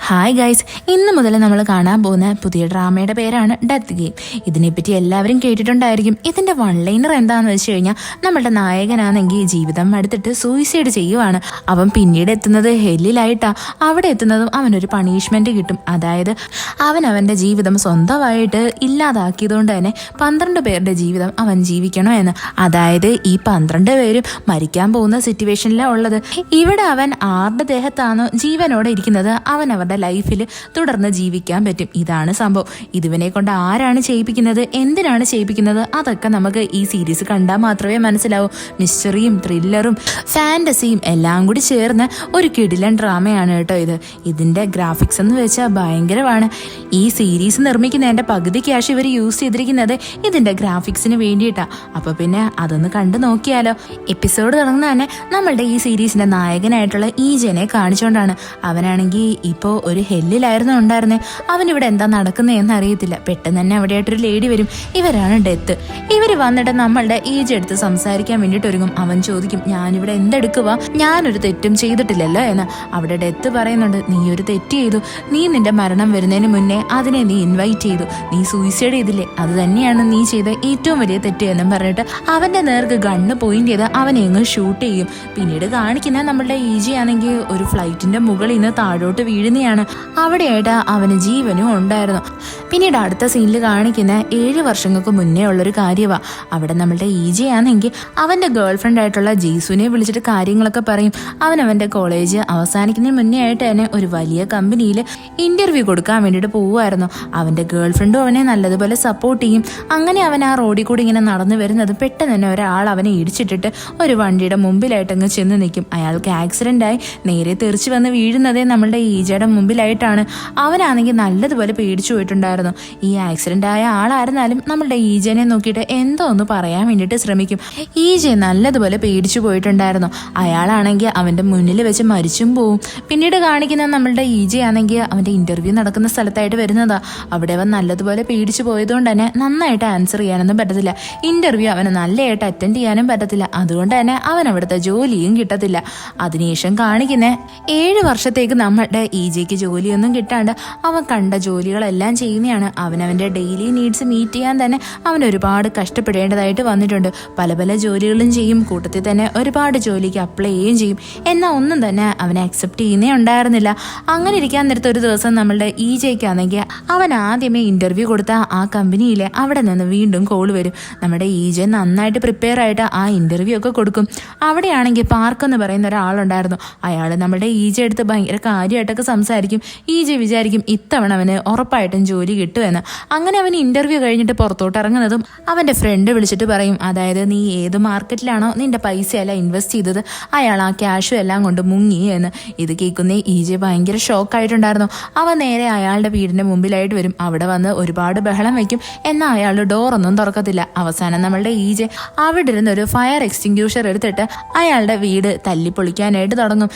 Hi guys, ഇന്ന് മുതൽ നമ്മൾ കാണാൻ പോകുന്ന പുതിയ ഡ്രാമയുടെ പേരാണ് ഡെത്ത് ഗെയിം. ഇതിനെപ്പറ്റി എല്ലാവരും കേട്ടിട്ടുണ്ടായിരിക്കും. ഇതിന്റെ വൺ ലൈനർ എന്താണെന്ന് വെച്ച് കഴിഞ്ഞാൽ, നമ്മളുടെ നായകനാണെങ്കിൽ ജീവിതം എടുത്തിട്ട് സൂയിസൈഡ് ചെയ്യുവാണ്. അവൻ പിന്നീട് എത്തുന്നത് ഹെല്ലിലായിട്ടാ. അവിടെ എത്തുന്നതും അവനൊരു പണിഷ്മെന്റ് കിട്ടും. അതായത് അവന്റെ ജീവിതം സ്വന്തമായിട്ട് ഇല്ലാതാക്കിയതുകൊണ്ട് തന്നെ 12 പേരുടെ ജീവിതം അവൻ ജീവിക്കണോ എന്ന്. അതായത് ഈ 12 പേരും മരിക്കാൻ പോകുന്ന സിറ്റുവേഷനിലാണ് ഉള്ളത്. ഇവിടെ അവൻ ആരുടെ ദേഹത്താണോ ജീവനോടെ ഇരിക്കുന്നത്, അവൻ അവരുടെ ലൈഫിൽ തുടർന്ന് ജീവിക്കാൻ പറ്റും. ഇതാണ് സംഭവം. ഇതിവനെ കൊണ്ട് ആരാണ് ചെയ്യിപ്പിക്കുന്നത്, എന്തിനാണ് ചെയ്യിപ്പിക്കുന്നത്, അതൊക്കെ നമുക്ക് ഈ സീരീസ് കണ്ടാൽ മാത്രമേ മനസ്സിലാവൂ. മിസ്റ്ററിയും ത്രില്ലറും ഫാന്റസിയും എല്ലാം കൂടി ചേർന്ന് ഒരു കിടിലൻ ഡ്രാമയാണ് കേട്ടോ ഇത്. ഇതിന്റെ ഗ്രാഫിക്സ് എന്ന് വെച്ചാൽ ഭയങ്കരമാണ്. ഈ സീരീസ് നിർമ്മിക്കുന്നതിന്റെ പകുതി ക്യാഷ് ഇവർ യൂസ് ചെയ്തിരിക്കുന്നത് ഇതിന്റെ ഗ്രാഫിക്സിന് വേണ്ടിയിട്ടാ. അപ്പൊ പിന്നെ അതൊന്ന് കണ്ടു നോക്കിയാലോ. എപ്പിസോഡ് തുടങ്ങുന്ന തന്നെ നമ്മളുടെ ഈ സീരീസിന്റെ നായകനായിട്ടുള്ള ഈജനെ കാണിച്ചുകൊണ്ടാണ്. അവനാണെങ്കിൽ ഇപ്പോൾ ഒരു ഹെല്ലിലായിരുന്നു ഉണ്ടായിരുന്നേ. അവനിവിടെ എന്താ നടക്കുന്നതെന്ന് അറിയത്തില്ല. പെട്ടെന്ന് തന്നെ അവിടെയായിട്ടൊരു ലേഡി വരും. ഇവരാണ് ഡെത്ത്. ഇവര് വന്നിട്ട് നമ്മളുടെ ഈജ എടുത്ത് സംസാരിക്കാൻ വേണ്ടിയിട്ട് ഒരുങ്ങും. അവൻ ചോദിക്കും, ഞാനിവിടെ എന്തെടുക്കുക, ഞാനൊരു തെറ്റും ചെയ്തിട്ടില്ലല്ലോ എന്ന്. അവിടെ ഡെത്ത് പറയുന്നുണ്ട്, നീ ഒരു തെറ്റ് ചെയ്തു. നീ നിന്റെ മരണം വരുന്നതിന് മുന്നേ അതിനെ നീ ഇൻവൈറ്റ് ചെയ്തു. നീ സൂയിസൈഡ് ചെയ്തില്ലേ, അത് തന്നെയാണ് നീ ചെയ്ത ഏറ്റവും വലിയ തെറ്റ് എന്നും പറഞ്ഞിട്ട് അവന്റെ നേർക്ക് ഗണ്ണ് പോയിന്റ് ചെയ്ത് അവനെ അങ്ങ് ഷൂട്ട് ചെയ്യും. പിന്നീട് കാണിക്കുന്ന നമ്മളുടെ ഈജയാണെങ്കിൽ ഒരു ഫ്ലൈറ്റിന്റെ മുകളിൽ നിന്ന് താഴോട്ട് വീഴുന്നതാണ്. അവിടെയായിട്ട് അവന് ജീവനും ഉണ്ടായിരുന്നു. പിന്നീട് അടുത്ത സീനിൽ കാണിക്കുന്ന 7 വർഷങ്ങൾക്ക് മുന്നേ ഉള്ളൊരു കാര്യമാണ്. അവിടെ നമ്മളുടെ ഈജയാണെങ്കിൽ അവന്റെ ഗേൾ ഫ്രണ്ട് ആയിട്ടുള്ള ജീസുവിനെ വിളിച്ചിട്ട് കാര്യങ്ങളൊക്കെ പറയും. അവന്റെ കോളേജ് അവസാനിക്കുന്നതിന് മുന്നേ ആയിട്ട് തന്നെ ഒരു വലിയ കമ്പനിയിൽ ഇന്റർവ്യൂ കൊടുക്കാൻ വേണ്ടിയിട്ട് പോവുമായിരുന്നു. അവന്റെ ഗേൾ ഫ്രണ്ടും അവനെ നല്ലതുപോലെ സപ്പോർട്ട് ചെയ്യും. അങ്ങനെ അവൻ ആ റോഡിൽ കൂടി ഇങ്ങനെ നടന്നു വരുന്നത് പെട്ടെന്ന് തന്നെ ഒരാൾ അവനെ ഇടിച്ചിട്ടിട്ട് ഒരു വണ്ടിയുടെ മുമ്പിലായിട്ട് അങ്ങ് ചെന്ന് നിൽക്കും. അയാൾക്ക് ആക്സിഡന്റ് ആയി നേരെ തെറിച്ച് വന്ന് വീഴുന്നതേ നമ്മളുടെ ഈജയുടെ മുമ്പിലായിട്ടാണ്. അവനാണെങ്കിൽ നല്ലതുപോലെ പേടിച്ചു പോയിട്ടുണ്ടായിരുന്നു. ഈ ആക്സിഡന്റ് ആയ ആളായിരുന്നാലും നമ്മളുടെ ഈജനെ നോക്കിയിട്ട് എന്തോ ഒന്ന് പറയാൻ വേണ്ടിയിട്ട് ശ്രമിക്കും. ഈജ നല്ലതുപോലെ പേടിച്ചു പോയിട്ടുണ്ടായിരുന്നു. അയാളാണെങ്കിൽ അവന്റെ മുന്നിൽ വെച്ച് മരിച്ചും പോവും. പിന്നീട് കാണിക്കുന്ന നമ്മളുടെ ഈജയാണെങ്കിൽ അവന്റെ ഇന്റർവ്യൂ നടക്കുന്ന സ്ഥലത്തായിട്ട് വരുന്നതാ. അവിടെ അവൻ നല്ലതുപോലെ പേടിച്ചു പോയതുകൊണ്ട് തന്നെ നന്നായിട്ട് ആൻസർ ചെയ്യാനൊന്നും പറ്റത്തില്ല. ഇന്റർവ്യൂ അവന് നല്ലതായിട്ട് അറ്റൻഡ് ചെയ്യാനും പറ്റത്തില്ല. അതുകൊണ്ട് തന്നെ അവൻ അവിടുത്തെ ജോലിയും കിട്ടത്തില്ല. അതിനുശേഷം കാണിക്കുന്ന 7 വർഷത്തേക്ക് നമ്മളുടെ ഈജയ്ക്ക് ജോലിയൊന്നും കിട്ടാണ്ട് അവൻ കണ്ട ജോലികളെല്ലാം ചെയ്യുന്നതാണ്. അവനവന്റെ ഡെയിലി നീഡ്സ് മീറ്റ് ചെയ്യാൻ തന്നെ അവൻ ഒരുപാട് കഷ്ടപ്പെടേണ്ടതായിട്ട് വന്നിട്ടുണ്ട്. പല പല ജോലികളും ചെയ്യും, കൂട്ടത്തിൽ തന്നെ ഒരുപാട് ജോലിക്ക് അപ്ലൈ ചെയ്യുകയും ചെയ്യും. എന്നാൽ ഒന്നും തന്നെ അവനെ അക്സെപ്റ്റ് ചെയ്യുന്നേ ഉണ്ടായിരുന്നില്ല. അങ്ങനെ ഇരിക്കാൻ നേരത്തെ ഒരു ദിവസം നമ്മളുടെ ഈജയ്ക്കാണെങ്കിൽ അവൻ ആദ്യമേ ഇന്റർവ്യൂ കൊടുത്ത ആ കമ്പനിയിലെ അവിടെ നിന്ന് വീണ്ടും കോൾ വരും. നമ്മുടെ ഈജ നന്നായിട്ട് പ്രിപ്പയർ ആയിട്ട് ആ ഇന്റർവ്യൂ ഒക്കെ കൊടുക്കും. അവിടെയാണെങ്കിൽ പാർക്ക് എന്ന് പറയുന്ന ഒരാളുണ്ടായിരുന്നു. അയാൾ നമ്മുടെ ഈജ എടുത്ത് ഭയങ്കര കാര്യമായിട്ടൊക്കെ സംസാരിക്കും. ഈജ വിചാരിക്കും ഇത്തവണ അവന് ഉറപ്പായിട്ടും ജോലി കിട്ടുമെന്ന്. അങ്ങനെ അവൻ ഇന്റർവ്യൂ കഴിഞ്ഞിട്ട് പുറത്തോട്ട് ഇറങ്ങുന്നതും അവന്റെ ഫ്രണ്ട് വിളിച്ചിട്ട് പറയും, അതായത് നീ ഏത് മാർക്കറ്റിലാണോ നിന്റെ പൈസയെല്ലാം ഇൻവെസ്റ്റ് ചെയ്തത്, അയാൾ ആ ക്യാഷും എല്ലാം കൊണ്ട് മുങ്ങി എന്ന്. ഇത് കേൾക്കുന്ന ഈജ ഭയങ്കര ഷോക്കായിട്ടുണ്ടായിരുന്നു. അവൻ നേരെ അയാളുടെ വീടിന്റെ മുമ്പിലായിട്ട് വരും. അവിടെ വന്ന് ഒരുപാട് ബഹളം വെക്കും. എന്നാൽ അയാൾ ഡോറൊന്നും തുറക്കത്തില്ല. അവസാനം നമ്മളുടെ ഈജ അവിടെ ഇരുന്ന് ഒരു ഫയർ എക്സ്റ്റിങ്ക്യൂഷർ എടുത്തിട്ട് അയാളുടെ വീട് തല്ലിപ്പൊളിക്കാനായിട്ട് തുടങ്ങും.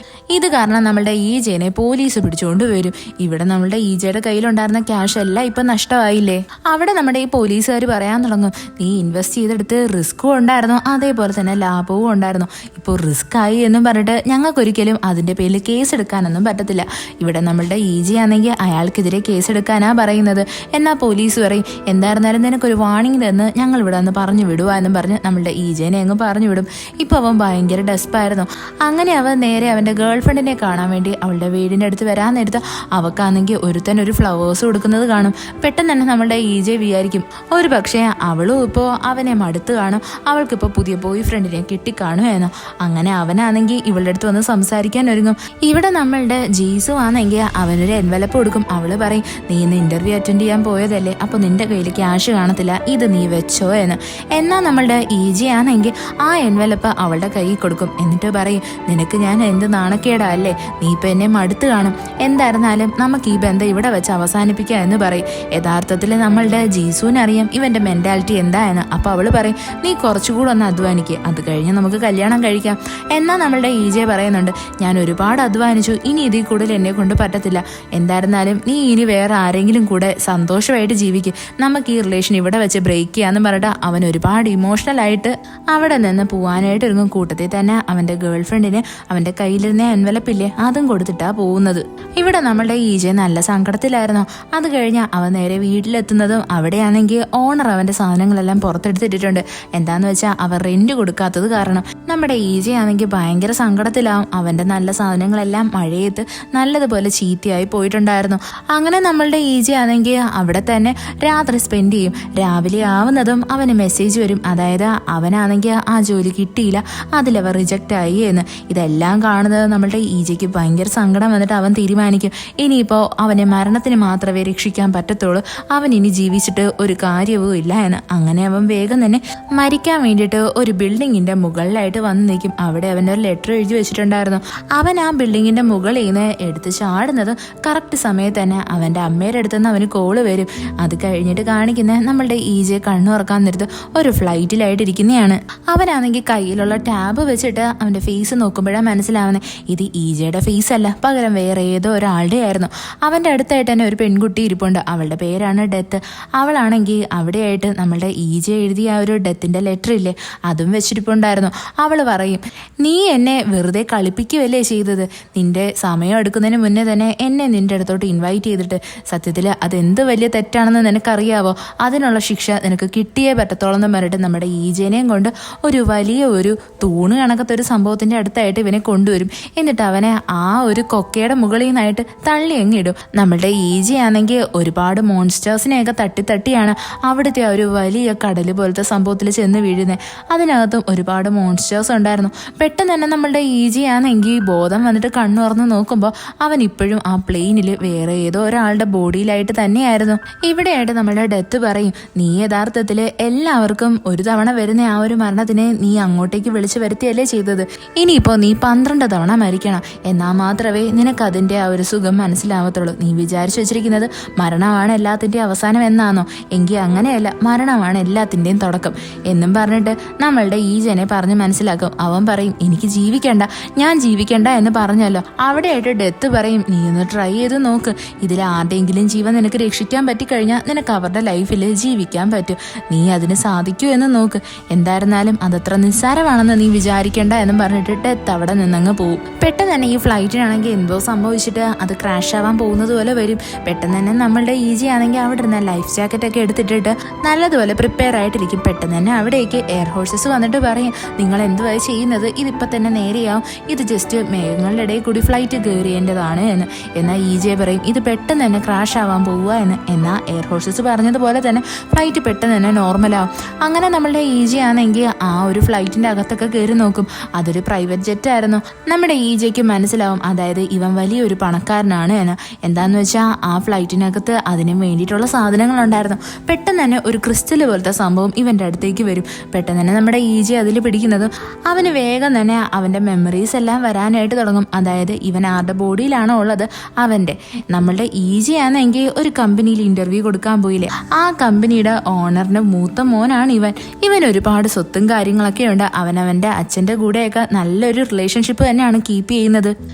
ഇത് കാരണം നമ്മളുടെ ഈജനെ പോലീസ് പിടിച്ചുകൊണ്ട് വരും. ഇവിടെ നമ്മളുടെ ഈജയുടെ കയ്യിലുണ്ടായിരുന്ന ക്യാഷ് എല്ലാം ഇപ്പൊ നഷ്ടമായില്ലേ. അവിടെ നമ്മുടെ ഈ പോലീസുകാർ പറയാൻ തുടങ്ങും, നീ ഇൻവെസ്റ്റ് ചെയ്തെടുത്ത് റിസ്ക്കും ഉണ്ടായിരുന്നു, അതേപോലെ തന്നെ ലാഭവും ഉണ്ടായിരുന്നു. ഇപ്പോൾ റിസ്ക് ആയി എന്നും പറഞ്ഞിട്ട് ഞങ്ങൾക്കൊരിക്കലും അതിന്റെ പേരിൽ കേസ് എടുക്കാനൊന്നും പറ്റത്തില്ല. ഇവിടെ നമ്മളുടെ ഈജയാണെങ്കിൽ അയാൾക്കെതിരെ കേസ് എടുക്കാനാ പറയുന്നത്. എന്നാൽ പോലീസ് പറയും, എന്തായിരുന്നാലും നിനക്കൊരു വാർണിംഗ് തന്ന് ഞങ്ങൾ ഇവിടെ നിന്ന് പറഞ്ഞു വിടുക എന്നും പറഞ്ഞ് നമ്മളുടെ ഈജനെ അങ്ങ് പറഞ്ഞു വിടും. ഇപ്പൊ അവൻ ഭയങ്കര ഡെസ്പായിരുന്നു. അങ്ങനെ അവൻ നേരെ അവന്റെ ഗേൾ ഫ്രണ്ടിനെ കാണാൻ വേണ്ടി അവളുടെ വീടിന്റെ അടുത്ത് വരാൻ നേരത്ത് അവക്കാണെങ്കിൽ ഒരുത്തൻ ഒരു ഫ്ലവേഴ്സ് കൊടുക്കുന്നത് കാണും. പെട്ടെന്ന് തന്നെ നമ്മളുടെ ഈജെ വിചാരിക്കും, ഒരു പക്ഷേ അവളും ഇപ്പോൾ അവനെ മടുത്ത് കാണും, അവൾക്കിപ്പോൾ പുതിയ ബോയ് ഫ്രണ്ടിനെ കിട്ടിക്കാണും എന്ന്. അങ്ങനെ അവനാണെങ്കിൽ ഇവളുടെ അടുത്ത് വന്ന് സംസാരിക്കാൻ ഒരുങ്ങും. ഇവിടെ നമ്മളുടെ ജീസു ആണെങ്കിൽ അവനൊരു എൻവലപ്പ് കൊടുക്കും. അവള് പറയും, നീ ഇന്ന് ഇന്റർവ്യൂ അറ്റൻഡ് ചെയ്യാൻ പോയതല്ലേ, അപ്പോൾ നിന്റെ കയ്യിൽ ക്യാഷ് കാണത്തില്ല, ഇത് നീ വെച്ചോ എന്ന്. എന്നാൽ നമ്മളുടെ ഈജെ ആണെങ്കിൽ ആ എൻവലപ്പ് അവളുടെ കയ്യിൽ കൊടുക്കും. എന്നിട്ട് പറയും, നിനക്ക് ഞാൻ എന്ത് നാണക്കേടാ അല്ലേ, നീ ഇപ്പം എന്നെ മടുത്ത് കാണും, എന്തായിരുന്നാലും നമുക്ക് ഈ ബന്ധം ഇവിടെ വെച്ച് അവസാനിപ്പിക്കുക എന്ന് പറയും. യഥാർത്ഥത്തിൽ നമ്മളുടെ ജീസുവിനറിയാം ഇവന്റെ മെന്റാലിറ്റി എന്തായെന്ന്. അപ്പൊ അവള് പറയും, നീ കുറച്ചുകൂടെ ഒന്ന് അധ്വാനിക്കുക, അത് കഴിഞ്ഞ് നമുക്ക് കല്യാണം കഴിക്കാം. എന്നാൽ നമ്മളുടെ ഈജെ പറയുന്നുണ്ട്, ഞാൻ ഒരുപാട് അധ്വാനിച്ചു, ഇനി ഇതിൽ കൂടുതൽ എന്നെ കൊണ്ട് പറ്റത്തില്ല, എന്തായിരുന്നാലും നീ ഇനി വേറെ ആരെങ്കിലും കൂടെ സന്തോഷമായിട്ട് ജീവിക്കും, നമുക്ക് ഈ റിലേഷൻ ഇവിടെ വെച്ച് ബ്രേക്ക് ചെയ്യാന്ന് പറഞ്ഞിട്ട് അവൻ ഒരുപാട് ഇമോഷണൽ ആയിട്ട് അവിടെ നിന്ന് പോവാനായിട്ട് ഒരുങ്ങും. കൂട്ടത്തിൽ തന്നെ അവന്റെ ഗേൾ ഫ്രണ്ടിന് അവന്റെ കയ്യിലിരുന്ന എൻവലപ്പില്ലേ അതും കൊടുത്തിട്ടാ പോകുന്നത്. ഇവിടെ നമ്മളുടെ ഈജെ നല്ല സങ്കടത്തിലായിരുന്നു. അത് കഴിഞ്ഞ് അവൻ നേരെ വീട്ടിലെത്തുന്നതും അവിടെയാണെങ്കിൽ ഓണർ അവന്റെ സാധനങ്ങളെല്ലാം പുറത്തെടുത്തിട്ടിട്ടുണ്ട്. എന്താന്ന് വെച്ചാൽ അവർ റെന്റ് കൊടുക്കാത്തത് കാരണം നമ്മുടെ ഈജെ ആണെങ്കിൽ ഭയങ്കര സങ്കടത്തിലാവും. അവന്റെ നല്ല സാധനങ്ങളെല്ലാം മഴയത്ത് നല്ലതുപോലെ ചീത്തയായി പോയിട്ടുണ്ടായിരുന്നു. അങ്ങനെ നമ്മളുടെ ഈജെ ആണെങ്കിൽ അവിടെ തന്നെ രാത്രി സ്പെൻഡ് ചെയ്യും. രാവിലെ ആവുന്നതും അവന് മെസ്സേജ് വരും, അതായത് അവനാണെങ്കിൽ ആ ജോലി കിട്ടിയില്ല, അതിലവർ റിജക്റ്റ് ആയി എന്ന്. ഇതെല്ലാം കാണുന്നത് നമ്മളുടെ ഈജയ്ക്ക് ഭയങ്കര സങ്കടം വന്നിട്ട് അവൻ തീരുമാനിക്കും ഇനിയിപ്പോ അവനെ മരണത്തിന് മാത്രമേ രക്ഷിക്കാൻ പറ്റത്തുള്ളൂ, അവൻ ഇനി ജീവിച്ചിട്ട് ഒരു കാര്യവും ഇല്ല എന്ന്. അങ്ങനെ അവൻ വേഗം തന്നെ മരിക്കാൻ വേണ്ടിയിട്ട് ഒരു ബിൽഡിങ്ങിന്റെ മുകളിലായിട്ട് വന്ന് നിൽക്കും. അവിടെ അവൻ്റെ ഒരു ലെറ്റർ എഴുതി വെച്ചിട്ടുണ്ടായിരുന്നു. അവൻ ആ ബിൽഡിങ്ങിന്റെ മുകളിൽ നിന്ന് എടുത്ത് ചാടുന്നത് കറക്റ്റ് സമയത്ത് തന്നെ അവന്റെ അമ്മയുടെ അടുത്ത് നിന്ന് അവന് കോള് വരും. അത് കഴിഞ്ഞിട്ട് കാണിക്കുന്ന നമ്മളുടെ ഈജെ കണ്ണുറക്കാൻ നേരത്ത് ഒരു ഫ്ലൈറ്റിലായിട്ട് ഇരിക്കുന്നതാണ്. അവനാണെങ്കിൽ കയ്യിലുള്ള ടാബ് വെച്ചിട്ട് അവന്റെ ഫേസ് നോക്കുമ്പോഴാണ് മനസ്സിലാവുന്നത് ഇത് ഈജയുടെ ഫേസ് അല്ല, പകരം വേറെ ഏതോ ഒരാളുടെ ആയിരുന്നു. അവന്റെ അടുത്തായിട്ട് തന്നെ ഒരു പെൺകുട്ടി ഇരിപ്പുണ്ട്. അവളുടെ പേരാണ് ഡെത്ത്. അവളാണെങ്കിൽ അവിടെയായിട്ട് നമ്മളുടെ ഈജെ എഴുതിയ ആ ഒരു ഡെത്തിന്റെ ലെറ്റർ ഇല്ലേ, അതും വെച്ചിരിപ്പുണ്ടായിരുന്നു. അവള് പറയും, നീ എന്നെ വെറുതെ കളിപ്പിക്കുകയല്ലേ ചെയ്തത്, നിന്റെ സമയം എടുക്കുന്നതിന് മുന്നേ തന്നെ എന്നെ നിന്റെ അടുത്തോട്ട് ഇൻവൈറ്റ് ചെയ്തിട്ട് സത്യത്തിൽ അതെന്ത് വലിയ തെറ്റാണെന്ന് നിനക്കറിയാവോ, അതിനുള്ള ശിക്ഷ നിനക്ക് കിട്ടിയേ പറ്റത്തോളം എന്ന് പറഞ്ഞിട്ട് നമ്മുടെ ഈജേനെയും കൊണ്ട് ഒരു വലിയ ഒരു തൂണ് കണക്കത്തെ ഒരു സംഭവത്തിന്റെ അടുത്തായിട്ട് ഇവനെ കൊണ്ടുവരും. എന്നിട്ട് അവനെ ആ ഒരു കൊക്കയുടെ മുകളിൽ നിന്നായിട്ട് തള്ളി എങ്ങിടും. നമ്മളുടെ ഈജി ആണെങ്കിൽ ഒരുപാട് മോൺസ്റ്റേഴ്സിനെയൊക്കെ തട്ടിയാണ് അവിടുത്തെ ആ ഒരു വലിയ കടൽ പോലത്തെ സംഭവത്തിൽ ചെന്ന് വീഴുന്നത്. അതിനകത്തും ഒരുപാട് മോൺസ്റ്റേഴ്സ് ഉണ്ടായിരുന്നു. പെട്ടെന്ന് തന്നെ നമ്മളുടെ ഈജി ആണെങ്കിൽ ബോധം വന്നിട്ട് കണ്ണു തുറന്ന് നോക്കുമ്പോൾ അവൻ ഇപ്പോഴും ആ പ്ലെയിനിൽ വേറെ ഏതോ ഒരാളുടെ ബോഡിയിലായിട്ട് തന്നെയായിരുന്നു. ഇവിടെയായിട്ട് നമ്മളുടെ ഡെത്ത് പറയും, നീ യഥാർത്ഥത്തിൽ എല്ലാവർക്കും ഒരു തവണ വരുന്ന ആ ഒരു മരണത്തിനെ നീ അങ്ങോട്ടേക്ക് വിളിച്ചു വരുത്തിയല്ലേ ചെയ്തത്, ഇനിയിപ്പോൾ നീ 12 തവണ മരിക്കണം, എന്നാൽ മാത്രമേ നിനക്ക് അതിൻ്റെ ആ ഒരു സുഖം മനസ്സിലാവത്തുള്ളൂ. നീ വിചാരിച്ചു വെച്ചിരിക്കുന്നത് മരണമാണ് എല്ലാത്തിൻ്റെയും അവസാനം എന്നാണോ? എങ്കിൽ അങ്ങനെയല്ല, മരണമാണ് എല്ലാത്തിൻ്റെയും തുടക്കം എന്നും പറഞ്ഞിട്ട് നമ്മളുടെ ഈജനെ പറഞ്ഞ് മനസ്സിലാക്കും. അവൻ പറയും, എനിക്ക് ജീവിക്കണ്ട, ഞാൻ ജീവിക്കണ്ട എന്ന് പറഞ്ഞല്ലോ. അവിടെയായിട്ട് ഡെത്ത് പറയും, നീ ഒന്ന് ട്രൈ ചെയ്ത് നോക്ക്, ഇതിൽ ആരുടെയെങ്കിലും ജീവൻ നിനക്ക് രക്ഷിക്കാൻ പറ്റിക്കഴിഞ്ഞാൽ നിനക്ക് അവരുടെ ലൈഫിൽ ജീവിക്കാൻ പറ്റും, നീ അതിന് സാധിക്കൂ എന്ന് നോക്ക്, എന്തായിരുന്നാലും അതത്ര നിസ്സാരമാണെന്ന് നീ വിചാരിക്കേണ്ട എന്നും പറഞ്ഞിട്ട് ഡെത്ത് അവിടെ നിന്നങ്ങ് പോവും. പെട്ടെന്ന് തന്നെ ഈ ഫ്ലൈറ്റിനാണെങ്കിൽ എന്തോ സംഭവിച്ചിട്ട് അത് ക്രാഷ് ആവാൻ പോകുന്നത് പോലെ വരും. പെട്ടെന്ന് തന്നെ നമ്മളുടെ ഈജി ആണെങ്കിൽ അവിടെ ഇരുന്ന ലൈഫ് ജാക്കറ്റ് ഒക്കെ എടുത്തിട്ടിട്ട് നല്ലതുപോലെ പ്രിപ്പയർ ആയിട്ടിരിക്കും. പെട്ടെന്ന് തന്നെ അവിടേക്ക് എയർ ഹോഴ്സസ് വന്നിട്ട് പറയും, നിങ്ങൾ എന്തുവായി ചെയ്യുന്നത്, ഇതിപ്പോൾ തന്നെ നേരെയാവും, ഇത് ജസ്റ്റ് മേഘങ്ങളുടെ ഇടയിൽ കൂടി ഫ്ലൈറ്റ് കയറിയേണ്ടതാണ് എന്ന്. എന്നാൽ ഈജെ പറയും, ഇത് പെട്ടെന്ന് തന്നെ ക്രാഷ് ആവാൻ പോവുക എന്ന്. എന്നാൽ എയർ ഹോഴ്സസ് പറഞ്ഞതുപോലെ തന്നെ ഫ്ലൈറ്റ് പെട്ടെന്ന് തന്നെ നോർമലാവും. അങ്ങനെ നമ്മളുടെ ഈജി ആണെങ്കിൽ ആ ഒരു ഫ്ലൈറ്റിൻ്റെ അകത്തൊക്കെ കയറി നോക്കും. അതൊരു പ്രൈവറ്റ് ജെറ്റ് ആയിരുന്നു. നമ്മുടെ ഈജയ്ക്ക് മനസ്സിലാവും, അതായത് ഇവൻ വലിയൊരു പണക്കാരനാണ് എന്ന്. എന്താന്ന് വെച്ചാൽ ആ ഫ്ലൈറ്റിനകത്ത് അതിന് വേണ്ടിയിട്ടുള്ള സാധനങ്ങളുണ്ടായിരുന്നു. പെട്ടെന്ന് തന്നെ ഒരു ക്രിസ്റ്റൽ പോലത്തെ സംഭവം ഇവൻ്റെ അടുത്തേക്ക് വരും. പെട്ടെന്ന് തന്നെ നമ്മുടെ ഈജി അതിൽ പിടിക്കുന്നതും അവന് വേഗം തന്നെ അവൻ്റെ മെമ്മറീസ് എല്ലാം വരാനായിട്ട് തുടങ്ങും. അതായത് ഇവൻ ആരുടെ ബോഡിയിലാണോ ഉള്ളത് അവൻ്റെ. നമ്മളുടെ ഈജി ആണെങ്കിൽ ഒരു കമ്പനിയിൽ ഇന്റർവ്യൂ കൊടുക്കാൻ പോയില്ലേ, ആ കമ്പനിയുടെ ഓണറിന്റെ മൂത്ത മോനാണ് ഇവൻ. ഇവൻ ഒരുപാട് സ്വത്തും കാര്യങ്ങളൊക്കെ ഉണ്ട്. അവനവൻ്റെ അച്ഛൻ്റെ കൂടെയൊക്കെ നല്ലൊരു റിലേഷൻഷിപ്പ് തന്നെയാണ് കീപ്പ് ചെയ്യുന്നത്.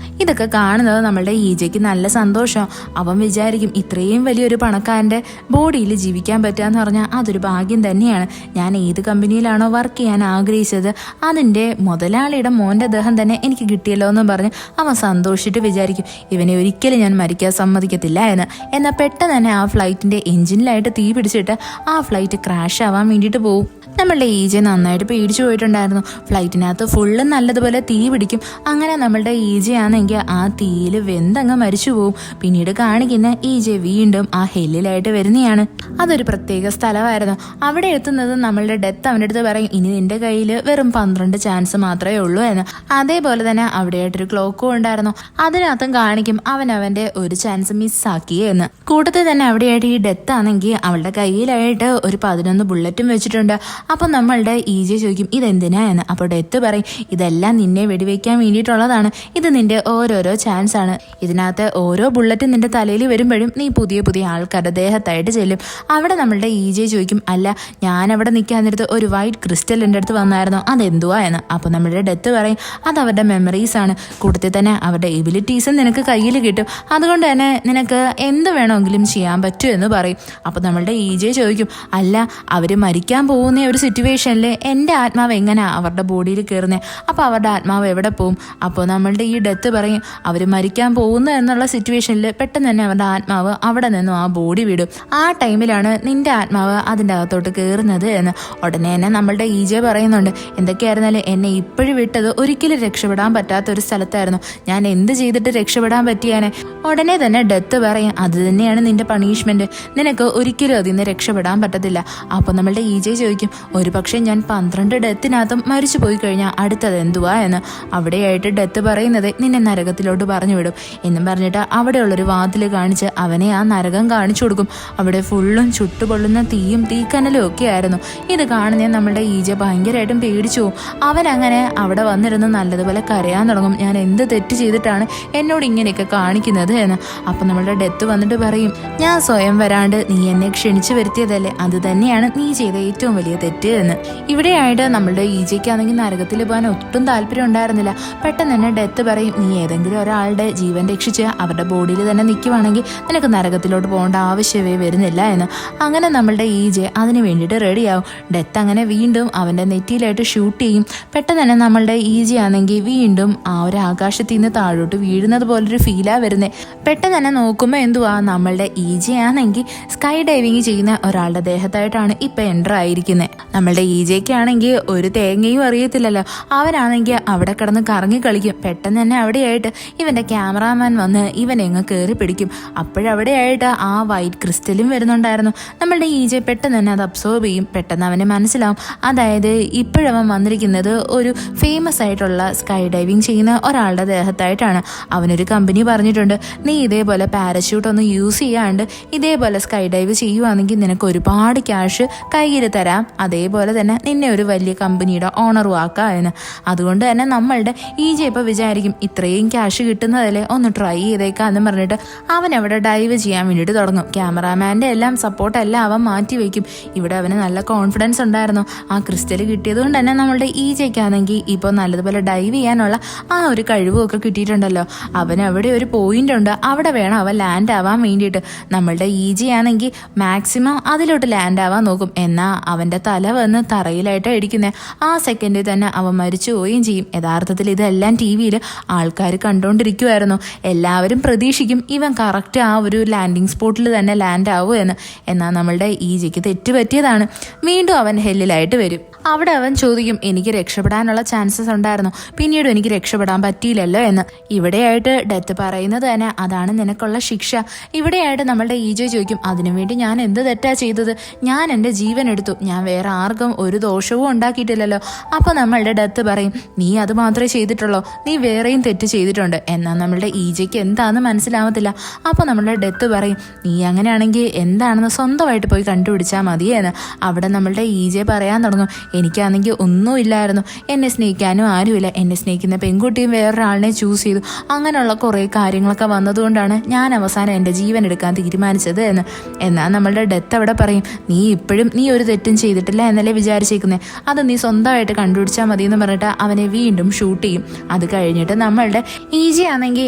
ഇതൊക്കെ കാണുന്നത് നമ്മളുടെ ഈജയ്ക്ക് നല്ല സന്തോഷം. അവൻ വിചാരിക്കും, ഇത്രയും വലിയൊരു പണക്കാരൻ്റെ ബോഡിയിൽ ജീവിക്കാൻ പറ്റുക എന്ന് പറഞ്ഞാൽ അതൊരു ഭാഗ്യം തന്നെയാണ്. ഞാൻ ഏത് കമ്പനിയിലാണോ വർക്ക് ചെയ്യാൻ ആഗ്രഹിച്ചത് അതിൻ്റെ മുതലാളിയുടെ മോൻ്റെ ദേഹം തന്നെ എനിക്ക് കിട്ടിയല്ലോ എന്ന് പറഞ്ഞ് അവൻ സന്തോഷിച്ചിട്ട് വിചാരിക്കും, ഇവനെ ഒരിക്കലും ഞാൻ മരിക്കാൻ സമ്മതിക്കത്തില്ല എന്ന്. എന്നാൽ പെട്ടെന്ന് തന്നെ ആ ഫ്ലൈറ്റിൻ്റെ എഞ്ചിനിലായിട്ട് തീ പിടിച്ചിട്ട് ആ ഫ്ലൈറ്റ് ക്രാഷ് ആവാൻ വേണ്ടിയിട്ട് പോകും. നമ്മളുടെ ഈജെ നന്നായിട്ട് പേടിച്ചു പോയിട്ടുണ്ടായിരുന്നു. ഫ്ലൈറ്റിനകത്ത് ഫുള്ള് നല്ലതുപോലെ തീ പിടിക്കും. അങ്ങനെ നമ്മളുടെ ഈജെ ആണെങ്കിൽ ആ തീയിൽ വെന്തങ്ങ് മരിച്ചു പോവും. പിന്നീട് കാണിക്കുന്ന ഈജെ വീണ്ടും ആ ഹെല്ലിലായിട്ട് വരുന്നതാണ്. അതൊരു പ്രത്യേക സ്ഥലമായിരുന്നു. അവിടെ എത്തുന്നത് നമ്മളുടെ ഡെത്ത് അവൻ്റെ അടുത്ത് പറയും, ഇനി നിന്റെ കയ്യിൽ വെറും 12 ചാൻസ് മാത്രമേ ഉള്ളൂ എന്ന്. അതേപോലെ തന്നെ അവിടെയായിട്ടൊരു ക്ലോക്കും ഉണ്ടായിരുന്നു. അതിനകത്തും കാണിക്കും അവൻ്റെ ഒരു ചാൻസ് മിസ്സാക്കി എന്ന്. കൂട്ടത്തിൽ തന്നെ അവിടെയായിട്ട് ഈ ഡെത്ത് ആണെങ്കിൽ അവളുടെ കയ്യിലായിട്ട് ഒരു 11 ബുള്ളറ്റും വെച്ചിട്ടുണ്ട്. അപ്പൊ നമ്മളുടെ ഈജെ ചോദിക്കും, ഇതെന്തിനാ എന്ന്. അപ്പോൾ ഡെത്ത് പറയും, ഇതെല്ലാം നിന്നെ വെടിവെക്കാൻ വേണ്ടിയിട്ടുള്ളതാണ്, ഇത് നിന്റെ ഓരോരോ ചാൻസ് ആണ്. ഇതിനകത്ത് ഓരോ ബുള്ളറ്റും നിന്റെ തലയിൽ വരുമ്പോഴും നീ പുതിയ പുതിയ ആൾക്കാരുടെ ദേഹത്തായിട്ട് ചെല്ലും. അവിടെ നമ്മളുടെ ഈജെ ചോദിക്കും, അല്ല ഞാൻ അവിടെ നിൽക്കാൻ നേരത്ത് ഒരു വൈറ്റ് ക്രിസ്റ്റൽ എൻ്റെ അടുത്ത് വന്നായിരുന്നു, അതെന്തുവാ എന്ന്. അപ്പോൾ നമ്മളുടെ ഡെത്ത് പറയും, അത് അവരുടെ മെമ്മറീസ് ആണ്, കൂട്ടത്തിൽ തന്നെ അവരുടെ എബിലിറ്റീസും നിനക്ക് കയ്യിൽ കിട്ടും, അതുകൊണ്ട് തന്നെ നിനക്ക് എന്ത് വേണമെങ്കിലും ചെയ്യാൻ പറ്റും എന്ന് പറയും. അപ്പോൾ നമ്മളുടെ ഈജെ ചോദിക്കും, അല്ല അവർ മരിക്കാൻ പോകുന്നേ ഒരു സിറ്റുവേഷനിൽ എൻ്റെ ആത്മാവ് എങ്ങനെയാണ് അവരുടെ ബോഡിയിൽ കയറുന്നത്, അപ്പോൾ അവരുടെ ആത്മാവ് എവിടെ പോകും? അപ്പോൾ നമ്മളുടെ ഈ ഡെത്ത് പറയും അവർ മരിക്കാൻ പോകുന്നു എന്നുള്ള സിറ്റുവേഷനിൽ പെട്ടെന്ന് തന്നെ അവരുടെ ആത്മാവ് അവിടെ നിന്നും ആ ബോഡി വിടും. ആ ടൈമിലാണ് നിന്റെ ആത്മാവ് അതിൻ്റെ അകത്തോട്ട് കയറുന്നത് എന്ന്. ഉടനെ തന്നെ നമ്മളുടെ EJ പറയുന്നുണ്ട്, എന്തൊക്കെയായിരുന്നാലും എന്നെ ഇപ്പോഴും വിട്ടത് ഒരിക്കലും രക്ഷപ്പെടാൻ പറ്റാത്തൊരു സ്ഥലത്തായിരുന്നു, ഞാൻ എന്ത് ചെയ്തിട്ട് രക്ഷപ്പെടാൻ പറ്റിയാനെ? ഉടനെ തന്നെ ഡെത്ത് പറയും, അത് തന്നെയാണ് നിന്റെ പണിഷ്മെന്റ്, നിനക്ക് ഒരിക്കലും അതിൽ നിന്ന് രക്ഷപ്പെടാൻ പറ്റത്തില്ല. അപ്പോൾ നമ്മളുടെ EJ ചോദിക്കും, ഒരു പക്ഷേ ഞാൻ 12 ഡെത്തിനകത്തും മരിച്ചു പോയി കഴിഞ്ഞാൽ അടുത്തത് എന്തുവാ എന്ന്. അവിടെയായിട്ട് ഡെത്ത് പറയുന്നത് നിന്നെ നരകത്തിലോട്ട് പറഞ്ഞു വിടും എന്നും പറഞ്ഞിട്ട് അവിടെയുള്ളൊരു വാതിൽ കാണിച്ച് അവനെ ആ നരകം കാണിച്ചു കൊടുക്കും. അവിടെ ഫുള്ളും ചുട്ടുപൊള്ളുന്ന തീയും തീക്കനലും ഒക്കെ ആയിരുന്നു. ഇത് കാണുന്ന നമ്മളുടെ EJ ഭയങ്കരമായിട്ടും പേടിച്ചു പോകും. അവനങ്ങനെ അവിടെ വന്നിരുന്ന് നല്ലതുപോലെ കരയാൻ തുടങ്ങും, ഞാൻ എന്ത് തെറ്റ് ചെയ്തിട്ടാണ് എന്നോട് ഇങ്ങനെയൊക്കെ കാണിക്കുന്നത് എന്ന്. അപ്പം നമ്മളുടെ ഡെത്ത് വന്നിട്ട് പറയും, ഞാൻ സ്വയം വരാണ്ട് നീ എന്നെ ക്ഷണിച്ചു വരുത്തിയതല്ലേ, അത് തന്നെയാണ് നീ ചെയ്ത ഏറ്റവും വലിയ തെറ്റ് എന്ന്. ഇവിടെയായിട്ട് നമ്മളുടെ EJക്കാണെങ്കിൽ നരകത്തിൽ പോകാൻ ഒട്ടും താല്പര്യം ഉണ്ടായിരുന്നില്ല. പെട്ടെന്ന് തന്നെ ഡെത്ത് പറയും, നീ ഏതെങ്കിലും ഒരാളുടെ ജീവൻ രക്ഷിച്ച് അവരുടെ ബോഡിയിൽ തന്നെ നിൽക്കുവാണെങ്കിൽ നിനക്ക് നരകത്തിലോട്ട് പോകേണ്ട ആവശ്യമേ വരുന്നില്ല എന്ന്. അങ്ങനെ നമ്മളുടെ EJ അതിന് വേണ്ടിയിട്ട് റെഡിയാവും. ഡെത്ത് അങ്ങനെ വീണ്ടും അവൻ്റെ നെറ്റിയിലായിട്ട് ഷൂട്ട് ചെയ്യും. പെട്ടെന്ന് തന്നെ നമ്മളുടെ EJ ആണെങ്കിൽ വീണ്ടും ആ ഒരു ആകാശത്തിൽ നിന്ന് താഴോട്ട് വീഴുന്നത് പോലൊരു ഫീലാ വരുന്നത്. പെട്ടെന്ന് തന്നെ നോക്കുമ്പോൾ എന്തുവാ, നമ്മളുടെ EJ ആണെങ്കിൽ സ്കൈ ഡൈവിങ് ചെയ്യുന്ന ഒരാളുടെ ദേഹത്തായിട്ടാണ് ഇപ്പം എൻ്റർ ആയിരിക്കുന്നത്. നമ്മളുടെ EJക്കാണെങ്കിൽ ഒരു തേങ്ങയും അറിയത്തില്ലല്ലോ, അവനാണെങ്കിൽ അവിടെ കിടന്ന് കറങ്ങി കളിക്കും. പെട്ടെന്ന് തന്നെ അവിടെയായിട്ട് ഇവൻ്റെ ക്യാമറാമാൻ വന്ന് ഇവനെ എങ്ങ് കയറി പിടിക്കും. അപ്പോഴവിടെയായിട്ട് ആ വൈറ്റ് ക്രിസ്റ്റലും വരുന്നുണ്ടായിരുന്നു. നമ്മളുടെ EJ പെട്ടെന്ന് തന്നെ അത് അബ്സോർബ് ചെയ്യും. പെട്ടെന്ന് അവന് മനസ്സിലാവും, അതായത് ഇപ്പോഴവൻ വന്നിരിക്കുന്നത് ഒരു ഫേമസ് ആയിട്ടുള്ള സ്കൈ ഡൈവിങ് ചെയ്യുന്ന ഒരാളുടെ ദേഹത്തായിട്ടാണ്. അവനൊരു കമ്പനി പറഞ്ഞിട്ടുണ്ട്, നീ ഇതേപോലെ പാരച്യൂട്ട് ഒന്ന് യൂസ് ചെയ്യാണ്ട് ഇതേപോലെ സ്കൈ ഡൈവ് ചെയ്യുവാണെങ്കിൽ നിനക്ക് ഒരുപാട് ക്യാഷ് കയ്യിൽ തരാം, അതേപോലെ തന്നെ നിന്നെ ഒരു വലിയ കമ്പനിയുടെ ഓണറും ആക്കാം എന്ന്. അതുകൊണ്ട് തന്നെ നമ്മളുടെ EJ ഇപ്പോൾ വിചാരിക്കും, ഇത്രയും ക്യാഷ് കിട്ടുന്നതല്ലേ, ഒന്ന് ട്രൈ ചെയ്തേക്കാന്ന് പറഞ്ഞിട്ട് അവൻ അവിടെ ഡൈവ് ചെയ്യാൻ വേണ്ടിയിട്ട് തുടങ്ങും. ക്യാമറാമാൻ്റെ എല്ലാം സപ്പോർട്ടെല്ലാം അവൻ മാറ്റി വയ്ക്കും. ഇവിടെ അവന് നല്ല കോൺഫിഡൻസ് ഉണ്ടായിരുന്നു. ആ ക്രിസ്റ്റൽ കിട്ടിയത് കൊണ്ട് തന്നെ നമ്മളുടെ EJക്കാണെങ്കിൽ ഇപ്പോൾ നല്ലതുപോലെ ഡൈവ് ചെയ്യാനുള്ള ആ ഒരു കഴിവുമൊക്കെ കിട്ടിയിട്ടുണ്ടല്ലോ. അവന് അവിടെ ഒരു പോയിന്റ് ഉണ്ട്, അവിടെ വേണം അവൻ ലാൻഡ് ആവാൻ വേണ്ടിയിട്ട്. നമ്മളുടെ EJ ആണെങ്കിൽ മാക്സിമം അതിലോട്ട് ലാൻഡ് ആവാൻ നോക്കും, എന്നാൽ അവൻ്റെ തല വന്ന് തറയിലായിട്ട് ഇടിക്കുന്നത്. ആ സെക്കൻഡിൽ തന്നെ അവൻ മരിച്ചു പോവുകയും ചെയ്യും. യഥാർത്ഥത്തിൽ ഇതെല്ലാം TV-യിൽ ആൾക്കാർ കണ്ടുകൊണ്ടിരിക്കുമായിരുന്നു. എല്ലാവരും പ്രതീക്ഷിക്കും ഇവൻ കറക്റ്റ് ആ ഒരു ലാൻഡിങ് സ്പോട്ടിൽ തന്നെ ലാൻഡ് ആവുമോ എന്ന്. എന്നാൽ നമ്മളുടെ EJക്ക് തെറ്റ് പറ്റിയതാണ്. വീണ്ടും അവൻ ഹെല്ലിലായിട്ട് വരും. അവിടെ അവൻ ചോദിക്കും, എനിക്ക് രക്ഷപ്പെടാനുള്ള ചാൻസസ് ഉണ്ടായിരുന്നു, പിന്നീടും എനിക്ക് രക്ഷപ്പെടാൻ പറ്റിയില്ലല്ലോ എന്ന്. ഇവിടെയായിട്ട് ഡെത്ത് പറയുന്നത് തന്നെ അതാണ് നിനക്കുള്ള ശിക്ഷ. ഇവിടെയായിട്ട് നമ്മളുടെ EJ ചോദിക്കും, അതിനുവേണ്ടി ഞാൻ എന്ത് തെറ്റാ ചെയ്തത്? ഞാൻ എൻ്റെ ജീവൻ എടുത്തു, ഞാൻ വേറെ ആർക്കും ഒരു ദോഷവും ഉണ്ടാക്കിയിട്ടില്ലല്ലോ. അപ്പോൾ നമ്മളുടെ ഡെത്ത് പറയും, നീ അത് മാത്രമേ ചെയ്തിട്ടുള്ളൂ, നീ വേറെയും തെറ്റ് ചെയ്തിട്ടുണ്ട്. എന്നാൽ നമ്മളുടെ EJക്ക് എന്താണെന്ന് മനസ്സിലാവത്തില്ല. അപ്പോൾ നമ്മളുടെ ഡെത്ത് പറയും, നീ അങ്ങനെയാണെങ്കിൽ എന്താണെന്ന് സ്വന്തമായിട്ട് പോയി കണ്ടുപിടിച്ചാൽ മതിയെന്ന്. അവിടെ നമ്മളുടെ EJ പറയാൻ തുടങ്ങും, എനിക്കാണെങ്കിൽ ഒന്നുമില്ലായിരുന്നു, എന്നെ സ്നേഹിക്കാനും ആരുമില്ല, എന്നെ സ്നേഹിക്കുന്ന പെൺകുട്ടിയും വേറൊരാളിനെ ചൂസ് ചെയ്തു, അങ്ങനെയുള്ള കുറേ കാര്യങ്ങളൊക്കെ വന്നതുകൊണ്ടാണ് ഞാൻ അവസാനം എൻ്റെ ജീവൻ എടുക്കാൻ തീരുമാനിച്ചത് എന്ന്. എന്നാൽ നമ്മളുടെ ഡെത്ത് അവിടെ പറയും, നീ ഇപ്പോഴും നീ ഒരു തെറ്റും ചെയ്തിട്ടില്ല എന്നല്ലേ വിചാരിച്ചേക്കുന്നത്, അത് നീ സ്വന്തമായിട്ട് കണ്ടുപിടിച്ചാൽ മതി എന്ന് പറഞ്ഞിട്ട് അവനെ വീണ്ടും ഷൂട്ട് ചെയ്യും. അത് കഴിഞ്ഞിട്ട് നമ്മളുടെ EJ ആണെങ്കിൽ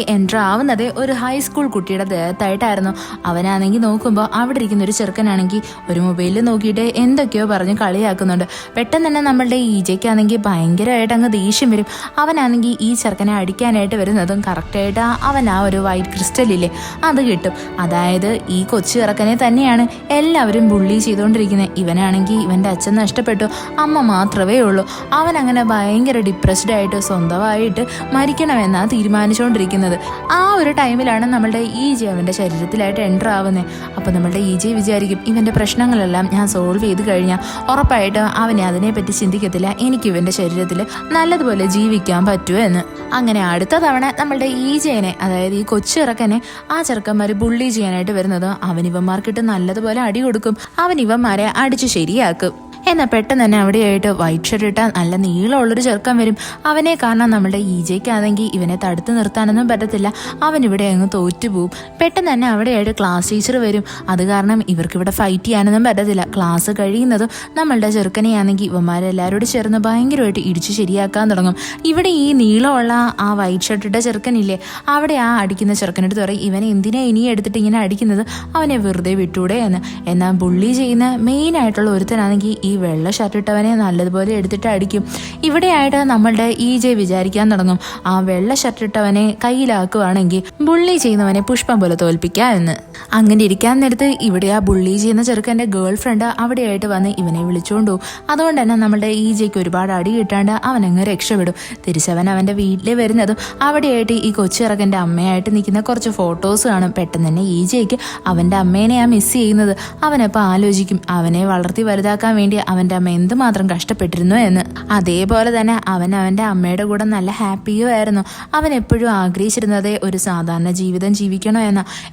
എൻ്റർ ആവുന്നത് ഒരു ഹൈസ്കൂൾ കുട്ടിയുടെ ദേഹത്തായിട്ടായിരുന്നു. അവനാണെങ്കിൽ നോക്കുമ്പോൾ അവിടെ ഇരിക്കുന്ന ഒരു ചെറുക്കനാണെങ്കിൽ ഒരു മൊബൈലിൽ നോക്കിയിട്ട് എന്തൊക്കെയോ പറഞ്ഞ് കളിയാക്കുന്നുണ്ട്. പെട്ടെന്ന് തന്നെ നമ്മളുടെ EJക്കാണെങ്കിൽ ഭയങ്കരമായിട്ട് അങ്ങ് ദേഷ്യം വരും. അവനാണെങ്കിൽ ഈ ചെറുക്കനെ അടിക്കാനായിട്ട് വരുന്നതും കറക്റ്റായിട്ട് അവൻ ആ ഒരു വൈറ്റ് ക്രിസ്റ്റലില്ലേ അത് കിട്ടും. അതായത് ഈ കൊച്ചു ചെറുക്കനെ തന്നെയാണ് എല്ലാവരും ബുള്ളി ചെയ്തുകൊണ്ടിരിക്കുന്നത്. ഇവനാണെങ്കിൽ ഇവൻ്റെ അച്ഛൻ നഷ്ടപ്പെട്ടു, അമ്മ മാത്രമേ ഉള്ളൂ. അവൻ അങ്ങനെ ഭയങ്കര ഡിപ്രസ്ഡ് ആയിട്ട് സ്വന്തമായിട്ട് മരിക്കണമെന്നാണ് തീരുമാനിച്ചുകൊണ്ടിരിക്കുന്നത്. ആ ഒരു ടൈമിലാണ് നമ്മളുടെ EJ അവൻ്റെ ശരീരത്തിലായിട്ട് എൻ്റർ ആവുന്നത്. അപ്പോൾ നമ്മളുടെ EJ വിചാരിക്കും, ഇവൻ്റെ പ്രശ്നങ്ങളെല്ലാം ഞാൻ സോൾവ് ചെയ്ത് കഴിഞ്ഞാൽ ഉറപ്പായിട്ടും അവനെ അതിനെപ്പറ്റി ചിന്തിക്കത്തില്ല, എനിക്ക് ഇവൻ്റെ ശരീരത്തിൽ നല്ലതുപോലെ ജീവിക്കാൻ പറ്റുമോ എന്ന്. അങ്ങനെ അടുത്ത തവണ നമ്മളുടെ EJനെ, അതായത് ഈ കൊച്ചു ചെറുക്കനെ ആ ചെറുക്കന്മാർ ബുള്ളി ചെയ്യാനായിട്ട് വരുന്നത് അവൻ ഇവന്മാർക്കിട്ട് നല്ലതുപോലെ അടി കൊടുക്കും. അവൻ ഇവന്മാരെ അടിച്ച് ശരിയാക്കും. എന്നാൽ പെട്ടെന്ന് തന്നെ അവിടെയായിട്ട് വൈറ്റ് ഷർട്ട് ഇട്ടാൽ നല്ല നീളമുള്ളൊരു ചെറുക്കൻ വരും. അവനെ കാരണം നമ്മുടെ EJക്കാണെങ്കിൽ ഇവനെ തടുത്ത് നിർത്താനൊന്നും പറ്റത്തില്ല. അവൻ ഇവിടെ അങ്ങ് തോറ്റുപോകും. പെട്ടെന്ന് തന്നെ അവിടെയായിട്ട് ക്ലാസ് ടീച്ചർ വരും. അത് കാരണം ഇവർക്കിവിടെ ഫൈറ്റ് ചെയ്യാനൊന്നും പറ്റത്തില്ല. ക്ലാസ് കഴിയുന്നതും നമ്മളുടെ ചെറുക്കനെയാണെങ്കിൽ ഇവന്മാരെല്ലാവരോട് ചേർന്ന് ഭയങ്കരമായിട്ട് ഇടിച്ച് ശരിയാക്കാൻ തുടങ്ങും. ഇവിടെ ഈ നീളമുള്ള ആ വൈറ്റ് ഷർട്ട് ഇട്ട ചെറുക്കനില്ലേ, അവിടെ ആ അടിക്കുന്ന ചെറുക്കനെടുത്ത് പറയും, ഇവനെ എന്തിനാ ഇനി എടുത്തിട്ട് ഇങ്ങനെ അടിക്കുന്നത്, അവനെ വെറുതെ വിട്ടൂടെ എന്ന്. എന്നാൽ ബുള്ളി ചെയ്യുന്ന മെയിൻ ആയിട്ടുള്ള ഒരുത്തനാണെങ്കിൽ ഈ വെള്ള ഷർട്ടിട്ടവനെ നല്ലതുപോലെ എടുത്തിട്ട് അടിക്കും. ഇവിടെയായിട്ട് നമ്മളുടെ EJ വിചാരിക്കാൻ തുടങ്ങും, ആ വെള്ള ഷർട്ടിട്ടവനെ കയ്യിലാക്കുവാണെങ്കിൽ ബുള്ളി ചെയ്യുന്നവനെ പുഷ്പം പോലെ തോൽപ്പിക്കാം എന്ന്. അങ്ങനെ ഇരിക്കാൻ നേരത്ത് ഇവിടെ ആ ബുള്ളി ചെയ്യുന്ന ചെറുക്കൻ്റെ ഗേൾ ഫ്രണ്ട് അവിടെയായിട്ട് വന്ന് ഇവനെ വിളിച്ചുകൊണ്ടു. അതുകൊണ്ട് തന്നെ നമ്മളുടെ EJക്ക് ഒരുപാട് അടി കിട്ടാണ്ട് അവനങ്ങ് രക്ഷപ്പെടും. തിരിച്ചവൻ അവൻ്റെ വീട്ടിൽ വരുന്നതും അവിടെയായിട്ട് ഈ കൊച്ചിറക്കൻ്റെ അമ്മയായിട്ട് നിൽക്കുന്ന കുറച്ച് ഫോട്ടോസ് കാണും. പെട്ടെന്ന് തന്നെ EJക്ക് അവൻ്റെ അമ്മേനെയാണ് മിസ് ചെയ്യുന്നത്. അവനപ്പോൾ ആലോചിക്കും, അവനെ വളർത്തി വലുതാക്കാൻ വേണ്ടി അവൻ്റെ അമ്മ എന്തുമാത്രം കഷ്ടപ്പെട്ടിരുന്നു എന്ന്. അതേപോലെ തന്നെ അവൻ അവൻ്റെ അമ്മയുടെ കൂടെ നല്ല ഹാപ്പിയും ആയിരുന്നു. അവൻ എപ്പോഴും ആഗ്രഹിച്ചിരുന്നത് ഒരു സാധാരണ ജീവിതം ജീവിക്കണോ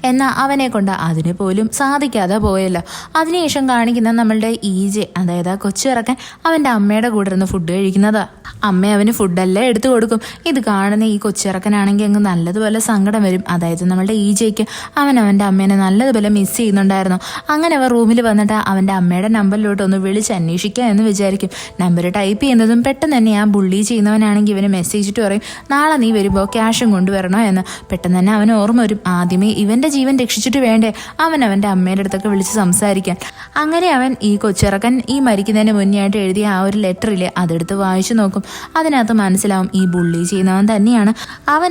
എന്നാൽ അവനെ കൊണ്ട് അതിന് പോലും സാധിക്കാതെ പോയല്ലോ. അതിനുശേഷം കാണിക്കുന്ന നമ്മളുടെ EJ, അതായത് ആ കൊച്ചിറക്കൻ അവൻ്റെ അമ്മയുടെ കൂടെ ഇരുന്ന് ഫുഡ് കഴിക്കുന്നതാ. അമ്മ അവന് ഫുഡെല്ലാം എടുത്തു കൊടുക്കും. ഇത് കാണുന്ന ഈ കൊച്ചിറക്കനാണെങ്കിൽ അങ്ങ് നല്ലതുപോലെ സങ്കടം വരും. അതായത് നമ്മളുടെ EJക്ക് അവൻ്റെ അമ്മേനെ നല്ലതുപോലെ മിസ് ചെയ്യുന്നുണ്ടായിരുന്നു. അങ്ങനെ അവൻ റൂമിൽ വന്നിട്ട് അവൻ്റെ അമ്മയുടെ നമ്പറിലോട്ട് ഒന്ന് വിളിച്ച് അന്വേഷിക്കുക എന്ന് വിചാരിക്കും. നമ്പർ ടൈപ്പ് ചെയ്യുന്നതും പെട്ടെന്ന് തന്നെ ആ ബുള്ളി ചെയ്യുന്നവനാണെങ്കിൽ ഇവന് മെസ്സേജ് ഇട്ട് പറയും, നാളെ നീ വരുമ്പോൾ ക്യാഷും കൊണ്ടുവരണോ എന്ന്. പെട്ടെന്ന് തന്നെ അവന് ഓർമ്മ വരും, ആദ്യമേ ഇവൻ്റെ ജീവൻ രക്ഷിച്ചിട്ട് വേണ്ടേ അവൻ്റെ അമ്മയുടെ അടുത്തൊക്കെ വിളിച്ച് സംസാരിക്കാൻ. അങ്ങനെ അവൻ ഈ കൊച്ചിറക്കൻ ഈ മരിക്കുന്നതിന് മുന്നേ ആയിട്ട് എഴുതിയ ആ ഒരു ലെറ്ററില്ലേ അതെടുത്ത് വായിച്ചു നോക്കും. അതിനകത്ത് മനസ്സിലാവും ഈ ബുള്ളി ചെയ്യുന്നവൻ തന്നെയാണ്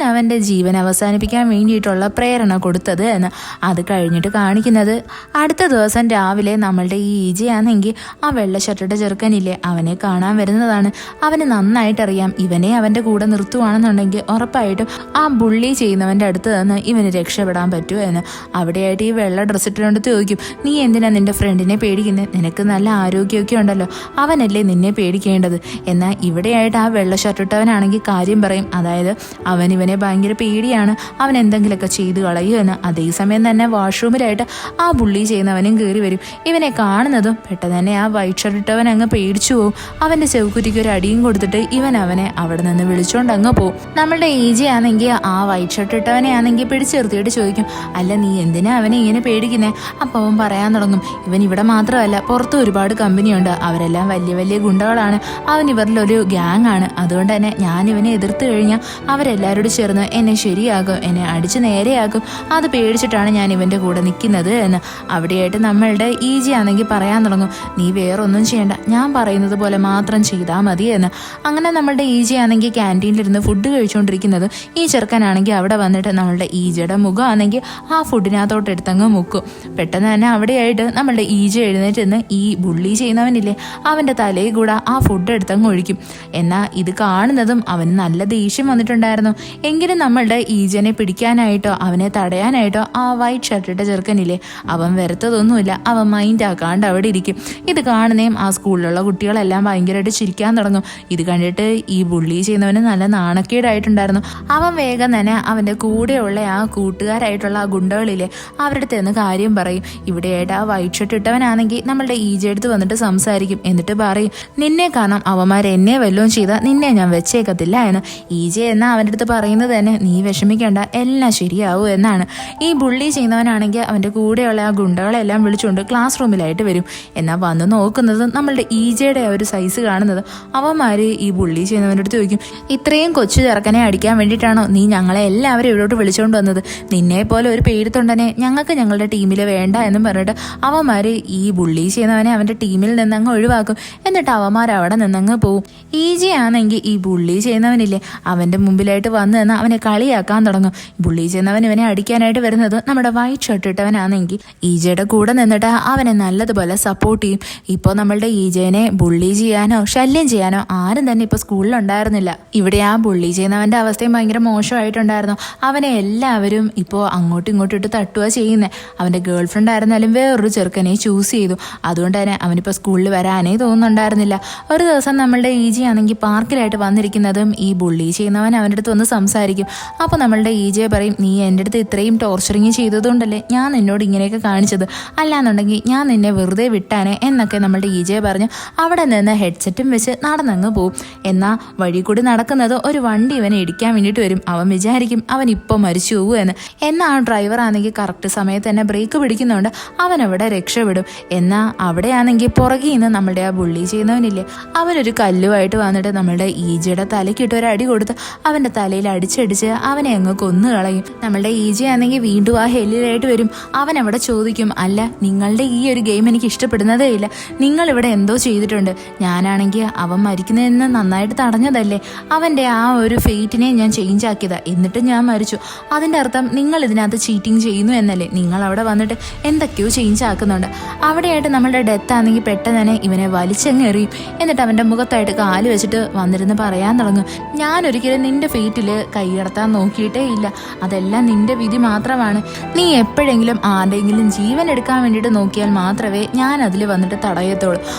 അവൻ്റെ ജീവൻ അവസാനിപ്പിക്കാൻ വേണ്ടിയിട്ടുള്ള പ്രേരണ കൊടുത്തത് എന്ന്. അത് കഴിഞ്ഞിട്ട് കാണിക്കുന്നത് അടുത്ത ദിവസം രാവിലെ നമ്മളുടെ ഈ EJ ആണെങ്കിൽ ആ വെള്ള ഷർട്ടിട്ട ചെറുക്കനില്ലേ അവനെ കാണാൻ വരുന്നതാണ്. അവന് നന്നായിട്ടറിയാം ഇവനെ അവൻ്റെ കൂടെ നിർത്തുവാണെന്നുണ്ടെങ്കിൽ ഉറപ്പായിട്ടും ആ ബുള്ളി ചെയ്യുന്നവൻ്റെ അടുത്ത് നിന്ന് ഇവന് രക്ഷപ്പെടാൻ പറ്റുമോ എന്ന്. അവിടെയായിട്ട് ഈ വെള്ള ഡ്രസ്സ് ഇട്ടുകൊണ്ട് ചോദിക്കും, നീ എന്തിനാ നിന്റെ ഫ്രണ്ടിനെ പേടിക്കുന്നത്? നിനക്ക് നല്ല ആരോഗ്യമൊക്കെ ഉണ്ടല്ലോ, അവനല്ലേ നിന്നെ പേടിക്കേണ്ടത്. എന്നാൽ ഇവിടെയായിട്ട് ആ വെള്ള ഷർട്ടിട്ടവനാണെങ്കിൽ കാര്യം പറയും, അതായത് അവൻ ഇവനെ ഭയങ്കര പേടിയാണ്, അവൻ എന്തെങ്കിലുമൊക്കെ ചെയ്ത് കളയുമെന്ന്. അതേസമയം തന്നെ വാഷ്റൂമിലായിട്ട് ആ ബുള്ളി ചെയ്യുന്നവനും കയറി വരും. ഇവനെ കാണുന്നതും പെട്ടെന്ന് തന്നെ ആ വൈറ്റ് ഷർട്ടിട്ടവൻ അങ്ങ് പേടിച്ചു പോവും. അവൻ്റെ ചെവുക്കുറ്റിക്ക് ഒരു അടിയും കൊടുത്തിട്ട് അവനെ അവിടെ നിന്ന് വിളിച്ചോണ്ട് അങ്ങ് പോവും. നമ്മളുടെ EJ ആണെങ്കിൽ ആ വൈറ്റ് ഷർട്ടിട്ടവനെ ആണെങ്കിൽ പിടിച്ചെറുത്തിയിട്ട് ചോദിക്കും, അല്ല നീ എന്തിനാ അവനെ ഇങ്ങനെ പേടിക്കുന്നേ? അപ്പോൾ അവൻ പറയാൻ തുടങ്ങും, ഇവൻ ഇവിടെ മാത്രമല്ല പുറത്ത് ഒരുപാട് കമ്പനിയുണ്ട്, അവരെല്ലാം വലിയ വലിയ ഗുണ്ടകളാണ്, അവൻ ഇവരിലൊരു ഗ്യാങ് ആണ്. അതുകൊണ്ട് തന്നെ ഞാൻ ഇവനെ എതിർത്ത് കഴിഞ്ഞാൽ അവരെല്ലാവരോടും ചേർന്ന് എന്നെ ശരിയാക്കും, എന്നെ അടിച്ച് നേരെയാക്കും. അത് പേടിച്ചിട്ടാണ് ഞാൻ ഇവൻ്റെ കൂടെ നിൽക്കുന്നത് എന്ന്. അവിടെയായിട്ട് നമ്മളുടെ EJ ആണെങ്കിൽ പറയാൻ തുടങ്ങും, നീ വേറൊന്നും ചെയ്യണ്ട, ഞാൻ പറയുന്നത് പോലെ മാത്രം ചെയ്താൽ മതി എന്ന്. അങ്ങനെ നമ്മളുടെ EJ ആണെങ്കിൽ ക്യാൻറ്റീനിലിരുന്ന് ഫുഡ് കഴിച്ചുകൊണ്ടിരിക്കുന്നത് ഈ ചെറുക്കനാണെങ്കിൽ അവിടെ വന്നിട്ട് നമ്മളുടെ EJയുടെ മുഖം ആണെങ്കിൽ ആ ഫുഡിനകത്തോട്ട് എടുത്തങ്ങ് മുക്കും. പെട്ടെന്ന് തന്നെ അവിടെയായിട്ട് നമ്മളുടെ EJ എഴുന്നേറ്റ് നിന്ന് ഈ ബുള്ളി ചെയ്യുന്നവനില്ലേ അവൻ്റെ തലയിൽ കൂടെ ആ ഫുഡ് എടുത്തങ്ങ് ഒഴിക്കും. എന്നാൽ ഇത് കാണുന്നതും അവന് നല്ല ദേഷ്യം വന്നിട്ടുണ്ടായിരുന്നു. എങ്കിലും നമ്മളുടെ EJനെ പിടിക്കാനായിട്ടോ അവനെ തടയാനായിട്ടോ ആ വൈറ്റ് ഷർട്ടിട്ട ചെറുക്കനില്ലേ അവൻ വരത്തതൊന്നുമില്ല, അവൻ മൈൻഡ് ആക്കാണ്ട് അവിടെ ഇരിക്കും. ഇത് കാണുന്നേയും ആ സ്കൂളിലുള്ള കുട്ടികളെല്ലാം ഭയങ്കരമായിട്ട് ചിരിക്കാൻ തുടങ്ങും. ഇത് കണ്ടിട്ട് ഈ ബുള്ളി ചെയ്യുന്നവന് നല്ല നാണക്കേടായിട്ടുണ്ടായിരുന്നു. അവൻ വേഗം തന്നെ അവൻ്റെ കൂടെയുള്ള ആ കൂട്ടുകാരായിട്ടുള്ള ആ ഗുണ്ടകളില്ലേ അവരുടെ അടുത്ത് കാര്യം പറയും. ഇവിടെയായിട്ട് ആ വൈറ്റ് ഷർട്ട് ഇട്ടവനാണെങ്കിൽ നമ്മളുടെ EJ അടുത്ത് വന്നിട്ട് സംസാരിക്കും. എന്നിട്ട് പറയും, നിന്നെ കാരണം അവന്മാർ എന്നെ വല്ലതും ചെയ്താൽ നിന്നെ ഞാൻ വെച്ചേക്കത്തില്ല എന്ന്. EJ എന്നാൽ അവൻ്റെ അടുത്ത് പറയുന്നത് തന്നെ, നീ വിഷമിക്കേണ്ട, എല്ലാം ശരിയാവും എന്നാണ്. ഈ ബുള്ളി ചെയ്യുന്നവനാണെങ്കിൽ അവൻ്റെ കൂടെയുള്ള ആ ഗുണ്ടകളെല്ലാം വിളിച്ചുകൊണ്ട് ക്ലാസ് റൂമിലായിട്ട് വരും. എന്നാൽ വന്ന് നോക്കുന്നത് നമ്മളുടെ EJയുടെ ആ ഒരു സൈസ് കാണുന്നത് അവന്മാർ ഈ ബുള്ളി ചെയ്യുന്നവൻ്റെ അടുത്ത് ചോദിക്കും, ഇത്രയും കൊച്ചു ചെറുക്കനെ അടിക്കാൻ വേണ്ടിയിട്ടാണോ നീ ഞങ്ങളെ എല്ലാവരും ഇവിടോട്ട് വിളിച്ചുകൊണ്ട് വന്നത്? നിന്നെ പോലെ ഒരു പേടിത്തൊണ്ടനെ ഞങ്ങൾക്ക് ഞങ്ങളുടെ ടീമിൽ വേണ്ട എന്നും പറഞ്ഞിട്ട് അവന്മാർ ഈ ബുള്ളി ചെയ്യുന്നവനെ അവൻ്റെ ടീമിൽ നിന്നങ്ങ് ഒഴിവാക്കും. എന്നിട്ട് അവന്മാർ അവിടെ നിന്നങ്ങ് പോവും. EJ ആണെങ്കിൽ ഈ ബുള്ളി ചെയ്യുന്നവനില്ലേ അവൻ്റെ മുമ്പിലായിട്ട് വന്ന് നിന്ന് അവനെ കളിയാക്കാൻ തുടങ്ങും. ബുള്ളി ചെയ്യുന്നവൻ ഇവനെ അടിക്കാനായിട്ട് വരുന്നത് നമ്മുടെ വൈറ്റ് ഷർട്ട് ഇട്ടവനാണെങ്കിൽ EJയുടെ കൂടെ നിന്നിട്ട് അവനെ നല്ലതുപോലെ സപ്പോർട്ട് ചെയ്യും. ഇപ്പോൾ നമ്മളുടെ EJനെ ബുള്ളി ചെയ്യാനോ ശല്യം ചെയ്യാനോ ആരും തന്നെ ഇപ്പോൾ സ്കൂളിലുണ്ടായിരുന്നില്ല. ഇവിടെ ആ ബുള്ളി ചെയ്യുന്നവൻ്റെ അവസ്ഥയും ഭയങ്കര മോശമായിട്ടുണ്ടായിരുന്നു. അവനെ എല്ലാവരും ഇപ്പോൾ അങ്ങോട്ടും ഇങ്ങോട്ടും ഇട്ട് തട്ടുക ചെയ്യുന്നത്. അവൻ്റെ ഗേൾ ഫ്രണ്ട് ആയിരുന്നാലും വേറൊരു ചെറുക്കനെ ചൂസ് ചെയ്തു. അതുകൊണ്ട് തന്നെ അവനിപ്പോൾ സ്കൂളിൽ വരാനേ തോന്നുന്നുണ്ടായിരുന്നില്ല. ഒരു ദിവസം നമ്മളുടെ EJ ആണെങ്കിൽ പാർക്കിലായിട്ട് വന്നിരിക്കുന്നതും ഈ ബുള്ളി ചെയ്യുന്നവൻ അവൻ്റെ അടുത്ത് വന്ന് സംസാരിക്കും. അപ്പോൾ നമ്മളുടെ EJ പറയും, നീ എൻ്റെ അടുത്ത് ഇത്രയും ടോർച്ചറിങ് ചെയ്തതുകൊണ്ടല്ലേ ഞാൻ നിന്നോട് ഇങ്ങനെയൊക്കെ കാണിച്ചത്, അല്ലാന്നുണ്ടെങ്കിൽ ഞാൻ നിന്നെ വെറുതെ വിട്ടാനെ എന്നൊക്കെ നമ്മളുടെ EJ പറഞ്ഞു അവിടെ നിന്ന് ഹെഡ്സെറ്റും വെച്ച് നടന്നങ്ങ് പോവും. എന്നാൽ വഴി കൂടി നടക്കുന്നത് ഒരു വണ്ടി ഇവനെ ഇടിക്കാൻ വേണ്ടിയിട്ട് വരും. അവൻ വിചാരിക്കും അവൻ ഇപ്പോൾ മരിച്ചു പോകുമെന്ന്. എന്നാൽ ആ ഡ്രൈവർ ആണെങ്കിൽ കറക്റ്റ് സമയത്ത് തന്നെ ബ്രേക്ക് പിടിക്കുന്നുണ്ട്, അവൻ അവിടെ രക്ഷപ്പെടും. എന്നാൽ അവിടെയാണെങ്കിൽ പുറകിൽ നിന്ന് നമ്മളുടെ ആ ബുള്ളി ചെയ്യുന്നവനില്ലേ അവനൊരു കല്ലുമായിട്ട് വന്നിട്ട് വന്നിട്ട് നമ്മളുടെ ഈജയുടെ തലയ്ക്കിട്ട് ഒരു അടി കൊടുത്ത് അവന്റെ തലയിൽ അടിച്ചടിച്ച് അവനെ അങ്ങ് കൊന്നു കളയും. നമ്മളുടെ ഈജ ആണെങ്കിൽ വീണ്ടും ആ ഹെല്ലിലായിട്ട് വരും. അവൻ അവിടെ ചോദിക്കും, അല്ല നിങ്ങളുടെ ഈ ഒരു ഗെയിം എനിക്ക് ഇഷ്ടപ്പെടുന്നതേ ഇല്ല, നിങ്ങൾ ഇവിടെ എന്തോ ചെയ്തിട്ടുണ്ട്. ഞാനാണെങ്കിൽ അവൻ മരിക്കുന്നതെന്ന് നന്നായിട്ട് തടഞ്ഞതല്ലേ, അവന്റെ ആ ഒരു ഫെയ്റ്റിനെ ഞാൻ ചേഞ്ച് ആക്കിയതാ, എന്നിട്ട് ഞാൻ മരിച്ചു. അതിന്റെ അർത്ഥം നിങ്ങൾ ഇതിനകത്ത് ചീറ്റിംഗ് ചെയ്യുന്നു എന്നല്ലേ? നിങ്ങൾ അവിടെ വന്നിട്ട് എന്തൊക്കെയോ ചേഞ്ച് ആക്കുന്നുണ്ട്. അവിടെയായിട്ട് നമ്മളുടെ ഡെത്ത് ആണെങ്കിൽ പെട്ടെന്ന് തന്നെ ഇവനെ വലിച്ചങ്ങ് എറിയും. എന്നിട്ട് അവന്റെ മുഖത്തായിട്ട് കാല് വെച്ചിട്ട് വന്നിരുന്ന് പറയാൻ തുടങ്ങും, ഞാൻ ഒരിക്കലും നിന്റെ ഫെയ്റ്റിൽ കൈകടത്താൻ നോക്കിയിട്ടേ ഇല്ല, അതെല്ലാം നിന്റെ വിധി മാത്രമാണ്. നീ എപ്പോഴെങ്കിലും ആരുടെയെങ്കിലും ജീവൻ എടുക്കാൻ വേണ്ടിയിട്ട് നോക്കിയാൽ മാത്രമേ ഞാൻ അതിൽ വന്നിട്ട് തടയത്തുള്ളൂ,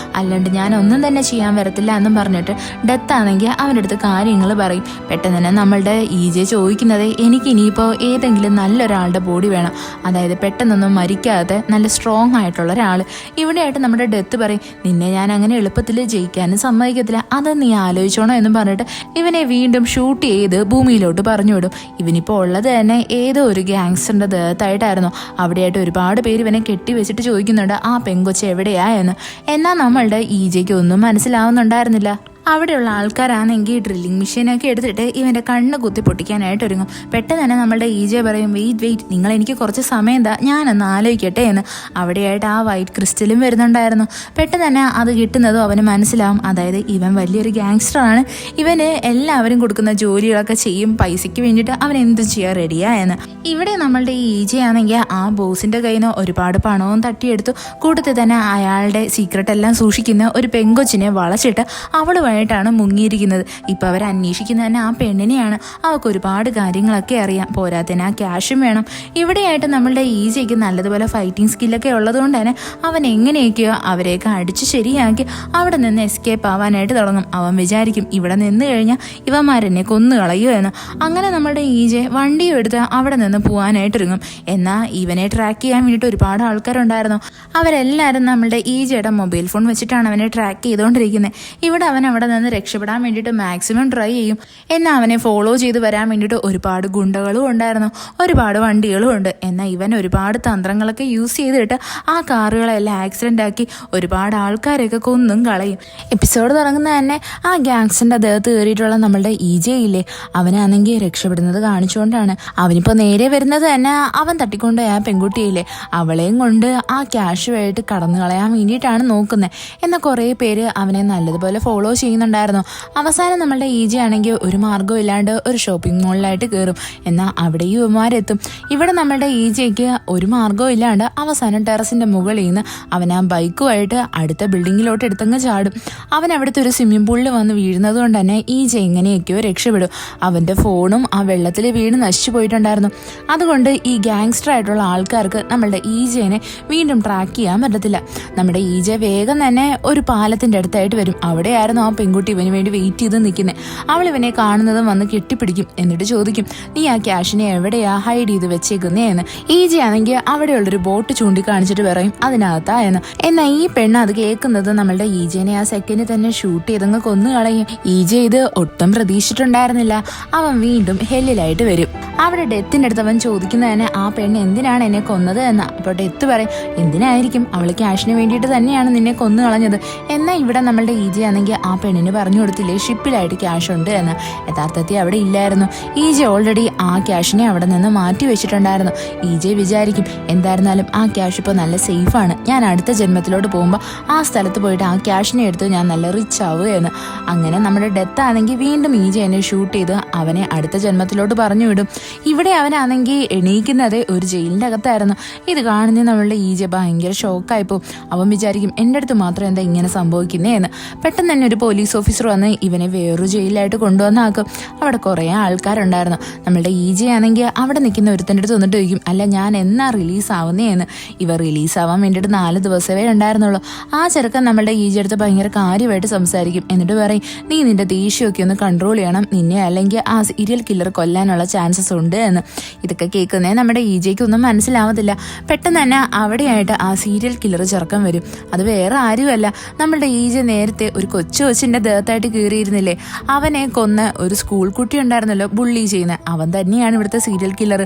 അല്ലാണ്ട് ഞാൻ ഒന്നും തന്നെ ചെയ്യാൻ വരത്തില്ല എന്നും പറഞ്ഞിട്ട് ഡെത്ത് ആണെങ്കിൽ അവൻ്റെ അടുത്ത് കാര്യങ്ങൾ പറയും. പെട്ടെന്ന് തന്നെ നമ്മളുടെ ഈജെ ചോദിക്കുന്നത്, എനിക്ക് ഇനിയിപ്പോൾ ഏതെങ്കിലും നല്ലൊരാളുടെ ബോഡി വേണം, അതായത് പെട്ടെന്നൊന്നും മരിക്കാതെ നല്ല സ്ട്രോങ് ആയിട്ടുള്ള ഒരാൾ. ഇവിടെയായിട്ട് നമ്മുടെ ഡെത്ത് പറയും, നിന്നെ ഞാൻ അങ്ങനെ എളുപ്പത്തിൽ ജയിക്കാനും സമ്മതിക്കത്തില്ല, അത് നീ ആലോചിച്ചോണോ എന്നും പറഞ്ഞിട്ട് ഇവനെ വീണ്ടും ഷൂട്ട് ചെയ്ത് ഭൂമിയിലോട്ട് പറഞ്ഞു വിടും. ഇവനിപ്പോൾ ഉള്ളത് തന്നെ ഏതോ ഒരു ഗ്യാങ്സ്റ്ററിന്റെ ദേഹത്തായിട്ടായിരുന്നു. അവിടെയായിട്ട് ഒരുപാട് പേര് ഇവനെ കെട്ടിവെച്ചിട്ട് ചോദിക്കുന്നുണ്ട് ആ പെങ്കൊച്ച് എവിടെയാ എന്ന്. എന്നാൽ നമ്മളുടെ ഈജയ്ക്ക് ഒന്നും മനസ്സിലാവുന്നുണ്ടായിരുന്നില്ല. അവിടെയുള്ള ആൾക്കാരാണെങ്കിൽ ഡ്രില്ലിംഗ് മെഷീനൊക്കെ എടുത്തിട്ട് ഇവന്റെ കണ്ണ് കുത്തി പൊട്ടിക്കാനായിട്ട് ഒരുങ്ങും. പെട്ടെന്ന് തന്നെ നമ്മളുടെ ഈജെ പറയും, വെയിറ്റ് നിങ്ങൾ എനിക്ക് കുറച്ച് സമയം എന്താ, ഞാനൊന്ന് ആലോചിക്കട്ടെ എന്ന്. അവിടെയായിട്ട് ആ വൈറ്റ് ക്രിസ്റ്റലും വരുന്നുണ്ടായിരുന്നു. പെട്ടെന്ന് തന്നെ അത് കിട്ടുന്നതും അവന് മനസ്സിലാവും, അതായത് ഇവൻ വലിയൊരു ഗ്യാങ്സ്റ്ററാണ്, ഇവന് എല്ലാവരും കൊടുക്കുന്ന ജോലികളൊക്കെ ചെയ്യും, പൈസയ്ക്ക് വേണ്ടിയിട്ട് അവൻ എന്തും ചെയ്യാൻ റെഡിയാ എന്ന്. ഇവിടെ നമ്മളുടെ ഈ ഈജയാണെങ്കിൽ ആ ബോസിന്റെ കയ്യിൽ നിന്ന് ഒരുപാട് പണവും തട്ടിയെടുത്തു. കൂട്ടത്തിൽ തന്നെ അയാളുടെ സീക്രട്ട് എല്ലാം സൂക്ഷിക്കുന്ന ഒരു പെങ്കൊച്ചിനെ വളച്ചിട്ട് അവളുമായിട്ടാണ് മുങ്ങിയിരിക്കുന്നത്. ഇപ്പം അവർ അന്വേഷിക്കുന്നത് തന്നെ ആ പെണ്ണിനെയാണ്. അവൾക്ക് ഒരുപാട് കാര്യങ്ങളൊക്കെ അറിയാം, പോരാത്തതിന് ആ ക്യാഷും വേണം. ഇവിടെയായിട്ട് നമ്മളുടെ ഈജയ്ക്ക് നല്ലതുപോലെ ഫൈറ്റിംഗ് സ്കില്ലൊക്കെ ഉള്ളതുകൊണ്ട് തന്നെ അവൻ എങ്ങനെയൊക്കെയോ അവരെയൊക്കെ അടിച്ച് ശരിയാക്കി അവിടെ നിന്ന് എസ്കേപ്പ് ആവാനായിട്ട് തുടങ്ങും. അവൻ വിചാരിക്കും ഇവിടെ നിന്ന് കഴിഞ്ഞാൽ ഇവന്മാരെന്നെ കൊന്നു കളയോ എന്ന്. അങ്ങനെ നമ്മളുടെ ഈജെ വണ്ടിയും എടുത്ത് അവിടെ നിന്ന് പോകാനായിട്ടിറങ്ങും. എന്നാൽ ഇവനെ ട്രാക്ക് ചെയ്യാൻ വേണ്ടിയിട്ട് ഒരുപാട് ആൾക്കാരുണ്ടായിരുന്നു. അവരെല്ലാവരും നമ്മളുടെ ഈജയുടെ മൊബൈൽ ഫോൺ വെച്ചിട്ടാണ് അവനെ ട്രാക്ക് ചെയ്തുകൊണ്ടിരിക്കുന്നത്. ഇവിടെ അവൻ അവിടെ നിന്ന് രക്ഷപ്പെടാൻ വേണ്ടിയിട്ട് മാക്സിമം ട്രൈ ചെയ്യും. എന്നാൽ അവനെ ഫോളോ ചെയ്ത് വരാൻ വേണ്ടിയിട്ട് ഒരുപാട് ഗുണ്ടകളും ഉണ്ടായിരുന്നു, ഒരുപാട് വണ്ടികളും ഉണ്ട്. എന്നാൽ ഇവൻ ഒരുപാട് തന്ത്രങ്ങളൊക്കെ യൂസ് ചെയ്തിട്ട് ആ കാറുകളെല്ലാം ആക്സിഡൻ്റ് ആക്കി ഒരുപാട് ആൾക്കാരെയൊക്കെ കൊന്നും കളയും. എപ്പിസോഡ് തുടങ്ങുന്ന തന്നെ ആ ഗ്യാങ്സ്റ്ററിൻ്റെ ദേഹത്ത് കയറിയിട്ടുള്ള നമ്മളുടെ ഈജെ ഇല്ലേ, അവനാണെങ്കിൽ രക്ഷപ്പെടുന്നത് കാണിച്ചുകൊണ്ടാണ്. അവനിപ്പോൾ നേരെ വരുന്നത് തന്നെ അവൻ തട്ടിക്കൊണ്ട് ആ പെൺകുട്ടിയില്ലേ അവളെയും കൊണ്ട് ആ ക്യാഷുമായിട്ട് കടന്നു കളയാൻ വേണ്ടിയിട്ടാണ് നോക്കുന്നത്. എന്നാൽ കുറേ പേര് അവനെ നല്ലതുപോലെ ഫോളോ ചെയ്യുന്നുണ്ടായിരുന്നു. അവസാനം നമ്മളുടെ ഈജി ആണെങ്കിൽ ഒരു മാർഗ്ഗം ഇല്ലാണ്ട് ഒരു ഷോപ്പിംഗ് മോളിലായിട്ട് കയറും. എന്നാൽ അവിടെ യുവമാരെത്തും. ഇവിടെ നമ്മളുടെ ഈജയ്ക്ക് ഒരു മാർഗ്ഗവും ഇല്ലാണ്ട് അവസാനം ടെറസിന്റെ മുകളിൽ നിന്ന് അവൻ ആ ബൈക്കുമായിട്ട് അടുത്ത ബിൽഡിങ്ങിലോട്ട് എടുത്തങ്ങ് ചാടും. അവൻ അവിടുത്തെ ഒരു സ്വിമ്മിംഗ് പൂളിൽ വന്ന് വീഴുന്നത് കൊണ്ട് തന്നെ ഈജ എങ്ങനെയൊക്കെയോ രക്ഷപ്പെടും. അവന്റെ ഫോണും ആ വെള്ളത്തിൽ വീണ് നശിച്ചു പോയിട്ടുണ്ടായിരുന്നു. അതുകൊണ്ട് ഈ ഗ്യാങ്സ്റ്റർ ആയിട്ടുള്ള ആൾക്കാർക്ക് നമ്മളുടെ ഈജയെ വീണ്ടും ട്രാക്ക് ചെയ്യാൻ പറ്റത്തില്ല. നമ്മുടെ ഈജ വേഗം തന്നെ ഒരു പാലത്തിന്റെ അടുത്തായിട്ട് വരും. അവിടെയായിരുന്നു ആ പെൺകുട്ടി ഇവന് വേണ്ടി വെയിറ്റ് ചെയ്ത് നിൽക്കുന്നത്. അവൾ ഇവനെ കാണുന്നതും വന്ന് കെട്ടിപ്പിടിക്കും. എന്നിട്ട് ചോദിക്കും, നീ ആ ക്യാഷിനെ എവിടെയാ ഹൈഡ് ചെയ്ത് വെച്ചേക്കുന്നേ എന്ന്. ഈജ ആണെങ്കിൽ അവിടെയുള്ളൊരു ബോട്ട് ചൂണ്ടിക്കാണിച്ചിട്ട് പറയും അതിനകത്താ എന്ന്. എന്നാൽ ഈ പെണ്ണ് അത് കേൾക്കുന്നത് നമ്മളുടെ ഈജനെ ആ സെക്കൻഡിൽ തന്നെ ഷൂട്ട് ചെയ്തങ്ങ് കൊന്നു കളയും. ഈജ ഇത് ഒട്ടും പ്രതീക്ഷിച്ചിട്ടുണ്ടായിരുന്നില്ല. അവൻ വീണ്ടും ഹെല്ലിലായിട്ട് വരും. അവിടെ ഡെത്തിന്റെ അടുത്ത് അവൻ ചോദിക്കുന്നതിന് ആ പെണ്ണ് എന്തിനാണ് എന്നെ കൊന്നത് എന്ന്. അപ്പോൾ ഡെത്ത് പറയും, എന്തിനായിരിക്കും, അവൾ ക്യാഷിന് വേണ്ടിയിട്ട് തന്നെയാണ് നിന്നെ കൊന്നു കളഞ്ഞത്. എന്നാൽ ഇവിടെ നമ്മളുടെ ഈജി ആണെങ്കിൽ ആ പെണ്ണിന് പറഞ്ഞു കൊടുത്തില്ലേ ഷിപ്പിലായിട്ട് ക്യാഷ് ഉണ്ട് എന്ന്. യഥാർത്ഥത്തിൽ അവിടെ ഇല്ലായിരുന്നു. ഈജി ഓൾറെഡി ആ ക്യാഷിനെ അവിടെ നിന്ന് മാറ്റി വെച്ചിട്ടുണ്ടായിരുന്നു. ഈജി വിചാരിക്കും എന്തായിരുന്നാലും ആ ക്യാഷ് ഇപ്പോൾ നല്ല സേഫാണ്, ഞാൻ അടുത്ത ജന്മത്തിലോട്ട് പോകുമ്പോൾ ആ സ്ഥലത്ത് പോയിട്ട് ആ ക്യാഷിനെ എടുത്ത് ഞാൻ നല്ല റിച്ച് ആവുക എന്ന്. അങ്ങനെ നമ്മുടെ ഡെത്ത് ആണെങ്കിൽ വീണ്ടും ഈജി എന്നെ ഷൂട്ട് ചെയ്ത് അവനെ അടുത്ത ജന്മത്തിലോട്ട് പറഞ്ഞു വിടും. ഇവിടെ അവനാണെങ്കിൽ എണീക്കുന്നത് ഒരു ജയിലിൻ്റെ അകത്തായിരുന്നു. ഇത് കാണുന്ന നമ്മളുടെ ഈജ ഭയങ്കര ഷോക്കായിപ്പോൾ. അവൻ വിചാരിക്കും എൻ്റെ അടുത്ത് മാത്രം എന്താ ഇങ്ങനെ സംഭവിക്കുന്നേ എന്ന്. പെട്ടെന്ന് തന്നെ ഒരു പോലീസ് ഓഫീസർ വന്ന് ഇവനെ വേറൊരു ജയിലിലായിട്ട് കൊണ്ടുവന്നാക്കും. അവിടെ കുറേ ആൾക്കാരുണ്ടായിരുന്നു. നമ്മളുടെ ഈജ ആണെങ്കിൽ അവിടെ നിൽക്കുന്ന ഒരുത്തൻ്റെ അടുത്ത് വന്നിട്ട് ചോദിക്കും, അല്ല ഞാൻ എന്നാ റിലീസ് ആവുന്നേ എന്ന്. ഇവ റിലീസ് ആവാൻ വേണ്ടിയിട്ട് 4 ദിവസമേ ഉണ്ടായിരുന്നുള്ളൂ. ആ ചെറുക്കൻ നമ്മളുടെ ഈജ അടുത്ത് ഭയങ്കര കാര്യമായിട്ട് സംസാരിക്കും. എന്നിട്ട് പറയും, നീ നിന്റെ ദേഷ്യമൊക്കെ ഒന്ന് കൺട്രോൾ ചെയ്യണം, നിന്നെ അല്ലെങ്കിൽ ആ സീരിയൽ കില്ലർ കൊല്ലാനുള്ള ചാൻസസ് ഉണ്ട് എന്ന്. ഇതൊക്കെ കേൾക്കുന്നേ നമ്മുടെ ഈജയ്ക്കൊന്നും മനസ്സിലാവത്തില്ല. പെട്ടെന്ന് തന്നെ അവിടെയായിട്ട് ആ സീരിയൽ കില്ലർ ചെറുക്കൻ വരും. അത് വേറെ ആരുമല്ല, നമ്മളുടെ ഈജ നേരത്തെ ഒരു കൊച്ചിനെ നിന്റെ ദേഹത്തായിട്ട് കീറിയിരുന്നില്ലേ, അവനെ കൊന്ന ഒരു സ്കൂൾ കുട്ടി ഉണ്ടായിരുന്നല്ലോ ബുള്ളി ചെയ്യുന്നത്, അവൻ തന്നെയാണ് ഇവിടുത്തെ സീരിയൽ കില്ലർ.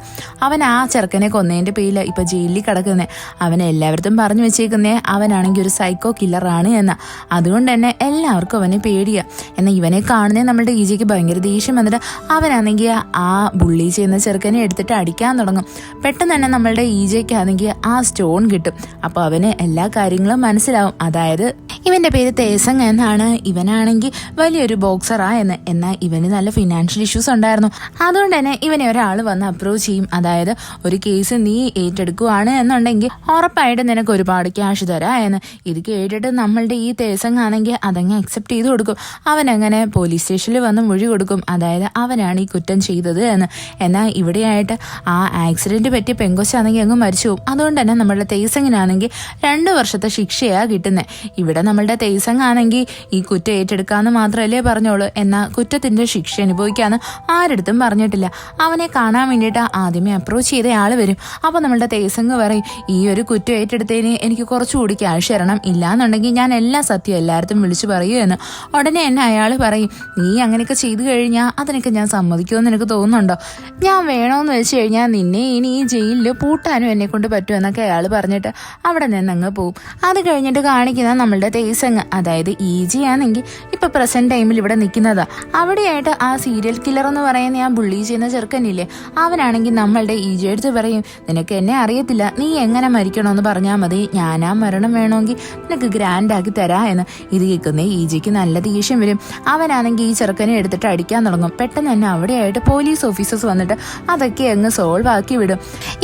അവൻ ആ ചെറുക്കനെ കൊന്നതിന്റെ പേരിൽ ഇപ്പൊ ജയിലിൽ കിടക്കുന്നത്. അവൻ എല്ലാവരും പറഞ്ഞു വെച്ചേക്കുന്നേ അവനാണെങ്കിൽ ഒരു സൈക്കോ കില്ലറാണ് എന്ന്. അതുകൊണ്ട് തന്നെ എല്ലാവർക്കും അവനെ പേടിയാ. എന്നാൽ ഇവനെ കാണുന്നേ നമ്മുടെ ഈജയ്ക്ക് ഭയങ്കര ദേഷ്യം വന്നിട്ട് അവനാണെങ്കിൽ ആ ബുള്ളി ചെയ്യുന്ന ചെറുക്കനെ എടുത്തിട്ട് അടിക്കാൻ തുടങ്ങും. പെട്ടെന്ന് തന്നെ നമ്മളുടെ ഈജയ്ക്കാണെങ്കിൽ ആ സ്റ്റോൺ കിട്ടും. അപ്പൊ അവന് എല്ലാ കാര്യങ്ങളും മനസ്സിലാവും. അതായത് ഇവന്റെ പേര് തേസങ് എന്നാണ്, ഇവനാണെങ്കിൽ വലിയൊരു ബോക്സറാ എന്ന്. എന്നാൽ ഇവന് നല്ല ഫിനാൻഷ്യൽ ഇഷ്യൂസ് ഉണ്ടായിരുന്നു. അതുകൊണ്ട് തന്നെ ഇവനെ ഒരാൾ വന്ന് അപ്രോച്ച് ചെയ്യും. അതായത് ഒരു കേസ് നീ ഏറ്റെടുക്കുവാണ് എന്നുണ്ടെങ്കിൽ ഉറപ്പായിട്ട് നിനക്ക് ഒരുപാട് ക്യാഷ് തരാ എന്ന്. ഇത് കേട്ടിട്ട് നമ്മളുടെ ഈ തേസങ് ആണെങ്കിൽ അതങ്ങ് അക്സെപ്റ്റ് ചെയ്ത് കൊടുക്കും. അവനങ്ങനെ പോലീസ് സ്റ്റേഷനിൽ വന്ന് മൊഴി കൊടുക്കും. അതായത് അവനാണ് ഈ കുറ്റം ചെയ്തത് എന്ന്. എന്നാൽ ഇവിടെയായിട്ട് ആ ആക്സിഡന്റ് പറ്റിയ പെങ്കൊച്ചാണെങ്കിൽ അങ്ങ് മരിച്ചു പോകും. അതുകൊണ്ട് തന്നെ നമ്മളുടെ തേസങ്ങിനാണെങ്കിൽ 2 വർഷത്തെ ശിക്ഷയാ കിട്ടുന്നത്. ഇവിടെ നമ്മളുടെ തേസങ് ആണെങ്കിൽ ഈ കുറ്റം ഏറ്റെടുക്കാന്ന് മാത്രമല്ലേ പറഞ്ഞോളൂ. എന്നാൽ കുറ്റത്തിന്റെ ശിക്ഷ അനുഭവിക്കാന്ന് ആരടുത്തും പറഞ്ഞിട്ടില്ല. അവനെ കാണാൻ വേണ്ടിയിട്ട് ആദ്യമേ അപ്രോച്ച് ചെയ്ത ആള് വരും. അപ്പൊ നമ്മളുടെ തേസങ് പറയും, ഈ ഒരു കുറ്റം ഏറ്റെടുത്തതിന് എനിക്ക് കുറച്ചുകൂടി ക്യാഷ് തരണം, ഇല്ലാന്നുണ്ടെങ്കിൽ ഞാൻ എല്ലാ സത്യം എല്ലായിടത്തും വിളിച്ചു പറയൂ എന്ന്. ഉടനെ എന്നെ അയാൾ പറയും, നീ അങ്ങനെയൊക്കെ ചെയ്തു കഴിഞ്ഞാൽ അതിനൊക്കെ ഞാൻ സമ്മതിക്കുമെന്ന് എനിക്ക് തോന്നുന്നുണ്ടോ? ഞാൻ വേണോന്ന് വെച്ച് കഴിഞ്ഞാൽ നിന്നെ ഇനി ഈ ജയിലിൽ പൂട്ടാനും എന്നെ കൊണ്ട് പറ്റുമെന്നൊക്കെ അയാൾ പറഞ്ഞിട്ട് അവിടെ നിന്നങ്ങ് പോവും. അത് കഴിഞ്ഞിട്ട് കാണിക്കുന്ന നമ്മളുടെ തേസങ്, അതായത് ഈജി ആണെങ്കിൽ ഇപ്പൊ പ്രസന്റ് ടൈമിൽ ഇവിടെ നിൽക്കുന്നതാ. അവിടെയായിട്ട് ആ സീരിയൽ കില്ലർ എന്ന് പറയുന്ന ആ ബുള്ളി ചെയ്യുന്ന ചെറുക്കനില്ലേ, അവനാണെങ്കിൽ നമ്മളുടെ ഈജി എടുത്ത് പറയും, നിനക്ക് എന്നെ അറിയത്തില്ല, നീ എങ്ങനെ മരിക്കണമെന്ന് പറഞ്ഞാൽ മതി, ഞാൻ ആ മരണം വേണമെങ്കിൽ നിനക്ക് ഗ്രാൻഡ് ആക്കി തരാ എന്ന്. ഇത് കേൾക്കുന്നേ ഈജിക്ക് നല്ല ദേഷ്യം വരും. അവനാണെങ്കിൽ ഈ ചെറുക്കനെ എടുത്തിട്ട് അടിക്കാൻ തുടങ്ങും. പെട്ടെന്ന് തന്നെ അവിടെയായിട്ട് പോലീസ് ഓഫീസേഴ്സ് വന്നിട്ട് അതൊക്കെ അങ്ങ് സോൾവ് ആക്കി വിടും.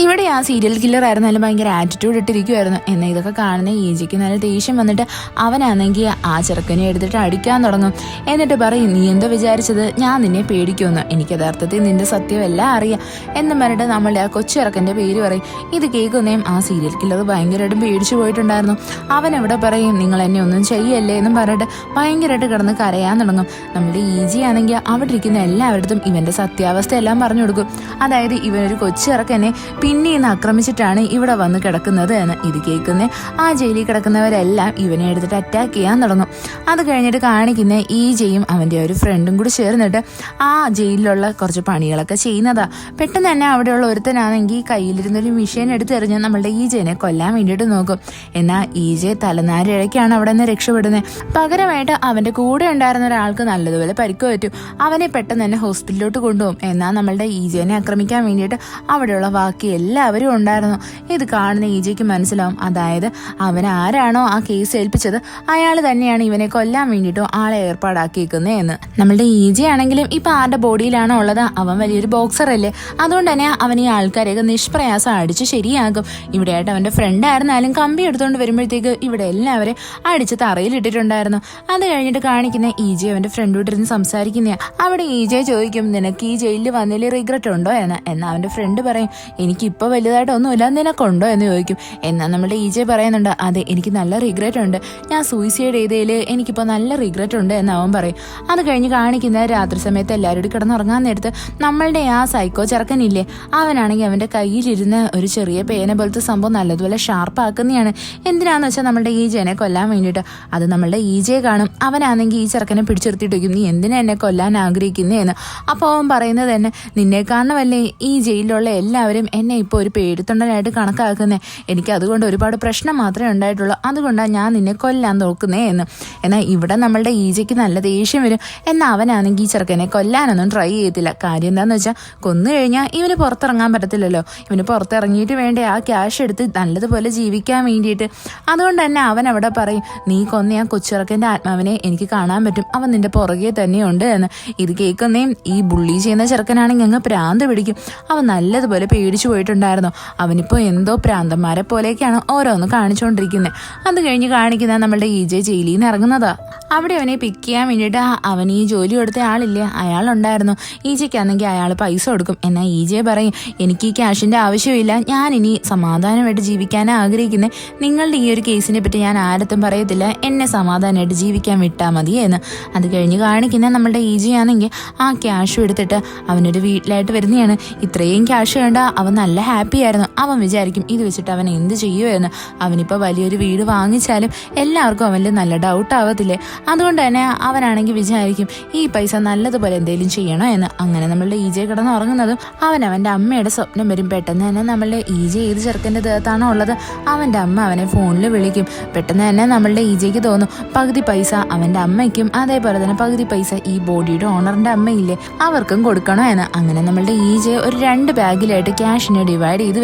ഇവിടെ ആ സീരിയൽ കില്ലർ ആയിരുന്നാലും ഭയങ്കര ആറ്റിറ്റ്യൂഡ് ഇട്ടിരിക്കുമായിരുന്നു. എന്നാൽ ഇതൊക്കെ കാണുന്ന ഈജിക്ക് നല്ല ദേഷ്യം വന്നിട്ട് അവനാണെങ്കിൽ ആ ചെറുക്കനെ എടുത്തിട്ട് അടിക്കാൻ തുടങ്ങും. എന്നിട്ട് പറയും, നീ എന്താ വിചാരിച്ചത് ഞാൻ നിന്നെ പേടിക്കുമെന്ന്, എനിക്ക് യഥാർത്ഥത്തിൽ നിന്റെ സത്യം എല്ലാം അറിയാം എന്ന് പറഞ്ഞിട്ട് നമ്മളുടെ ആ കൊച്ചിറക്കന്റെ പേര് പറയും. ഇത് കേൾക്കുന്നേയും ആ സീരിയൽ കില്ലർ ഭയങ്കരമായിട്ടും പേടിച്ചു പോയിട്ടുണ്ടായിരുന്നു. അവൻ അവിടെ പറയും, നിങ്ങൾ എന്നെ ഒന്നും ചെയ്യല്ലേ എന്നും പറഞ്ഞിട്ട് ഭയങ്കരമായിട്ട് കിടന്ന് കരയാൻ തുടങ്ങും. നമ്മുടെ ഈജി ആണെങ്കിൽ അവിടെ ഇരിക്കുന്ന എല്ലാവരുടെ ഇവന്റെ സത്യാവസ്ഥ എല്ലാം പറഞ്ഞു കൊടുക്കും. അതായത് ഇവനൊരു കൊച്ചിറക്കനെ പിന്നെ ഇന്ന് ആക്രമിച്ചിട്ടാണ് ഇവിടെ വന്ന് കിടക്കുന്നത് എന്ന്. ഇത് കേൾക്കുന്ന ആ ജയിലിൽ കിടക്കുന്നവരെല്ലാം ഇവനെ എടുത്തിട്ട് അറ്റാക്ക് ചെയ്യാൻ തുടങ്ങും. അത് കഴിഞ്ഞിട്ട് കാണിക്കുന്ന ഈജയും അവന്റെ ഒരു ഫ്രണ്ടും കൂടി ചേർന്നിട്ട് ആ ജയിലിലുള്ള കുറച്ച് പണികളൊക്കെ ചെയ്യുന്നതാ. പെട്ടെന്ന് തന്നെ അവിടെയുള്ള ഒരുത്തനാണെങ്കിൽ കയ്യിലിരുന്നൊരു മിഷീൻ എടുത്തെറിഞ്ഞ് നമ്മളുടെ ഈജനെ കൊല്ലാൻ വേണ്ടിയിട്ട് നോക്കും. എന്നാൽ ഈജെ തലനാരിഴയ്ക്കാണ് അവിടെ നിന്ന് രക്ഷപ്പെടുന്നത്. പകരമായിട്ട് അവന്റെ കൂടെ ഉണ്ടായിരുന്ന ഒരാൾക്ക് നല്ലതുപോലെ പരിക്ക് പറ്റും. അവനെ പെട്ടെന്ന് തന്നെ ഹോസ്പിറ്റലിലോട്ട് കൊണ്ടുപോകും. എന്നാൽ നമ്മളുടെ ഈജനെ ആക്രമിക്കാൻ വേണ്ടിയിട്ട് അവിടെയുള്ള ബാക്കി എല്ലാവരും ഉണ്ടായിരുന്നു. ഇത് കാണുന്ന ഈജയ്ക്ക് മനസ്സിലാവും, അതായത് അവൻ ആരാണോ ആ കേസ് ഏൽപ്പിച്ചത് അയാൾ തന്നെയാണ് ഇവനെ കൊല്ലാൻ വേണ്ടിയിട്ടും ആളെ ഏർപ്പാടാക്കിയേക്കുന്നത് എന്ന്. നമ്മളുടെ ഈജി ആണെങ്കിലും ഇപ്പൊ ആരുടെ ബോഡിയിലാണോ ഉള്ളത്, അവൻ വലിയൊരു ബോക്സർ അല്ലേ. അതുകൊണ്ട് തന്നെ അവൻ ഈ ആൾക്കാരെയൊക്കെ നിഷ്പ്രയാസം അടിച്ച് ശരിയാകും. ഇവിടെയായിട്ട് അവന്റെ ഫ്രണ്ട് ആയിരുന്നാലും കമ്പി എടുത്തുകൊണ്ട് വരുമ്പോഴത്തേക്ക് ഇവിടെ എല്ലാവരും അടിച്ച് തറയിലിട്ടിട്ടുണ്ടായിരുന്നു. അത് കഴിഞ്ഞിട്ട് കാണിക്കുന്ന ഈജി അവന്റെ ഫ്രണ്ടോട്ടിരുന്ന് സംസാരിക്കുന്ന. അവിടെ ഈജെ ചോദിക്കും, നിനക്ക് ഈ ജയിലിൽ വന്നതിൽ റിഗ്രറ്റ് ഉണ്ടോ എന്ന്. എന്നാൽ അവന്റെ ഫ്രണ്ട് പറയും, എനിക്കിപ്പോൾ വലുതായിട്ടൊന്നുമില്ല, നിനക്കുണ്ടോ എന്ന് ചോദിക്കും. എന്നാൽ നമ്മുടെ ഈജെ പറയുന്നുണ്ട്, അതെ എനിക്ക് നല്ല റിഗ്രറ്റ് ഉണ്ട്, ഞാൻ സൂയിസൈഡ് ചെയ്തതിൽ എനിക്കിപ്പോൾ നല്ല റിഗ്രറ്റ് ഉണ്ട് എന്ന് അവൻ പറയും. അത് കഴിഞ്ഞ് കാണിക്കുന്ന രാത്രി സമയത്ത് എല്ലാവരും കിടന്നുറങ്ങാൻ നേരത്ത് നമ്മളുടെ ആ സൈക്കോ ചെറുക്കനില്ലേ, അവനാണെങ്കിൽ അവന്റെ കയ്യിലിരുന്ന് ഒരു ചെറിയ പേന പോലത്തെ സംഭവം നല്ലതുപോലെ ഷാർപ്പാക്കുന്നതാണ്. എന്തിനാന്ന് വെച്ചാൽ നമ്മളുടെ ഈജനെ കൊല്ലാൻ വേണ്ടിയിട്ട്. അത് നമ്മളുടെ ഈജയെ കാണും. അവനാണെങ്കിൽ ഈ ചെറുക്കനെ പിടിച്ചെടുത്തിട്ട് വയ്ക്കും, നീ എന്തിനാ എന്നെ കൊല്ലാൻ ആഗ്രഹിക്കുന്നതെന്ന്. അപ്പോൾ അവൻ പറയുന്നത് തന്നെ, നിന്നെ കാണുന്നവല്ലേ ഈ ജയിലിലുള്ള എല്ലാവരും എന്നെ ഇപ്പോൾ ഒരു പേടിത്തൊണ്ടനായിട്ട് കണക്കാക്കുന്നത്, എനിക്ക് അതുകൊണ്ട് ഒരുപാട് പ്രശ്നം മാത്രമേ ഉണ്ടായിട്ടുള്ളൂ, അതുകൊണ്ടാണ് ഞാൻ നിന്നെ കൊല്ലാൻ നോക്കുന്നേ എന്ന്. എന്നാൽ ഇവിടെ നമ്മളുടെ ഈജയ്ക്ക് നല്ല ദേഷ്യം വരും. എന്നാൽ അവനാണെങ്കിൽ ഈ ചെറുക്കനെ കൊല്ലാനൊന്നും ട്രൈ ചെയ്യത്തില്ല. കാര്യം എന്താണെന്ന് വെച്ചാൽ കൊന്നു കഴിഞ്ഞാൽ ഇവന് പുറത്തിറങ്ങാൻ പറ്റത്തില്ലല്ലോ. ഇവന് പുറത്തിറങ്ങിയിട്ട് വേണ്ടേ ആ ക്യാഷ് എടുത്ത് നല്ലതുപോലെ ജീവിക്കാൻ വേണ്ടിയിട്ട്. അതുകൊണ്ട് തന്നെ അവൻ അവിടെ പറയും, നീ കൊന്ന ആ കൊച്ചിറക്കൻ്റെ ആത്മാവിനെ എനിക്ക് കാണാൻ പറ്റും, അവൻ നിന്റെ പുറകെ തന്നെയുണ്ട് എന്ന്. ഇത് കേൾക്കുന്നേയും ഈ ബുള്ളി ചെയ്യുന്ന ചെറുക്കനാണെങ്കിൽ അങ്ങ് പ്രാന്ത് പിടിക്കും. അവൻ നല്ലതുപോലെ പേടിച്ചു പോയിട്ടുണ്ടായിരുന്നു. അവനിപ്പോൾ എന്തോ പ്രാന്തന്മാരെ പോലെയൊക്കെയാണ് ഓരോന്ന് കാണിച്ചുകൊണ്ടിരിക്കുന്നത്. അത് കഴിഞ്ഞ് കാണിക്കുന്ന നമ്മളുടെ ഈജെ ജയിലിൽ നിന്ന് ഇറങ്ങുന്നതാ. അവിടെ അവനെ പിക്ക് ചെയ്യാൻ വേണ്ടിയിട്ട് അവൻ ഈ ജോലി കൊടുത്ത ആളില്ലേ അയാളുണ്ടായിരുന്നു. ഈജയ്ക്കാണെങ്കിൽ അയാൾ പൈസ കൊടുക്കും. എന്നാൽ ഈജെ പറയും, എനിക്ക് ഈ ക്യാഷിൻ്റെ ആവശ്യമില്ല, ഞാൻ ഇനി സമാധാനമായിട്ട് ജീവിക്കാനാണ് ആഗ്രഹിക്കുന്നത്, നിങ്ങളുടെ ഈ ഒരു കേസിനെ പറ്റി ഞാൻ ആരത്തും പറയത്തില്ല, എന്നെ സമാധാനമായിട്ട് ജീവിക്കാൻ വിട്ടാൽ മതി എന്ന്. അത് കഴിഞ്ഞ് കാണിക്കുന്ന നമ്മളുടെ ഈജി ആണെങ്കിൽ ആ ക്യാഷും എടുത്തിട്ട് അവനൊരു വീട്ടിലായിട്ട് വരുന്നതാണ്. ഇത്രയും ക്യാഷ് കണ്ട അവൻ നല്ല ഹാപ്പി ആയിരുന്നു. അവൻ വിചാരിക്കും ഇത് വെച്ചിട്ട് അവൻ എന്ത് ചെയ്യുമെന്ന്. അവനിപ്പോൾ വലിയൊരു വീട് വാങ്ങിച്ചാലും എല്ലാവർക്കും അവനിൽ നല്ല ഡൗട്ട് ആവത്തില്ലേ. അതുകൊണ്ട് തന്നെ അവനാണെങ്കിൽ വിചാരിക്കും ഈ പൈസ നല്ലതുപോലെ എന്തെങ്കിലും ചെയ്യണോ എന്ന്. അങ്ങനെ നമ്മളുടെ ഈജെ കിടന്ന് ഉറങ്ങുന്നതും അവൻ്റെ അമ്മയുടെ സ്വപ്നം വരും. പെട്ടെന്ന് തന്നെ നമ്മളുടെ ഈജെ ഏത് ചെറുക്കൻ്റെ ദേഹത്താണോ ഉള്ളത് അവൻ്റെ അമ്മ അവനെ ഫോണിൽ വിളിക്കും. പെട്ടെന്ന് തന്നെ നമ്മളുടെ ഈജയ്ക്ക് തോന്നും പകുതി പൈസ അവൻ്റെ അമ്മയ്ക്കും അതേപോലെ തന്നെ പകുതി പൈസ ഈ ബോഡിയുടെ ഓണറിൻ്റെ അമ്മയില്ലേ അവർക്കും കൊടുക്കണോ എന്ന്. അങ്ങനെ നമ്മളുടെ ഈജെ ഒരു 2 ബാഗിലായിട്ട് ക്യാഷിനെ ഡിവൈഡ് ചെയ്ത്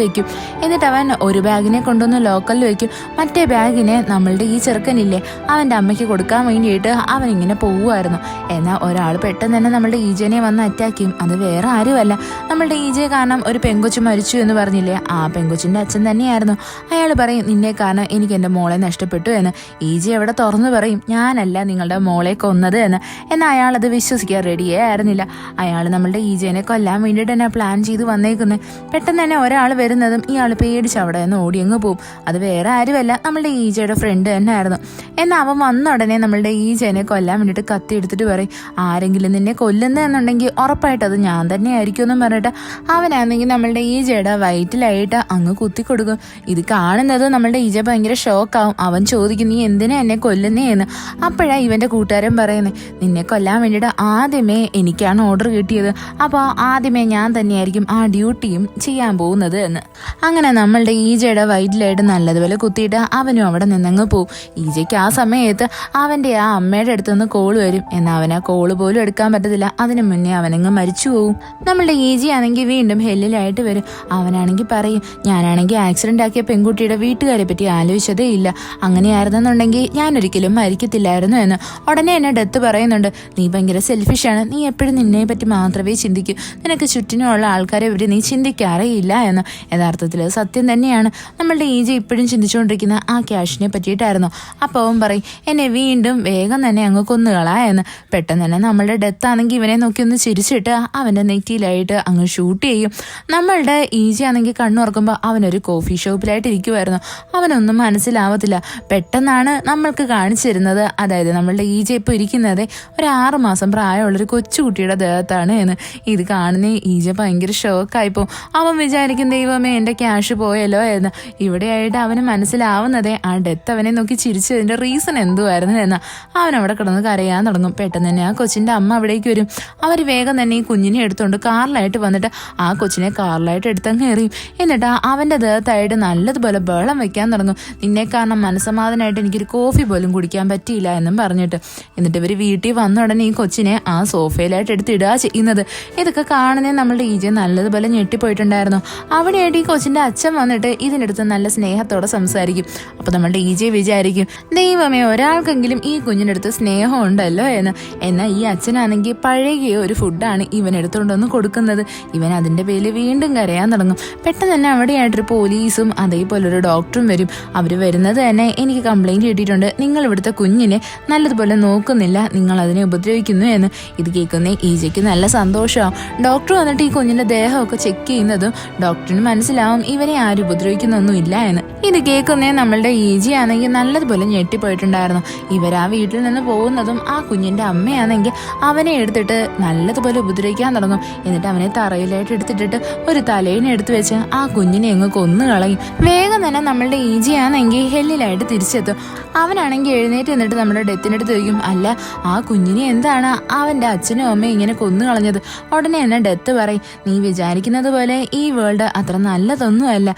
വെക്കും. എന്നിട്ട് അവൻ ഒരു ബാഗിനെ കൊണ്ടുവന്ന് ലോക്കലിൽ വെക്കും. മറ്റേ ബാഗിനെ നമ്മളുടെ ഈ ചെറുക്കനില്ലേ അവൻ്റെ അമ്മയ്ക്ക് കൊടുക്കാൻ വേണ്ടിയിട്ട് അവൻ ഇങ്ങനെ പോവുമായിരുന്നു. എന്നാൽ ഒരാൾ പെട്ടെന്ന് തന്നെ നമ്മളുടെ ഈജനെ വന്ന് അറ്റാക്ക് ചെയ്യും. അത് വേറെ ആരുമല്ല നമ്മളുടെ ഈജയെ കാരണം ഒരു പെങ്കൊച്ചു മരിച്ചു എന്ന് പറഞ്ഞില്ലേ ആ പെങ്കൊച്ചിൻ്റെ അച്ഛൻ തന്നെയായിരുന്നു. അയാൾ പറയും നിന്നെ കാരണം എനിക്ക് എൻ്റെ മോളെ നഷ്ടപ്പെട്ടു എന്ന്. ഈജെ അവിടെ തുറന്നു പറയും ഞാനല്ല നിങ്ങളുടെ മോളെ കൊന്നത് എന്ന്. എന്നാൽ അയാൾ അത് വിശ്വസിക്കാൻ റെഡിയേ ആയിരുന്നില്ല. അയാൾ നമ്മളുടെ ഈജനെ കൊല്ലാൻ വേണ്ടിയിട്ട് തന്നെ പ്ലാൻ ചെയ്ത് വന്നേക്കുന്നത്. പെട്ടെന്ന് തന്നെ ഒരാൾ വരുന്നതും ഇയാൾ പേടിച്ച് അവിടെ നിന്ന് ഓടിയങ്ങ് പോവും. അത് വേറെ ആരുമല്ല നമ്മളുടെ ഈജയുടെ ഫ്രണ്ട് തന്നെ ആയിരുന്നു. എന്നാൽ അവൻ വന്ന ഉടനെ നമ്മളുടെ ഈജനെ കൊല്ലാൻ വേണ്ടിയിട്ട് കത്തി എടുത്തിട്ട് പറയും ആരെങ്കിലും നിന്നെ കൊല്ലുന്നതെന്നുണ്ടെങ്കിൽ ഉറപ്പായിട്ട് അത് ഞാൻ തന്നെ ആയിരിക്കും എന്നും പറഞ്ഞിട്ട് അവനാണെങ്കിൽ നമ്മളുടെ ഈജയുടെ വയറ്റിലായിട്ട് അങ്ങ് കുത്തി കൊടുക്കും. ഇത് കാണുന്നത് നമ്മളുടെ ഈജ ഭയങ്കര ഷോക്കാവും. അവൻ ചോദിക്കും നീ എന്തിനാ എന്നെ കൊല്ലുന്നേ എന്ന്. അപ്പോഴാണ് ഇവന്റെ കൂട്ടുകാരൻ പറയുന്നത് നിന്നെ കൊല്ലാൻ വേണ്ടിയിട്ട് ആദ്യമേ എനിക്കാണ് ഓർഡർ കിട്ടിയത്, അപ്പോൾ ആദ്യമേ ഞാൻ തന്നെയായിരിക്കും ആ ഡ്യൂട്ടിയും ചെയ്യാൻ പോകുന്നത് എന്ന്. അങ്ങനെ നമ്മളുടെ ഈജയുടെ വയറ്റിലായിട്ട് നല്ലതുപോലെ കുത്തിയിട്ട് അവനും അവിടെ നിന്നങ്ങ് പോവും. ഈജയ്ക്ക് ആ സമയത്ത് അവൻ്റെ ആ അമ്മയുടെ അടുത്ത് നിന്ന് കോള് വരും. എന്നാൽ അവൻ ആ കോള് പോലും എടുക്കാൻ പറ്റത്തില്ല. അതിനു മുന്നേ അവനങ്ങ് മരിച്ചു പോവും. നമ്മളുടെ ഈജയാണെങ്കിൽ വീണ്ടും ഹെല്ലിലായിട്ട് വരും. അവനാണെങ്കിൽ പറയും ഞാനാണെങ്കിൽ ആക്സിഡന്റ് ആക്കിയ പെൺകുട്ടിയുടെ വീട്ടുകാരെ പറ്റി ആലോചിച്ചതേ ഇല്ല, അങ്ങനെയായിരുന്നെന്നുണ്ടെങ്കിൽ ഞാൻ ഒരിക്കലും മരിക്കത്തില്ലായിരുന്നു എന്ന്. ഉടനെ എന്നെ ഡെത്ത് പറയുന്നുണ്ട് നീ ഭയങ്കര സെൽഫിഷാണ്, നീ എപ്പോഴും നിന്നെ പറ്റി മാത്രമേ ചിന്തിക്കൂ, നിനക്ക് ചുറ്റിനുമുള്ള ആൾക്കാരെ പറ്റി നീ ചിന്തിക്കാറേ ഇല്ല എന്ന്. യഥാർത്ഥത്തിൽ സത്യം തന്നെയാണ്. നമ്മളുടെ ഈജ ഇപ്പോഴും ചിന്തിച്ചുകൊണ്ടിരിക്കുന്ന ആ ക്യാഷിനെ പറ്റിയിട്ടായിരുന്നു. അപ്പോൾ അവൻ പറയും എന്നെ വീണ്ടും വേഗം തന്നെ അങ്ങ് കൊന്നുകളാ എന്ന്. പെട്ടെന്ന് തന്നെ നമ്മളുടെ ഡെത്ത് ആണെങ്കിൽ ഇവനെ നോക്കി ഒന്ന് ചിരിച്ചിട്ട് അവൻ്റെ നെറ്റിയിലായിട്ട് അങ്ങ് ഷൂട്ട് ചെയ്യും. നമ്മളുടെ ഈജ ആണെങ്കിൽ കണ്ണുറക്കുമ്പോൾ അവനൊരു കോഫി ഷോപ്പിലായിട്ട് ഇരിക്കുമായിരുന്നു. അവനൊന്നും മനസ്സിലാവത്തില്ല. പെട്ടെന്നാണ് നമ്മൾക്ക് കാണിച്ചു തരുന്നത്, അതായത് നമ്മളുടെ ഈജ ഇപ്പോൾ ഇരിക്കുന്നത് ഒരു 6 മാസം പ്രായമുള്ളൊരു കൊച്ചുകുട്ടിയുടെ ദേഹത്താണ് എന്ന്. ഇത് കാണുന്ന ഈജ ഭയങ്കര ഷോക്കായിപ്പോ. അവൻ വിചാരിക്കും ദൈവമേ എൻ്റെ ക്യാഷ് പോയല്ലോ എന്ന്. ഇവിടെയായിട്ട് അവന് മനസ്സിലാവുന്നതേ ആ ഡെത്ത് അവനെ നോക്കി ചിരിച്ചതിൻ്റെ റീസൺ എന്തുമായിരുന്നു എന്ന്. അവൻ അവിടെ കിടന്ന് കരയാൻ തുടങ്ങും. പെട്ടെന്ന് തന്നെ ആ കൊച്ചിൻ്റെ അമ്മ അവിടേക്ക് വരും. അവർ വേഗം തന്നെ ഈ കുഞ്ഞിനെ എടുത്തുകൊണ്ട് കാറിലായിട്ട് വന്നിട്ട് ആ കൊച്ചിനെ കാറിലായിട്ട് എടുത്തങ്ങ് എറിയും. എന്നിട്ട് അവൻ്റെ ദേഹത്തായിട്ട് നല്ലതുപോലെ ബഹളം വെക്കാൻ തുടങ്ങും. നിന്നെ കാരണം മനസ്സമാധാനമായിട്ട് എനിക്കൊരു കോഫി പോലും കുടിക്കാൻ പറ്റിയില്ല എന്നും പറഞ്ഞിട്ട്. എന്നിട്ട് ഇവർ വീട്ടിൽ വന്ന ഉടനെ ഈ കൊച്ചിനെ ആ സോഫയിലായിട്ട് എടുത്തിടുക ചെയ്യുന്നത്. ഇതൊക്കെ കാണുന്നേ നമ്മളുടെ ഈജ നല്ലതുപോലെ ഞെട്ടിപ്പോയിട്ടുണ്ടായിരുന്നു. അവിടെയായിട്ട് ഈ കൊച്ചിൻ്റെ അച്ഛൻ വന്നിട്ട് ഇതിനടുത്ത് നല്ല സ്നേഹത്തോടെ സംസാരിക്കും. അപ്പോൾ നമ്മളുടെ ഈജയെ വിചാരിക്കും ദൈവമേ ഒരാൾക്കെങ്കിലും ഈ കുഞ്ഞിനടുത്ത് സ്നേഹം ഉണ്ടല്ലോ എന്ന്. എന്നാൽ ഈ അച്ഛനാണെങ്കിൽ പഴകിയ ഒരു ഫുഡാണ് ഇവൻ എടുത്തുകൊണ്ടൊന്ന് കൊടുക്കുന്നത്. ഇവൻ അതിൻ്റെ പേരിൽ വീണ്ടും കരയാൻ തുടങ്ങും. പെട്ടെന്ന് തന്നെ അവിടെയായിട്ടൊരു പോലീസും അതേപോലെ ഒരു ഡോക്ടറും വരും. അവർ വരുന്നത് തന്നെ എനിക്ക് കംപ്ലൈൻറ്റ് കിട്ടിയിട്ടുണ്ട്, നിങ്ങൾ ഇവിടുത്തെ കുഞ്ഞിനെ നല്ലതുപോലെ നോക്കുന്നില്ല, നിങ്ങൾ അതിനെ ഉപദ്രവിക്കുന്നു എന്ന്. ഇത് കേൾക്കുന്ന ഈജയ്ക്ക് നല്ല സന്തോഷമാവും. ഡോക്ടർ വന്നിട്ട് ഈ കുഞ്ഞിൻ്റെ ദേഹമൊക്കെ ചെക്ക് ചെയ്യുന്നതും ഡോക്ടറിന് മനസ്സിലാവും ഇവനെ ആരും ഉപദ്രവിക്കുന്നൊന്നുമില്ല എന്ന്. ഇത് കേൾക്കുന്നേ നമ്മളുടെ ഈജയാണെങ്കിൽ നല്ലതുപോലെ ഞെട്ടിപ്പോയിട്ടുണ്ടായിരുന്നു. ഇവരാ വീട്ടിൽ നിന്ന് പോകുന്നതും ആ കുഞ്ഞിൻ്റെ അമ്മയാണെങ്കിൽ അവനെ എടുത്തിട്ട് നല്ലതുപോലെ ഉപദ്രവിക്കാൻ തുടങ്ങും. എന്നിട്ട് അവനെ തറയിലായിട്ട് എടുത്തിട്ടിട്ട് ഒരു തലേനെ എടുത്തു വെച്ച് ആ കുഞ്ഞിനെ അങ്ങ് കൊന്നു കളയും. വേഗം തന്നെ നമ്മളുടെ ഈജയാണെങ്കിൽ ഹെല്ലിലായിട്ട് തിരിച്ചെത്തും. അവനാണെങ്കിൽ എഴുന്നേറ്റ് എന്നിട്ട് നമ്മുടെ ഡെത്തിനടുത്ത് ചോദിക്കും അല്ല ആ കുഞ്ഞിനെ എന്താണ് അവൻ്റെ അച്ഛനും അമ്മയും ഇങ്ങനെ കൊന്നു കളഞ്ഞത്. ഉടനെ തന്നെ ഡെത്ത് പറയും നീ വിചാരിക്കുന്നത് പോലെ ഈ വേൾഡ് അത്ര നല്ലതൊന്നുമല്ല,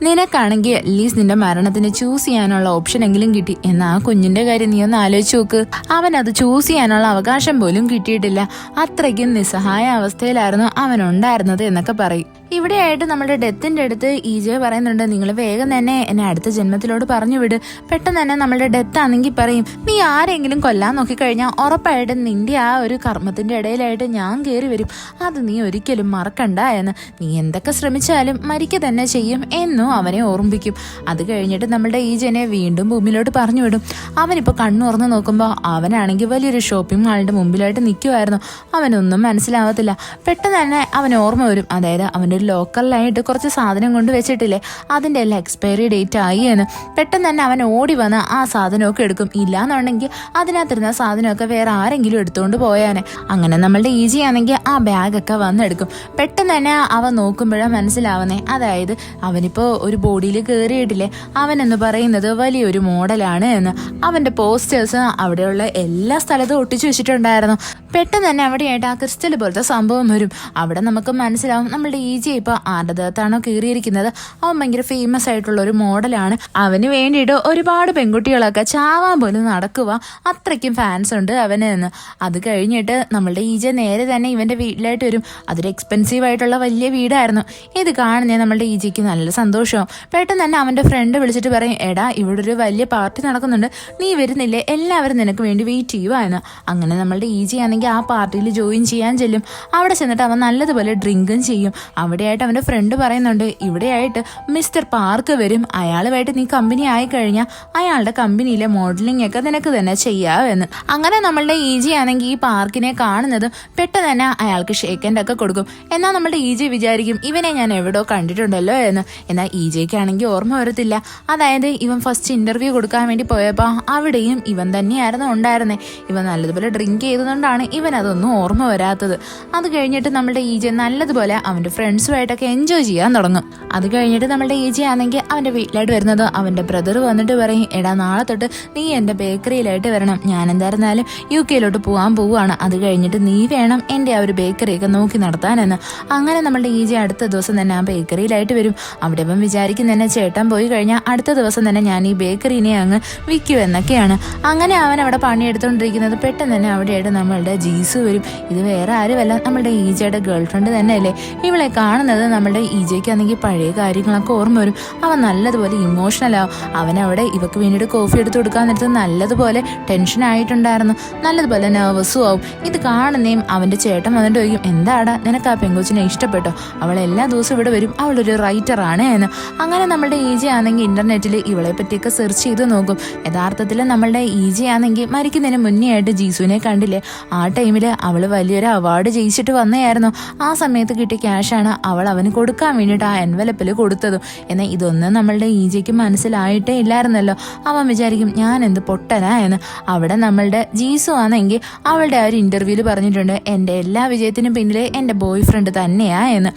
നിനക്കാണെങ്കിൽ അറ്റ്ലീസ്റ്റ് നിന്റെ മരണത്തിന് ചൂസ് ചെയ്യാനുള്ള ഓപ്ഷൻ എങ്കിലും കിട്ടി. എന്നാൽ ആ കുഞ്ഞിന്റെ കാര്യം നീ ഒന്ന് ആലോചിച്ച് നോക്ക്, അവൻ അത് ചൂസ് ചെയ്യാനുള്ള അവകാശം പോലും കിട്ടിയിട്ടില്ല. അത്രയ്ക്കും നിസ്സഹായ അവസ്ഥയിലായിരുന്നു അവൻ ഉണ്ടായിരുന്നത് എന്നൊക്കെ പറയും. ഇവിടെയായിട്ട് നമ്മുടെ ഡെത്തിന്റെ അടുത്ത് ഈജെ പറയുന്നുണ്ട് നിങ്ങൾ വേഗം തന്നെ എന്നെ അടുത്ത ജന്മത്തിലോട് പറഞ്ഞു വിട്. പെട്ടെന്ന് തന്നെ നമ്മുടെ ഡെത്ത് ആണെങ്കിൽ പറയും നീ ആരെങ്കിലും കൊല്ലാൻ നോക്കിക്കഴിഞ്ഞാൽ ഉറപ്പായിട്ടും നിന്റെ ആ ഒരു കർമ്മത്തിന്റെ ഇടയിലായിട്ട് ഞാൻ കയറി വരും, അത് നീ ഒരിക്കലും മറക്കണ്ട എന്ന്. നീ എന്തൊക്കെ ശ്രമിച്ചാലും മരിക്കുക തന്നെ ചെയ്യും എന്നും അവനെ ഓർമ്മിപ്പിക്കും. അത് കഴിഞ്ഞിട്ട് നമ്മുടെ ഈജനെ വീണ്ടും ഭൂമിയിലോട്ട് പറഞ്ഞു വിടും. അവനിപ്പോൾ കണ്ണുറന്ന് നോക്കുമ്പോൾ അവനാണെങ്കിൽ വലിയൊരു ഷോപ്പിംഗ് മാളിന്റെ മുമ്പിലായിട്ട് നിൽക്കുമായിരുന്നു. അവനൊന്നും മനസ്സിലാവത്തില്ല. പെട്ടെന്ന് തന്നെ അവൻ ഓർമ്മ വരും, അതായത് അവൻ്റെ ഒരു ലോക്കറിലായിട്ട് കുറച്ച് സാധനം കൊണ്ട് വെച്ചിട്ടില്ലേ, അതിൻ്റെ എല്ലാം എക്സ്പയറി ഡേറ്റ് ആയി എന്ന്. പെട്ടെന്ന് തന്നെ അവൻ ഓടി വന്ന് ആ സാധനമൊക്കെ എടുക്കും. ഇല്ലാന്നുണ്ടെങ്കിൽ അതിനകത്തിരുന്ന സാധനമൊക്കെ വേറെ ആരെങ്കിലും എടുത്തുകൊണ്ട് പോയാനെ. അങ്ങനെ നമ്മളുടെ ഈജി ആണെങ്കിൽ ആ ബാഗൊക്കെ വന്നെടുക്കും. പെട്ടെന്ന് തന്നെ അവൻ നോക്കുമ്പോഴാണ് മനസ്സിലാവുന്നേ, അതായത് അവനിപ്പോൾ ഒരു ബോഡിയിൽ കയറിയിട്ടില്ലേ, അവനെന്ന് പറയുന്നത് വലിയൊരു മോഡലാണ് എന്ന്. അവൻ്റെ പോസ്റ്റേഴ്സ് അവിടെയുള്ള എല്ലാ സ്ഥലത്തും ഒട്ടിച്ചു വെച്ചിട്ടുണ്ടായിരുന്നു. പെട്ടെന്ന് തന്നെ അവിടെയായിട്ട് ആ ക്രിസ്റ്റൽ പോലത്തെ സംഭവം വരും. അവിടെ നമുക്ക് മനസ്സിലാവും നമ്മളുടെ ഈജി ഇപ്പോൾ ആരുടെ ദേഹത്താണോ കയറിയിരിക്കുന്നത് അവൻ ഭയങ്കര ഫേമസ് ആയിട്ടുള്ള ഒരു മോഡലാണ്. അവന് വേണ്ടിയിട്ട് ഒരുപാട് പെൺകുട്ടികളൊക്കെ ചാവാൻ പോലും നടക്കുക, അത്രയ്ക്കും ഫാൻസ് ഉണ്ട് അവന് എന്ന്. അത് കഴിഞ്ഞിട്ട് നമ്മളുടെ ഈജ നേരെ തന്നെ ഇവന്റെ വീട്ടിലായിട്ട് വരും. അതൊരു എക്സ്പെൻസീവ് ആയിട്ടുള്ള വലിയ വീടായിരുന്നു. ഇത് കാണുന്നേ നമ്മളുടെ ഈജയ്ക്ക് നല്ല സന്തോഷവും. പെട്ടെന്ന് തന്നെ അവന്റെ ഫ്രണ്ട് വിളിച്ചിട്ട് പറയും, എടാ ഇവിടെ ഒരു വലിയ പാർട്ടി നടക്കുന്നുണ്ട്, നീ വരുന്നില്ലേ, എല്ലാവരും നിനക്ക് വേണ്ടി വെയിറ്റ് ചെയ്യുക എന്ന്. അങ്ങനെ നമ്മളുടെ ഈജി ആണെങ്കിൽ ആ പാർട്ടിയിൽ ജോയിൻ ചെയ്യാൻ ചെല്ലും. അവിടെ ചെന്നിട്ട് അവൻ നല്ലതുപോലെ ഡ്രിങ്കും ചെയ്യും. അവിടെയായിട്ട് അവന്റെ ഫ്രണ്ട് പറയുന്നുണ്ട്, ഇവിടെയായിട്ട് മിസ്റ്റർ പാർക്ക് വരും, അയാളുമായിട്ട് നീ കമ്പനി ആയി കഴിഞ്ഞാൽ അയാളുടെ കമ്പനിയിലെ മോഡലിംഗ് ഒക്കെ നിനക്ക് തന്നെ ചെയ്യാമെന്ന്. അങ്ങനെ നമ്മളുടെ ഈജി ആണെങ്കിൽ ഈ പാർക്കിനെ കാണുന്നത് പെട്ടെന്ന് തന്നെ അയാൾക്ക് ഷേക്ക് ഹാൻഡ് ഒക്കെ കൊടുക്കും. എന്നാൽ നമ്മളുടെ ഈജി വിചാരിക്കും ഇവനെ ഞാൻ എവിടെയോ കണ്ടിട്ടുണ്ടല്ലോ എന്ന്. എന്നാൽ ഈജയ്ക്കാണെങ്കിൽ ഓർമ്മ വരത്തില്ല. അതായത് ഇവൻ ഫസ്റ്റ് ഇന്റർവ്യൂ കൊടുക്കാൻ വേണ്ടി പോയപ്പോൾ അവിടെയും ഇവൻ തന്നെയായിരുന്നു ഉണ്ടായിരുന്നേ. ഇവൻ നല്ലതുപോലെ ഡ്രിങ്ക് ചെയ്തതുകൊണ്ടാണ് ഇവൻ അതൊന്നും ഓർമ്മ വരാത്തത്. അത് കഴിഞ്ഞിട്ട് നമ്മളുടെ ഈജി നല്ലതുപോലെ അവന്റെ ഫ്രണ്ട്സുമായിട്ടൊക്കെ എൻജോയ് ചെയ്യാൻ തുടങ്ങും. അത് കഴിഞ്ഞിട്ട് നമ്മളുടെ ഈജി ആണെങ്കിൽ അവന്റെ വീട്ടിലായിട്ട് വരുന്നത് അവന്റെ ബ്രദർ വന്നിട്ട് പറയും, എടാ നാളെ തൊട്ട് നീ എന്റെ ബേക്കറിയിലായിട്ട് വരണം, ഞാൻ എന്തായിരുന്നാലും UK പോകാൻ പോവുകയാണ്, അത് കഴിഞ്ഞിട്ട് നീ വേണം എന്റെ ആ ഒരു ബേക്കറിയൊക്കെ നോക്കി നടത്താനെന്ന്. അങ്ങനെ നമ്മളുടെ ഈജി അടുത്ത ദിവസം തന്നെ ആ ബേക്കറിയിലായിട്ട് വരും. അവിടെ ഇപ്പം വിചാരിക്കും തന്നെ ചേട്ടൻ പോയി കഴിഞ്ഞാൽ അടുത്ത ദിവസം തന്നെ ഞാൻ ഈ ബേക്കറിനെ അങ്ങ് വിൽക്കും എന്നൊക്കെയാണ്. അങ്ങനെ അവൻ അവിടെ പണിയെടുത്തോണ്ടിരിക്കുന്നത് പെട്ടെന്ന് തന്നെ അവിടെയായിട്ട് നമ്മളുടെ ജീസു വരും. ഇത് വേറെ ആരുമല്ല, നമ്മളുടെ ഈജയുടെ ഗേൾ ഫ്രണ്ട് തന്നെയല്ലേ. ഇവളെ കാണുന്നത് നമ്മളുടെ ഈജയ്ക്കാണെങ്കിൽ പഴയ കാര്യങ്ങളൊക്കെ ഓർമ്മ വരും. അവൻ നല്ലതുപോലെ ഇമോഷണൽ ആവും. അവനവിടെ ഇവക്ക് വേണ്ടിയിട്ട് കോഫി എടുത്ത് കൊടുക്കാൻ നേരത്ത് നല്ലതുപോലെ ടെൻഷൻ ആയിട്ടുണ്ടായിരുന്നു, നല്ലതുപോലെ നെർവസും ആവും. ഇത് കാണുന്നേയും അവന്റെ ചേട്ടൻ വന്നിട്ട് ചോദിക്കും, എന്താടാ നിനക്ക് ആ പെങ്കൊച്ചിനെ ഇഷ്ടപ്പെട്ടോ, അവൾ എല്ലാ ദിവസവും ഇവിടെ വരും, അവളൊരു റൈറ്ററാണ് എന്ന്. അങ്ങനെ നമ്മളുടെ ഈജി ആണെങ്കിൽ ഇന്റർനെറ്റിൽ ഇവളെ പറ്റിയൊക്കെ സെർച്ച് ചെയ്ത് നോക്കും. യഥാർത്ഥത്തിൽ നമ്മളുടെ ഈജി ആണെങ്കിൽ മരിക്കുന്നതിന് മുന്നേ ആയിട്ട് ജീസുവിനെ കണ്ടില്ലേ, ആ ടൈമിൽ അവൾ വലിയൊരു അവാർഡ് ജയിച്ചിട്ട് വന്നതായിരുന്നു. ആ സമയത്ത് കിട്ടിയ ക്യാഷാണ് അവൾ അവന് കൊടുക്കാൻ വേണ്ടിയിട്ട് ആ എൻവലപ്പിൽ കൊടുത്തതും. എന്നാൽ ഇതൊന്നും നമ്മളുടെ ഈജയ്ക്ക് മനസ്സിലായിട്ടേ ഇല്ലായിരുന്നല്ലോ. അവൻ വിചാരിക്കും ഞാൻ എന്ത് പൊട്ടനാ എന്ന്. അവിടെ നമ്മളുടെ ജീസു ആണെങ്കിൽ അവളുടെ ആ ഒരു ഇന്റർവ്യൂവിൽ പറഞ്ഞിട്ടുണ്ട്, എൻ്റെ എല്ലാ വിജയത്തിനും പിന്നിൽ എൻ്റെ ബോയ് ഫ്രണ്ട് തന്നെയാ എന്ന്.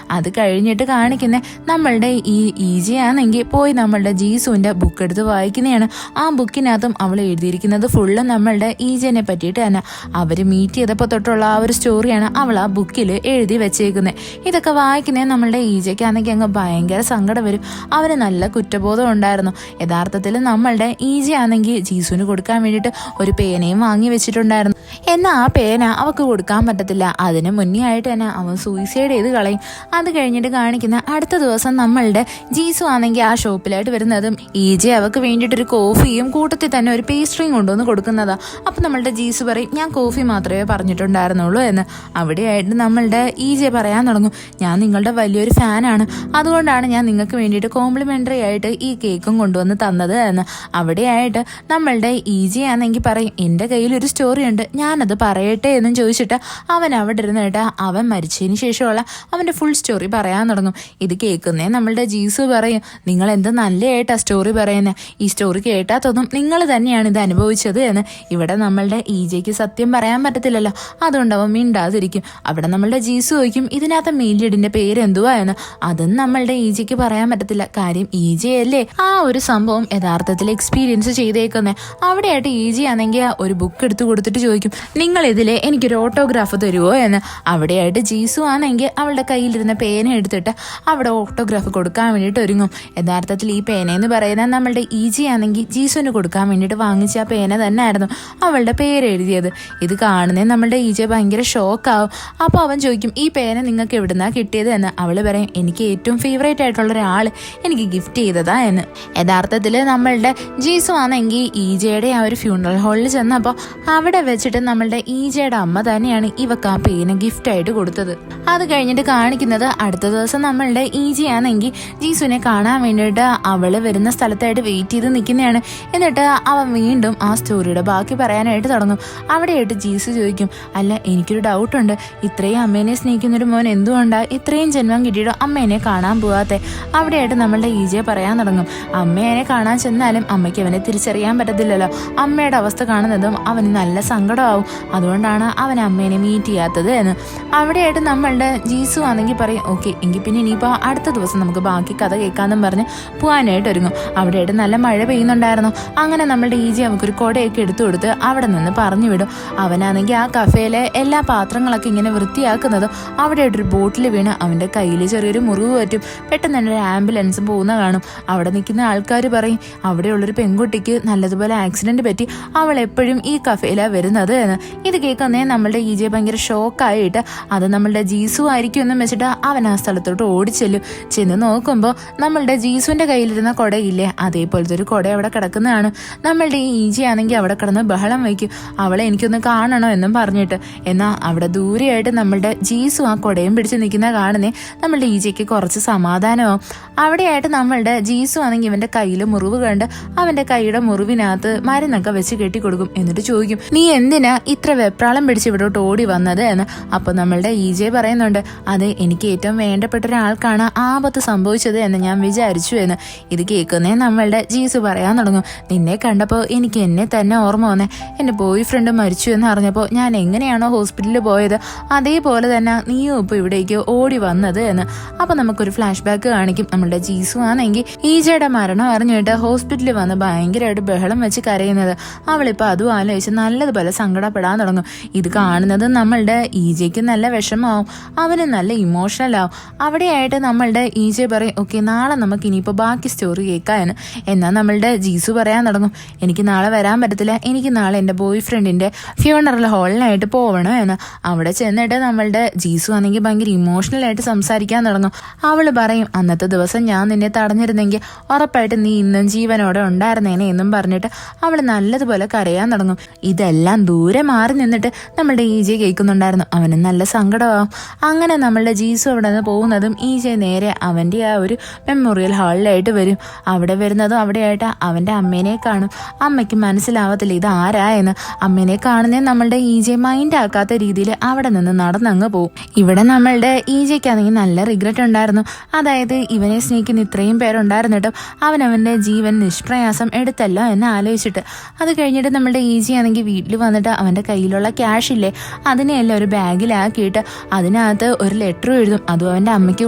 അത് കഴിഞ്ഞിട്ട് കാണിക്കുന്ന നമ്മളുടെ ഈ ഈജി ആണെങ്കിൽ പോയി നമ്മളുടെ ജീസുവിൻ്റെ ബുക്ക് എടുത്ത് വായിക്കുന്നതാണ്. ആ ബുക്കിനകത്തും അവൾ എഴുതിയിരിക്കുന്നത് ഫുള്ള് നമ്മളുടെ ഈജനെ പറ്റിയിട്ട് തന്നെ. അവർ മീറ്റ് ചെയ്തപ്പോൾ തൊട്ടുള്ള ആ ഒരു സ്റ്റോറിയാണ് അവൾ ആ ബുക്കിൽ എഴുതി വെച്ചേക്കുന്നത്. ഇതൊക്കെ വായിക്കുന്നത് നമ്മളുടെ ഈജയ്ക്കാണെങ്കിൽ അങ്ങ് ഭയങ്കര സങ്കടം വരും. അവന് നല്ല കുറ്റബോധം ഉണ്ടായിരുന്നു. യഥാർത്ഥത്തിൽ നമ്മളുടെ ഈജി ആണെങ്കിൽ ജീസുവിന് കൊടുക്കാൻ വേണ്ടിയിട്ട് ഒരു പേനയും വാങ്ങി വെച്ചിട്ടുണ്ടായിരുന്നു. എന്നാൽ ആ പേന അവൾക്ക് കൊടുക്കാൻ പറ്റത്തില്ല. അതിന് മുന്നേ ആയിട്ട് തന്നെ അവൻ സൂയിസൈഡ് ചെയ്ത് കളയും. അത് കഴിഞ്ഞിട്ട് കാണിക്കുന്ന അടുത്ത ദിവസം നമ്മളുടെ ജീസു ആണെങ്കിൽ ആ ഷോപ്പിലായിട്ട് വരുന്നതും ഈജി അവൾക്ക് വേണ്ടിയിട്ടൊരു കോഫിയും കൂട്ടത്തിൽ തന്നെ ഒരു പേസ്ട്രിയും കൊണ്ടുവന്ന് കൊടുക്കുന്നതാ. അപ്പം നമ്മളുടെ ജീസു പറയും, ഞാൻ കോഫി മാത്രമേ പറഞ്ഞിട്ടുണ്ടായിരുന്നുള്ളൂ എന്ന്. അവിടെയായിട്ട് നമ്മളുടെ ഈജി പറയാൻ തുടങ്ങും, ഞാൻ നിങ്ങളുടെ വലിയൊരു ഫാനാണ്, അതുകൊണ്ടാണ് ഞാൻ നിങ്ങൾക്ക് വേണ്ടിയിട്ട് കോംപ്ലിമെൻ്ററി ആയിട്ട് ഈ കേക്കും കൊണ്ടുവന്ന് തന്നത് എന്ന്. അവിടെയായിട്ട് നമ്മളുടെ ഈജി ആണെങ്കിൽ പറയും, എൻ്റെ കയ്യിൽ ഒരു സ്റ്റോറി ഉണ്ട്, ഞാനത് പറയട്ടെ എന്നും ചോദിച്ചിട്ട് അവൻ അവിടെ ഇരുന്നിട്ട് അവൻ മരിച്ചതിന് ശേഷമുള്ള അവൻ്റെ ഫുൾ സ്റ്റോറി പറയാൻ തുടങ്ങും. ഇത് കേൾക്കുന്നേ നമ്മളുടെ ജീസു പറയും, നിങ്ങൾ എന്ത് നല്ലതായിട്ടാ സ്റ്റോറി പറയുന്നത്, ഈ സ്റ്റോറി കേട്ടാത്തൊന്നും നിങ്ങൾ തന്നെയാണ് ഇത് അനുഭവിച്ചത് എന്ന്. ഇവിടെ നമ്മളുടെ ഈജയ്ക്ക് സത്യം പറയാൻ പറ്റത്തില്ലല്ലോ, അതുകൊണ്ട് അവൻ മിണ്ടാതിരിക്കും. അവിടെ നമ്മളുടെ ജീസു ചോദിക്കും, ഇതിനകത്ത് മെയിൻ ലീഡിന്റെ പേര് എന്തുവാ എന്ന്. അതും നമ്മളുടെ ഈജയ്ക്ക് പറയാൻ പറ്റത്തില്ല, കാര്യം ഈജയല്ലേ ആ ഒരു സംഭവം യഥാർത്ഥത്തിൽ എക്സ്പീരിയൻസ് ചെയ്തേക്കുന്നേ. അവിടെയായിട്ട് ഈജി ആണെങ്കിൽ ഒരു ബുക്ക് എടുത്ത് കൊടുത്തിട്ട് ചോദിക്കും, നിങ്ങൾ ഇതിലെ എനിക്കൊരു ഓട്ടോഗ്രാഫ് തരുമോ എന്ന്. അവിടെയായിട്ട് ജീസു ആണെങ്കിൽ അവളുടെ കയ്യിലിരുന്ന പേന എടുത്തിട്ട് അവിടെ ഓട്ടോഗ്രാഫ് കൊടുക്കാൻ വേണ്ടിയിട്ട് ഒരുങ്ങും. യഥാർത്ഥത്തിൽ ഈ പേനയെന്ന് പറയുന്നത് നമ്മളുടെ ഈജി ആണെങ്കിൽ ജീസുവിന് കൊടുക്കാൻ വേണ്ടിയിട്ട് വാങ്ങിച്ച ആ പേന തന്നെ ആയിരുന്നു അവളുടെ പേര് എഴുതിയത്. ഇത് കാണുന്നേ നമ്മളുടെ ഈജ ഭയങ്കര ഷോക്കാവും. അപ്പോൾ അവൻ ചോദിക്കും, ഈ പേന നിങ്ങൾക്ക് എവിടുന്നാ കിട്ടിയത് എന്ന്. അവൾ പറയും, എനിക്ക് ഏറ്റവും ഫേവറേറ്റ് ആയിട്ടുള്ള ഒരാൾ എനിക്ക് ഗിഫ്റ്റ് ചെയ്തതാ എന്ന്. യഥാർത്ഥത്തിൽ നമ്മളുടെ ജീസു ആണെങ്കിൽ ഈജയുടെ ആ ഒരു ഫ്യൂണറൽ ഹാളിൽ ചെന്നപ്പോൾ അവിടെ വെച്ചിട്ട് നമ്മളുടെ ഈജയുടെ അമ്മ തന്നെയാണ് ഇവക്ക് ആ പേന ഗിഫ്റ്റായിട്ട് കൊടുത്തത്. അത് കഴിഞ്ഞിട്ട് കാണിക്കുന്നത് അടുത്ത ദിവസം നമ്മളുടെ ഈജി ആണെങ്കിൽ ജീസുവിനെ കാണാൻ വേണ്ടിയിട്ട് അവള് വരുന്ന സ്ഥലത്തായിട്ട് വെയിറ്റ് ചെയ്ത് നിൽക്കുന്നതാണ്. എന്നിട്ട് അവൻ വീണ്ടും ആ സ്റ്റോറിയുടെ ബാക്കി പറയാനായിട്ട് തുടങ്ങും. അവിടെയായിട്ട് ജീസു ചോദിക്കും, അല്ല എനിക്കൊരു ഡൗട്ടുണ്ട്, ഇത്രയും അമ്മേനെ സ്നേഹിക്കുന്നൊരു മോൻ എന്തുകൊണ്ടാണ് ഇത്രയും ജന്മം കിട്ടിയിട്ടോ അമ്മ എന്നെ കാണാൻ പോവാത്തെ. അവിടെയായിട്ട് നമ്മളുടെ ഈജെ പറയാൻ തുടങ്ങും, അമ്മേനെ കാണാൻ ചെന്നാലും അമ്മയ്ക്ക് അവനെ തിരിച്ചറിയാൻ പറ്റത്തില്ലല്ലോ. അമ്മയുടെ അവസ്ഥ കാണുന്നതും അവന് നല്ല സങ്കടമാവും. അതുകൊണ്ടാണ് അവൻ അമ്മേനെ മീറ്റ് ചെയ്യാത്തത് എന്ന്. അവിടെയായിട്ട് നമ്മളുടെ ജീസു ആണെങ്കിൽ പറയും, ഓക്കെ എങ്കിൽ പിന്നെ ഇനിയിപ്പോൾ അടുത്ത ദിവസം നമുക്ക് ബാക്കി കഥ കേൾക്കാമെന്നും പറഞ്ഞ് പോകാനായിട്ട് ഒരുങ്ങും. അവിടെയായിട്ട് നല്ല മഴ പെയ്യുന്നുണ്ടായിരുന്നു. അങ്ങനെ നമ്മളുടെ ഈജി അവൾക്കൊരു കുടയൊക്കെ എടുത്തു കൊടുത്ത് അവിടെ നിന്ന് പറഞ്ഞു വിടും. അവനാണെങ്കിൽ ആ കഫേയിലെ എല്ലാ പാത്രങ്ങളൊക്കെ ഇങ്ങനെ വൃത്തിയാക്കുന്നതും അവിടെയായിട്ടൊരു ബോട്ടിൽ വീണ് അവൻ്റെ കയ്യിൽ ചെറിയൊരു മുറിവ് പറ്റും. പെട്ടെന്ന് തന്നെ ഒരു ആംബുലൻസ് പോകുന്ന കാണും. അവിടെ നിൽക്കുന്ന ആൾക്കാർ പറയും, അവിടെയുള്ളൊരു പെൺകുട്ടിക്ക് നല്ലതുപോലെ ആക്സിഡന്റ് പറ്റി, അവൾ എപ്പോഴും ഈ കഫേയിലാണ് വരുന്നത് എന്ന്. ഇത് കേൾക്കുന്നേ നമ്മളുടെ ഈജെ ഭയങ്കര ഷോക്കായിട്ട് അത് നമ്മളുടെ ജീസു ആയിരിക്കും എന്നും വെച്ചിട്ട് അവൻ ആ സ്ഥലത്തോട്ട് ഓടിച്ചെല്ലും. ചെന്ന് നോക്കുമ്പോൾ നമ്മളുടെ ജീസുവിൻ്റെ കയ്യിലിരുന്ന കുടയില്ലേ, അതേപോലത്തെ ഒരു കുട അവിടെ കിടക്കുന്നതാണ്. നമ്മളുടെ ഈ ഈജി ആണെങ്കിൽ അവിടെ കിടന്ന് ബഹളം വയ്ക്കും, അവളെ എനിക്കൊന്ന് കാണണോ എന്നും പറഞ്ഞിട്ട്. എന്നാൽ അവിടെ ദൂരെയായിട്ട് നമ്മളുടെ ജീസു ആ കുടയും പിടിച്ച് നിൽക്കുന്ന കാണുന്നേ നമ്മളുടെ ഈജയ്ക്ക് കുറച്ച് സമാധാനമാവും. അവിടെയായിട്ട് നമ്മളുടെ ജീസു ആണെങ്കിൽ ഇവൻ്റെ കയ്യിൽ മുറിവ് കണ്ട് അവൻ്റെ കൈയുടെ മുറിവിനകത്ത് മരുന്നൊക്കെ വെച്ച് കെട്ടിക്കൊടുക്കും. എന്നിട്ട് ചോദിക്കും, നീ എന്തിനാ ഇത്ര വെപ്രാളം പിടിച്ച് ഇവിടോട്ട് ഓടി വന്നത് എന്ന്. അപ്പോൾ നമ്മളുടെ ഈജെ പറയുന്നുണ്ട്, അത് എനിക്ക് ഏറ്റവും വേണ്ടപ്പെട്ട ഒരാൾക്കാണ് ആപത്ത് സംഭവിച്ചത് എന്ന് ഞാൻ വിചാരിച്ചു എന്ന്. ഇത് കേൾക്കുന്നേ നമ്മളുടെ ജീസു പറയാൻ തുടങ്ങും, നിന്നെ കണ്ടപ്പോൾ എനിക്ക് എന്നെ തന്നെ ഓർമ്മ വന്നേ. എൻ്റെ ബോയ് ഫ്രണ്ട് മരിച്ചു എന്ന് അറിഞ്ഞപ്പോൾ ഞാൻ എങ്ങനെയാണോ ഹോസ്പിറ്റലിൽ പോയത് അതേപോലെ തന്നെ നീയും ഇപ്പോൾ ഇവിടേക്ക് ഓടി വന്നത് എന്ന്. അപ്പോൾ നമുക്കൊരു ഫ്ലാഷ് ബാക്ക് കാണിക്കും. നമ്മളുടെ ജീസു ആണെങ്കിൽ ഈജയുടെ മരണം അറിഞ്ഞിട്ട് ഹോസ്പിറ്റലിൽ വന്ന് ഭയങ്കരമായിട്ട് ബഹളം വെച്ച് കരയുന്നത്. അവളിപ്പോൾ അതും ആലോചിച്ച് നല്ലതുപോലെ സങ്കടപ്പെടാൻ തുടങ്ങും. ഇത് കാണുന്നത് നമ്മളുടെ ഈജയ്ക്ക് നല്ല വിഷമാവും, അവന് നല്ല ഇമോഷണൽ ആവും. അവിടെയായിട്ട് നമ്മളുടെ ഈജെ പറയും, ഓക്കെ നാളെ നമുക്ക് ഇനിയിപ്പോൾ ബാക്കി സ്റ്റോറി കേൾക്കാമെന്ന്. എന്നാൽ നമ്മളുടെ ജീസു പറയാൻ തുടങ്ങും, എനിക്ക് നാളെ വരാൻ പറ്റത്തില്ല, എനിക്ക് നാളെ എൻ്റെ ബോയ് ഫ്രണ്ടിൻ്റെ ഫ്യൂണറൽ ഹാളിനായിട്ട് പോകണം എന്ന്. അവിടെ ചെന്നിട്ട് നമ്മളുടെ ജീസു ആണെങ്കിൽ ഭയങ്കര ഇമോഷണലായിട്ട് സംസാരിക്കാൻ തുടങ്ങും. അവൾ പറയും, അന്നത്തെ ദിവസം ഞാൻ നിന്നെ തടഞ്ഞിരുന്നെങ്കിൽ ഉറപ്പായിട്ട് നീ ഇന്നും ജീവനോടെ ഉണ്ടായിരുന്നേനെ എന്നും പറഞ്ഞിട്ട് അവൾ നല്ലതുപോലെ കരയാൻ തുടങ്ങും. ഇതെല്ലാം ദൂരെ മാറി നിന്നിട്ട് നമ്മളുടെ ഈജെ കേൾക്കുന്നുണ്ടായിരുന്നു. അവന് നല്ല സങ്കടമാവും. അങ്ങനെ നമ്മളുടെ ജീസു അവിടെ നിന്ന് പോകുന്നതും ഈജെ നേരെ അവൻ്റെ ആ ഒരു മെമ്മോറിയൽ ഹാളിലായിട്ട് വരും. അവിടെ വരുന്നതും അവിടെയായിട്ട് അവൻ്റെ അമ്മേനെ കാണും. അമ്മയ്ക്ക് മനസ്സിലാവത്തില്ല ഇത് ആരാ എന്ന്. അമ്മേനെ കാണുന്നേ നമ്മളുടെ ഈജെ മൈൻഡ് ആക്കാത്ത രീതിയിൽ അവിടെ നിന്ന് നടന്നങ്ങ് പോകും. ഇവിടെ നമ്മളുടെ ഈജയ്ക്കാണെങ്കിൽ നല്ല റിഗ്രറ്റ് ഉണ്ടായിരുന്നു. അതായത് ഇവനെ സ്നേഹിക്കുന്ന ഇത്രയും പേരുണ്ടായിരുന്നിട്ടും അവനവൻ്റെ ജീവൻ നിഷ്പ്രയാസം എടുത്തല്ലോ എന്ന് ആലോചിച്ചിട്ട്. അത് കഴിഞ്ഞിട്ട് നമ്മളുടെ ഈജി ആണെങ്കിൽ വീട്ടിൽ വന്നിട്ട് അവൻ്റെ കയ്യിലുള്ള ക്യാഷ് ഇല്ലേ അതിനെയെല്ലാം ഒരു ബാഗിലാക്കിയിട്ട് അതിനകത്ത് ഒരു ലെറ്റർ എഴുതും. അതും അവൻ്റെ അമ്മയ്ക്ക്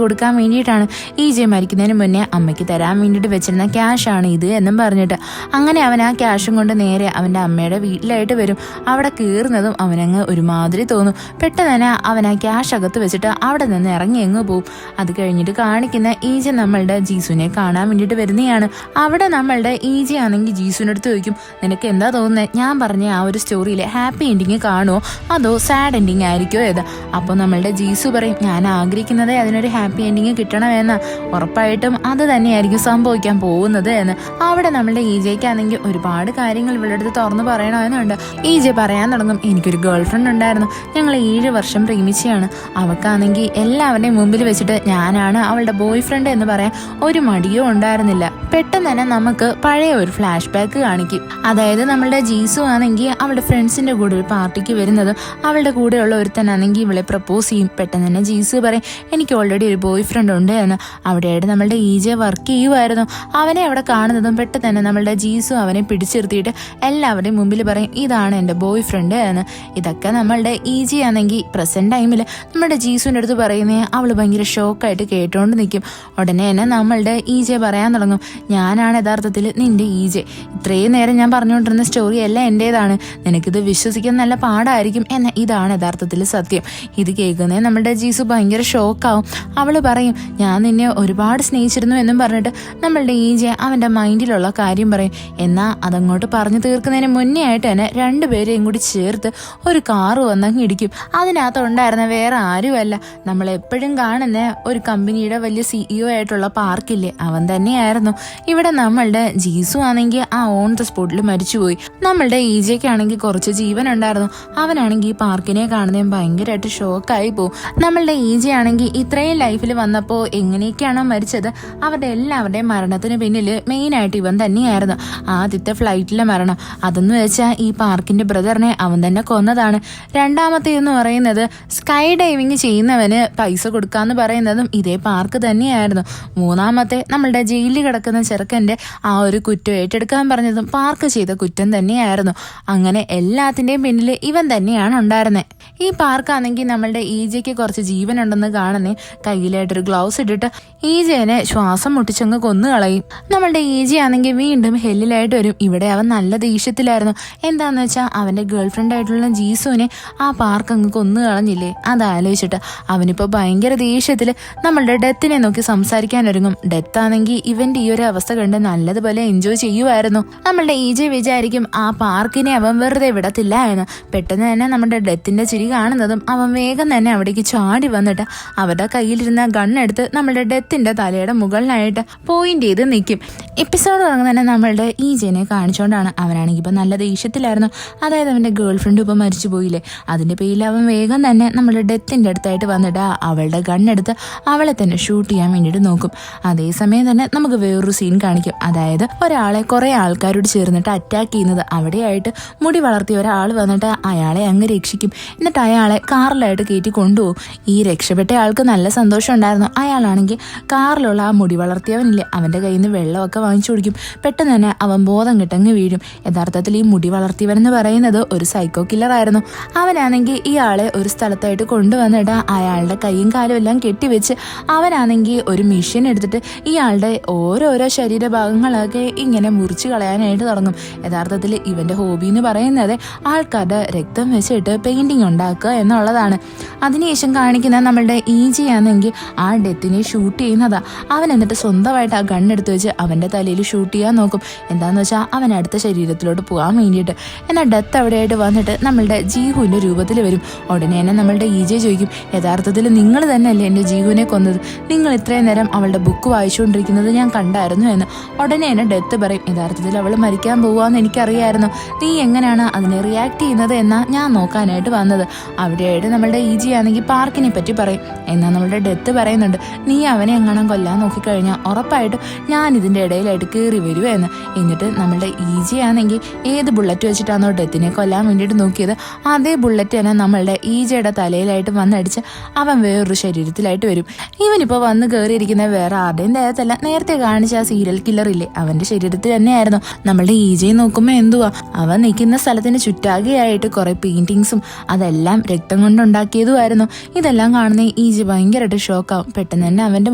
കൊടുക്കാൻ വേണ്ടിയിട്ടാണ്. ഈജെ മരിക്കുന്നതിന് മുന്നേ അമ്മയ്ക്ക് തരാൻ വേണ്ടിയിട്ട് വെച്ചിരുന്ന ക്യാഷാണ് ഇത് എന്നും പറഞ്ഞിട്ട്. അങ്ങനെ അവൻ ആ ക്യാഷും കൊണ്ട് നേരെ അവൻ്റെ അമ്മയുടെ വീട്ടിലായിട്ട് വരും. അവിടെ കയറുന്നതും അവനങ്ങ് ഒരുമാതിരി തോന്നും. പെട്ടെന്ന് തന്നെ അവൻ ആ ക്യാഷ് അകത്ത് വെച്ചിട്ട് അവിടെ നിന്ന് ഇറങ്ങി അങ്ങ് പോവും. അത് കഴിഞ്ഞിട്ട് കാണിക്കുന്ന ഈജ നമ്മളുടെ ജീസുവിനെ കാണാൻ വേണ്ടിയിട്ട് വരുന്നതാണ്. അവിടെ നമ്മളുടെ ഈജ ആണെങ്കിൽ ജീസുവിൻ്റെ അടുത്ത് ചോദിക്കും, നിനക്ക് എന്താ തോന്നുന്നത്, ഞാൻ പറഞ്ഞ ആ ഒരു സ്റ്റോറിയിൽ ഹാപ്പി എൻഡിങ് കാണുമോ അതോ സാഡ് എൻഡിങ് ആയിരിക്കുമോ ഏത്? അപ്പോൾ നമ്മളുടെ ജീസു പറയും, ഞാൻ ആഗ്രഹിക്കുന്നത് അതിനൊരു ഹാപ്പി എൻഡിങ് കിട്ടണമെന്ന്. ഉറപ്പായിട്ടും അത് തന്നെയായിരിക്കും സംഭവിക്കാൻ പോകുന്നത് എന്ന്. അവിടെ നമ്മളുടെ ഈജയ്ക്കാണെങ്കിൽ ഒരുപാട് കാര്യങ്ങൾ ഇവളുടെ അടുത്ത് തുറന്നു പറയണമെന്നുണ്ട്. ഈജ പറയാൻ തുടങ്ങും, എനിക്കൊരു ഗേൾ ഫ്രണ്ട് ഉണ്ടായിരുന്നു, ഞങ്ങൾ 7 വർഷം പ്രേമിച്ചാണ്. അവൾക്കാണെങ്കിൽ എല്ലാവരുടെയും മുമ്പിൽ വെച്ചിട്ട് ഞാനാണ് അവളുടെ ബോയ് ഫ്രണ്ട് എന്ന് പറയാൻ ഒരു മടിയോ ഉണ്ടായിരുന്നില്ല. പെട്ടെന്ന് തന്നെ നമുക്ക് പഴയ ഒരു ഫ്ലാഷ് ബാക്ക് കാണിക്കും. അതായത് നമ്മളുടെ ജീസു ആണെങ്കിൽ അവളുടെ ഫ്രണ്ട്സിന്റെ കൂടെ ഒരു പാർട്ടിക്ക് വരുന്നതും അവളുടെ കൂടെയുള്ള ഒരുത്തനാണെങ്കിൽ ഇവളെ പ്രപ്പോസ് ചെയ്യും. പെട്ടെന്ന് തന്നെ ജീസു പറയും, എനിക്ക് ഓൾറെഡി ഒരു ബോയ് ഫ്രണ്ട് ഉണ്ട് എന്ന്. അവിടെയായിട്ട് നമ്മളുടെ ഈജെ വർക്ക് ചെയ്യുമായിരുന്നു. അവനെ അവിടെ കാണുന്നതും പെട്ടെന്ന് തന്നെ നമ്മളുടെ ജീസു അവനെ പിടിച്ചിരുത്തിയിട്ട് എല്ലാവരുടെയും മുമ്പിൽ പറയും, ഇതാണ് എൻ്റെ ബോയ് ഫ്രണ്ട് എന്ന്. ഇതൊക്കെ നമ്മളുടെ ഈജി ആണെങ്കിൽ പ്രസന്റ് ടൈമിൽ നമ്മുടെ ജീസുവിൻ്റെ അടുത്ത് പറയുന്നേ അവൾ ഭയങ്കര ഷോക്കായിട്ട് കേട്ടോണ്ട് നിൽക്കും. ഉടനെ തന്നെ നമ്മളുടെ ഈജെ പറയാൻ തുടങ്ങും, ഞാനാണ് യഥാർത്ഥത്തിൽ നിന്റെ ഈജെ. ഇത്രയും നേരം ഞാൻ പറഞ്ഞുകൊണ്ടിരുന്ന സ്റ്റോറി എല്ലാം എൻ്റേതാണ്, നിനക്കിത് വിശ്വസിക്കാൻ നല്ല പാടായിരിക്കും, എന്നാൽ ഇതാണ് യഥാർത്ഥത്തിൽ സത്യം. ഇത് കേൾക്കുന്നേ നമ്മളുടെ ജീസു ഭയങ്കര ഷോക്കാവും. അവൾ പറയും, ഞാൻ നിന്നെ ഒരുപാട് സ്നേഹിച്ചിരുന്നു എന്നും പറഞ്ഞിട്ട് നമ്മളുടെ ഈജെ അവൻ്റെ മൈൻഡിലുള്ള കാര്യം പറയും. എന്നാൽ അതങ്ങോട്ട് പറഞ്ഞു തീർക്കുന്നതിന് മുന്നേ ആയിട്ട് തന്നെ രണ്ടുപേരെയും കൂടി ചേർത്ത് ഒരു കാറ് വന്നങ്ങ് ഇടിക്കും. അതിനകത്തുണ്ടായിരുന്ന വേറെ ആരുമല്ല, നമ്മളെപ്പോഴും കാണുന്ന ഒരു കമ്പനിയുടെ വലിയ CEO ആയിട്ടുള്ള പാർക്കില്ലേ, അവൻ തന്നെയായിരുന്നു. ഇവിടെ നമ്മളുടെ ജീസു ആണെങ്കിൽ ആ ഓൺ ദ സ്പോട്ടിൽ മരിച്ചുപോയി. നമ്മളുടെ ഈജയ്ക്കാണെങ്കിൽ കുറച്ച് ജീവൻ ഉണ്ടായിരുന്നു. അവനാണെങ്കിൽ ഈ പാർക്കിനെ കാണുന്നതും ഭയങ്കരമായിട്ട് ഷോക്കായി പോകും. നമ്മളുടെ ഈജ ആണെങ്കിൽ ഇത്രയും ലൈഫിൽ വന്നപ്പോൾ എങ്ങനെയൊക്കെയാണോ മരിച്ചത് അവരുടെ എല്ലാവരുടെയും മരണത്തിന് പിന്നിൽ മെയിനായിട്ട് ഇവൻ തന്നെയായിരുന്നു. ആദ്യത്തെ ഫ്ലൈറ്റിലെ മരണം അതെന്ന് വെച്ചാൽ ഈ പാർക്കിന്റെ ബ്രദറിനെ അവൻ തന്നെ കൊന്നതാണ്. രണ്ടാമത്തെ എന്ന് പറയുന്നത് സ്കൈ ഡൈവിങ് ചെയ്യുന്നവന് പൈസ കൊടുക്കാന്ന് പറയുന്നതും ഇതേ പാർക്ക് തന്നെയായിരുന്നു. മൂന്നാമത്തെ നമ്മളുടെ ജയിലിൽ കിടക്കുന്ന ചെറുക്കന്റെ ആ ഒരു കുറ്റം ഏറ്റെടുക്കാൻ പറഞ്ഞതും പാർക്ക് ചെയ്ത കുറ്റം തന്നെയായിരുന്നു. അങ്ങനെ എല്ലാത്തിന്റെയും പിന്നിൽ ഇവൻ തന്നെയാണ് ഉണ്ടായിരുന്നത്. ഈ പാർക്കാണെങ്കിൽ നമ്മളുടെ ഈജയ്ക്ക് കുറച്ച് ജീവനുണ്ടെന്ന് കാണുന്നേ കയ്യിലായിട്ടൊരു ഗ്ലൗസ് ഇട്ടിട്ട് ഈജയെ ശ്വാസം മുട്ടിച്ചങ്ങ് കൊന്നു കളയും. നമ്മളുടെ ഈജയാണെങ്കിൽ വീണ്ടും ഹെല്ലിലായിട്ട് വരും. ഇവിടെ അവൻ നല്ല ദേഷ്യത്തിലായിരുന്നു. എന്താന്ന് വെച്ചാൽ അവന്റെ ഗേൾഫ്രണ്ട് ആയിട്ടുള്ള ജീസുവിനെ ആ പാർക്ക് അങ്ങ് കൊന്നു കളഞ്ഞില്ലേ, അതാലോചിച്ചിട്ട് അവനിപ്പോ ഭയങ്കര ദേഷ്യത്തില് നമ്മളുടെ ഡെത്തിനെ നോക്കി സംസാരിക്കാൻ ഒരുങ്ങും. ഡെത്ത് ആണെങ്കിൽ ഇവന്റെ ഈ ഒരു അവസ്ഥ കണ്ട് നല്ലതുപോലെ എൻജോയ് ചെയ്യുമായിരുന്നു. നമ്മളുടെ ഈജെ വിചാരിക്കും ആ പാർക്കിനെ അവൻ വെറുതെ വിടത്തില്ല എന്ന്. പെട്ടെന്ന് തന്നെ നമ്മുടെ ഡെത്തിന്റെ ചിരി കാണുന്നതും അവൻ വേഗം തന്നെ അവിടേക്ക് ചാടി വന്നിട്ട് അവരുടെ കയ്യിലിരുന്ന ഗണ്ണെടുത്ത് നമ്മളുടെ ഡെത്തിന്റെ തലയുടെ മുകളിലായിട്ട് പോയിന്റ് ചെയ്ത് നിൽക്കും. എപ്പിസോഡ് തുടങ്ങുന്ന തന്നെ നമ്മളുടെ ഈജനെ കാണിച്ചുകൊണ്ടാണ്. അവനാണെങ്കിൽ ഇപ്പൊ നല്ല ദേഷ്യത്തിലായിരുന്നു. അതായത് അവന്റെ ഗേൾഫ്രണ്ട് ഇപ്പൊ മരിച്ചു പോയില്ലേ, അതിന്റെ പേരിൽ അവൻ വേഗം തന്നെ നമ്മളുടെ ഡെത്തിന്റെ അടുത്തായിട്ട് വന്നിട്ട് അവളുടെ ഗണ്ണെടുത്ത് അവളെ തന്നെ ഷൂട്ട് ചെയ്യാൻ വേണ്ടിയിട്ട് നോക്കും. അതേസമയം തന്നെ നമുക്ക് വേറൊരു സീൻ കാണിക്കും. അതായത് ഒരാളെ കുറെ ആൾക്കാരോട് ചേർന്നിട്ട് അറ്റാക്ക് ചെയ്യുന്നത്. അവിടെയായിട്ട് മുടി വളർത്തിയ ഒരാൾ വന്നിട്ട് അയാളെ അങ്ങ് രക്ഷിക്കും. എന്നിട്ട് അയാളെ കാറിലായിട്ട് കയറ്റി കൊണ്ടുപോകും. ഈ രക്ഷപ്പെട്ട ആൾക്ക് നല്ല സന്തോഷം ഉണ്ടായിരുന്നു. അയാളാണെങ്കിൽ കാറിലുള്ള ആ മുടി വളർത്തിയവനില്ലേ അവന്റെ കയ്യിൽ നിന്ന് വെള്ളമൊക്കെ വാങ്ങിച്ചു കുടിക്കും. പെട്ടെന്ന് തന്നെ അവൻ ബോധം കിട്ടങ്ങ് വീഴും. യഥാർത്ഥത്തിൽ ഈ മുടി വളർത്തിയവൻ എന്ന് പറയുന്നത് ഒരു സൈക്കോ കില്ലർ ആയിരുന്നു. അവനാണെങ്കിൽ ഇയാളെ ഒരു സ്ഥലത്തായിട്ട് കൊണ്ടുവന്നിട്ട് അയാളുടെ കൈയും കാലും എല്ലാം കെട്ടിവെച്ച് അവനാണെങ്കിൽ ഒരു മെഷീൻ എടുത്തിട്ട് ഇയാളുടെ ഓരോരോ ശരീരഭാഗങ്ങളൊക്കെ ഇങ്ങനെ മുറിച്ച് കളയാനായിട്ട് തുടങ്ങും. യഥാർത്ഥത്തിൽ ഇവന്റെ ഹോബി എന്ന് പറയുന്നത് ആൾക്കാരുടെ രക്തം വെച്ചിട്ട് പെയിന്റിങ് ഉണ്ടാക്കുക എന്നുള്ളതാണ്. അതിനുശേഷം കാണിക്കുന്ന നമ്മളുടെ ഈജി ആണെങ്കിൽ ആ ഡെത്തിനെ ഷൂട്ട് ചെയ്യുന്നതാ. അവൻ എന്നിട്ട് സ്വന്തമായിട്ട് ആ ഗണ്ണെടുത്ത് വെച്ച് അവന്റെ തലയിൽ ഷൂട്ട് ചെയ്യാൻ നോക്കും. എന്താന്ന് വെച്ചാൽ അവൻ അടുത്ത ശരീരത്തിലോട്ട് പോകാൻ വേണ്ടിയിട്ട്. എന്നാൽ ഡെത്ത് അവിടെയായിട്ട് വന്നിട്ട് നമ്മളുടെ ജീഹുവിന്റെ രൂപത്തിൽ വരും. ഉടനെ തന്നെ നമ്മളുടെ ഈജെ ചോദിക്കും, യഥാർത്ഥത്തിൽ നിങ്ങൾ തന്നെയല്ലേ എൻ്റെ ജീഹുവിനെ കൊന്നത്? നിങ്ങൾ ഇത്രയും നേരം അവളുടെ ബുക്ക് വായിച്ചുകൊണ്ടിരിക്കുന്നത് ഞാൻ കണ്ടായിരുന്നു എന്ന്. ഉടനെ തന്നെ ഡെത്ത് പറയും, യഥാർത്ഥത്തിൽ അവൾ മരിക്കാൻ പോവാന്ന് എനിക്കറിയായിരുന്നു. നീ എങ്ങനെയാണ് അതിനെ റിയാക്ട് ചെയ്യുന്നത് എന്നാ ഞാൻ നോക്കാനായിട്ട് വന്നത്. അവിടെയായിട്ട് നമ്മളുടെ ഈജി ആണെങ്കിൽ പാർക്കിനെ പറ്റി പറയും. എന്നാൽ നമ്മളുടെ ഡെത്ത് പറയുന്നുണ്ട്, നീ അവനെ എങ്ങനെ കൊല്ലാൻ നോക്കിക്കഴിഞ്ഞാൽ ഉറപ്പായിട്ടും ഞാൻ ഇതിന്റെ ഇടയിലായിട്ട് കയറി വരുമെന്ന്. എന്നിട്ട് നമ്മളുടെ ഈജി ആണെങ്കിൽ ഏത് ബുള്ളറ്റ് വെച്ചിട്ടാണോ ഡെത്തിനെ കൊല്ലാൻ വേണ്ടിയിട്ട് നോക്കിയത് അതേ ബുള്ളറ്റ് തന്നെ നമ്മളുടെ ഈജയുടെ തലയിലായിട്ട് വന്നടിച്ച് അവൻ വേറൊരു ശരീരത്തിലായിട്ട് വരും. ഇവനിപ്പോൾ വന്ന് കയറിയിരിക്കുന്ന വേറെ ആരുടെയും ദേഹത്തല്ല, നേരത്തെ കാണിച്ച ആ സീരിയൽ കില്ലർ ഇല്ലേ അവന്റെ ശരീരത്തിൽ തന്നെയായിരുന്നു. നമ്മളുടെ ഈജയെ നോക്കുമ്പോൾ എന്തുവാ അവൻ നിൽക്കുന്ന സ്ഥലത്തിന് ചുറ്റാകെയായിട്ട് കുറെ പെയിന്റിങ്സും അതെല്ലാം രക്തം കൊണ്ടുണ്ടാക്കിയതുമായിരുന്നു. ഇതെല്ലാം കാണുന്ന ഈജി ഭയങ്കരമായിട്ട് ഷോക്കാവും. പെട്ടെന്ന് തന്നെ അവന്റെ